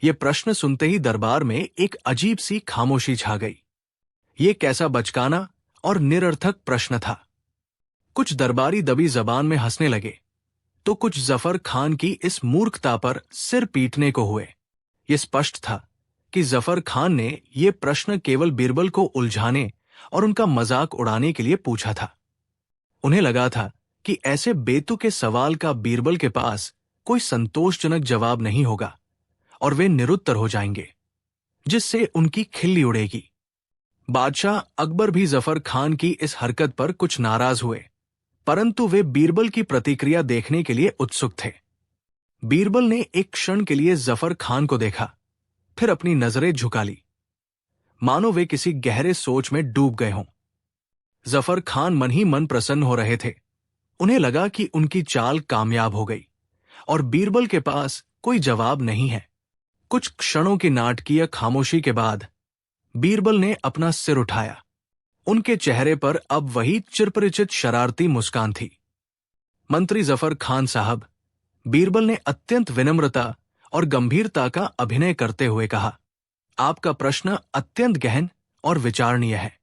ये प्रश्न सुनते ही दरबार में एक अजीब सी खामोशी छा गई। ये कैसा बचकाना और निरर्थक प्रश्न था। कुछ दरबारी दबी जबान में हंसने लगे, तो कुछ जफर खान की इस मूर्खता पर सिर पीटने को हुए। ये स्पष्ट था कि जफर खान ने ये प्रश्न केवल बीरबल को उलझाने और उनका मजाक उड़ाने के लिए पूछा था। उन्हें लगा था कि ऐसे बेतुके सवाल का बीरबल के पास कोई संतोषजनक जवाब नहीं होगा और वे निरुत्तर हो जाएंगे, जिससे उनकी खिल्ली उड़ेगी। बादशाह अकबर भी जफर खान की इस हरकत पर कुछ नाराज हुए, परंतु वे बीरबल की प्रतिक्रिया देखने के लिए उत्सुक थे। बीरबल ने एक क्षण के लिए जफर खान को देखा, फिर अपनी नजरें झुका ली, मानो वे किसी गहरे सोच में डूब गए हों। जफर खान मन ही मन प्रसन्न हो रहे थे। उन्हें लगा कि उनकी चाल कामयाब हो गई और बीरबल के पास कोई जवाब नहीं है। कुछ क्षणों की नाटकीय खामोशी के बाद बीरबल ने अपना सिर उठाया। उनके चेहरे पर अब वही चिरपरिचित शरारती मुस्कान थी। मंत्री जफर खान साहब, बीरबल ने अत्यंत विनम्रता और गंभीरता का अभिनय करते हुए कहा, आपका प्रश्न अत्यंत गहन और विचारणीय है।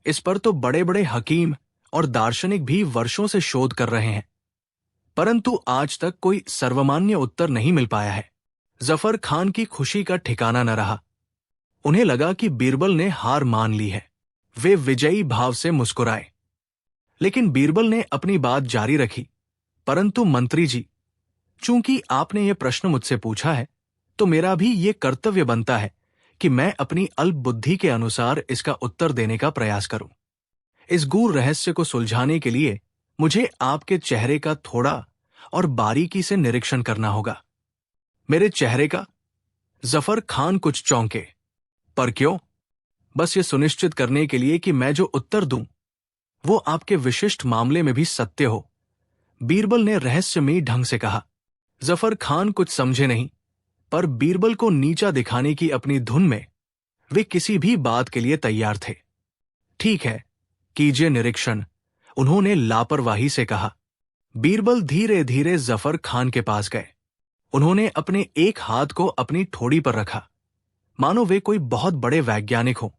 इस पर तो बड़े बड़े हकीम और दार्शनिक भी वर्षों से शोध कर रहे हैं, परंतु आज तक कोई सर्वमान्य उत्तर नहीं मिल पाया है। जफर खान की खुशी का ठिकाना न रहा। उन्हें लगा कि बीरबल ने हार मान ली है। वे विजयी भाव से मुस्कुराए, लेकिन बीरबल ने अपनी बात जारी रखी, परंतु मंत्री जी, चूंकि आपने ये प्रश्न मुझसे पूछा है, तो मेरा भी ये कर्तव्य बनता है कि मैं अपनी अल्प बुद्धि के अनुसार इसका उत्तर देने का प्रयास करूं। इस गूढ़ रहस्य को सुलझाने के लिए मुझे आपके चेहरे का थोड़ा और बारीकी से निरीक्षण करना होगा। मेरे चेहरे का? जफर खान कुछ चौंके। पर क्यों? बस ये सुनिश्चित करने के लिए कि मैं जो उत्तर दूं वो आपके विशिष्ट मामले में भी सत्य हो, बीरबल ने रहस्यमयी ढंग से कहा। जफर खान कुछ समझे नहीं, पर बीरबल को नीचा दिखाने की अपनी धुन में वे किसी भी बात के लिए तैयार थे। ठीक है, कीजिए निरीक्षण, उन्होंने लापरवाही से कहा। बीरबल धीरे धीरे जफर खान के पास गए। उन्होंने अपने एक हाथ को अपनी ठोड़ी पर रखा, मानो वे कोई बहुत बड़े वैज्ञानिक हों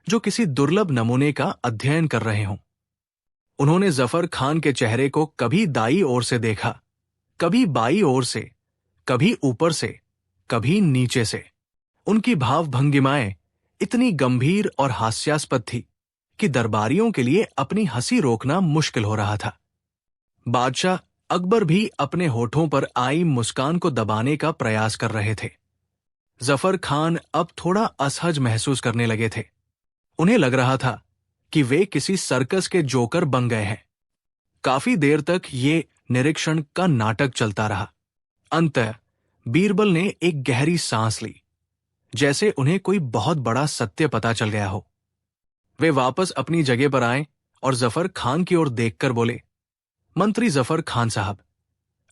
जो किसी दुर्लभ नमूने का अध्ययन कर रहे हों। उन्होंने जफर खान के चेहरे को कभी दाईं ओर से देखा, कभी बाईं ओर से, कभी ऊपर से, कभी नीचे से। उनकी भाव भंगिमाएं इतनी गंभीर और हास्यास्पद थी कि दरबारियों के लिए अपनी हंसी रोकना मुश्किल हो रहा था। बादशाह अकबर भी अपने होठों पर आई मुस्कान को दबाने का प्रयास कर रहे थे। जफर खान अब थोड़ा असहज महसूस करने लगे थे। उन्हें लग रहा था कि वे किसी सर्कस के जोकर बन गए हैं। काफी देर तक ये निरीक्षण का नाटक चलता रहा। अंततः बीरबल ने एक गहरी सांस ली, जैसे उन्हें कोई बहुत बड़ा सत्य पता चल गया हो। वे वापस अपनी जगह पर आए और जफर खान की ओर देखकर बोले, मंत्री जफर खान साहब,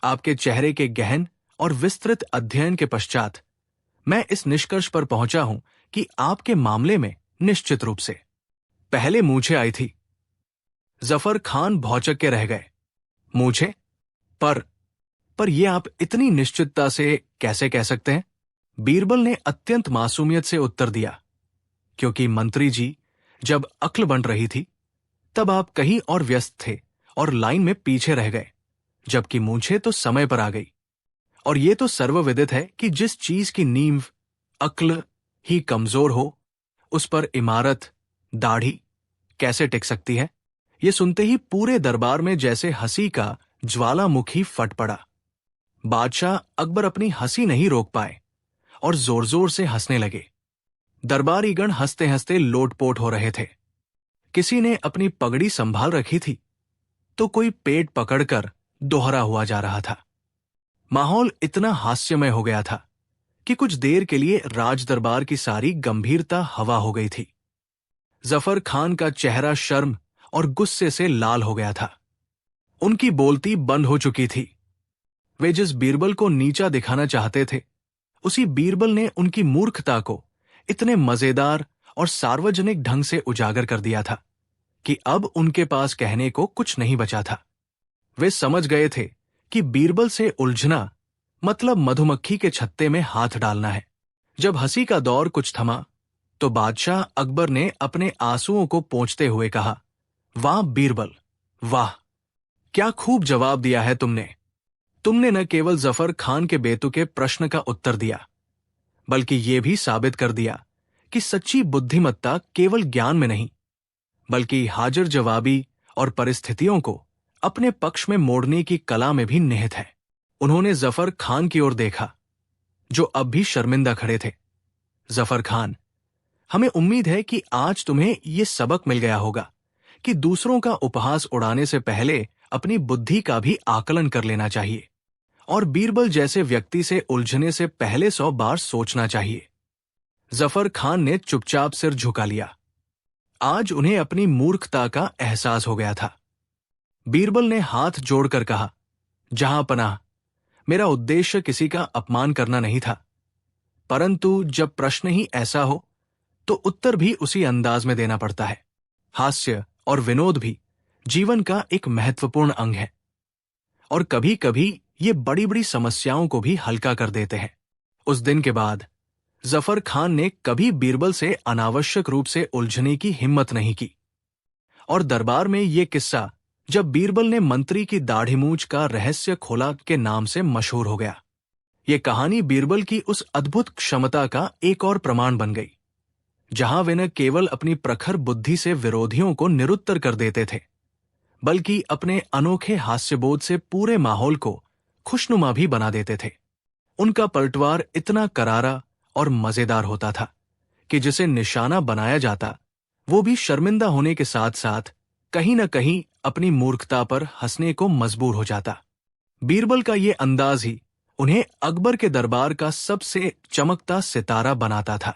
आपके चेहरे के गहन और विस्तृत अध्ययन के पश्चात मैं इस निष्कर्ष पर पहुंचा हूं कि आपके मामले में निश्चित रूप से पहले मूछें आई थी। जफर खान भौचक्के के रह गए। मूछें? पर यह आप इतनी निश्चितता से कैसे कह सकते हैं? बीरबल ने अत्यंत मासूमियत से उत्तर दिया, क्योंकि मंत्री जी, जब अक्ल बन रही थी तब आप कहीं और व्यस्त थे और लाइन में पीछे रह गए, जबकि मूछें तो समय पर आ गई। और यह तो सर्वविदित है कि जिस चीज की नींव अक्ल ही कमजोर हो, उस पर इमारत, दाढ़ी कैसे टिक सकती है? ये सुनते ही पूरे दरबार में जैसे हंसी का ज्वालामुखी फट पड़ा। बादशाह अकबर अपनी हंसी नहीं रोक पाए और जोर जोर से हंसने लगे। दरबारीगण हंसते हंसते लोटपोट हो रहे थे। किसी ने अपनी पगड़ी संभाल रखी थी तो कोई पेट पकड़कर दोहरा हुआ जा रहा था। माहौल इतना हास्यमय हो गया था कि कुछ देर के लिए राज दरबार की सारी गंभीरता हवा हो गई थी। जफर खान का चेहरा शर्म और गुस्से से लाल हो गया था। उनकी बोलती बंद हो चुकी थी। वे जिस बीरबल को नीचा दिखाना चाहते थे, उसी बीरबल ने उनकी मूर्खता को इतने मजेदार और सार्वजनिक ढंग से उजागर कर दिया था कि अब उनके पास कहने को कुछ नहीं बचा था। वे समझ गए थे कि बीरबल से उलझना मतलब मधुमक्खी के छत्ते में हाथ डालना है। जब हंसी का दौर कुछ थमा तो बादशाह अकबर ने अपने आंसुओं को पोंछते हुए कहा, वाह बीरबल, वाह, क्या खूब जवाब दिया है तुमने। तुमने न केवल जफर खान के बेतुके प्रश्न का उत्तर दिया, बल्कि यह भी साबित कर दिया कि सच्ची बुद्धिमत्ता केवल ज्ञान में नहीं, बल्कि हाजिर जवाबी और परिस्थितियों को अपने पक्ष में मोड़ने की कला में भी निहित है। उन्होंने जफर खान की ओर देखा, जो अब भी शर्मिंदा खड़े थे। जफर खान, हमें उम्मीद है कि आज तुम्हें यह सबक मिल गया होगा कि दूसरों का उपहास उड़ाने से पहले अपनी बुद्धि का भी आकलन कर लेना चाहिए और बीरबल जैसे व्यक्ति से उलझने से पहले 100 बार सोचना चाहिए। जफर खान ने चुपचाप सिर झुका लिया। आज उन्हें अपनी मूर्खता का एहसास हो गया था। बीरबल ने हाथ जोड़कर कहा, जहां पनाह, मेरा उद्देश्य किसी का अपमान करना नहीं था, परंतु जब प्रश्न ही ऐसा हो तो उत्तर भी उसी अंदाज में देना पड़ता है। हास्य और विनोद भी जीवन का एक महत्वपूर्ण अंग है और कभी कभी ये बड़ी बड़ी समस्याओं को भी हल्का कर देते हैं। उस दिन के बाद जफर खान ने कभी बीरबल से अनावश्यक रूप से उलझने की हिम्मत नहीं की और दरबार में ये किस्सा, जब बीरबल ने मंत्री की दाढ़ी मूंछ का रहस्य खोला, के नाम से मशहूर हो गया। ये कहानी बीरबल की उस अद्भुत क्षमता का एक और प्रमाण बन गई, जहां वे न केवल अपनी प्रखर बुद्धि से विरोधियों को निरुत्तर कर देते थे, बल्कि अपने अनोखे हास्यबोध से पूरे माहौल को खुशनुमा भी बना देते थे। उनका पलटवार इतना करारा और मजेदार होता था कि जिसे निशाना बनाया जाता, वो भी शर्मिंदा होने के साथ साथ कहीं न कहीं अपनी मूर्खता पर हंसने को मजबूर हो जाता। बीरबल का ये अंदाज ही उन्हें अकबर के दरबार का सबसे चमकता सितारा बनाता था।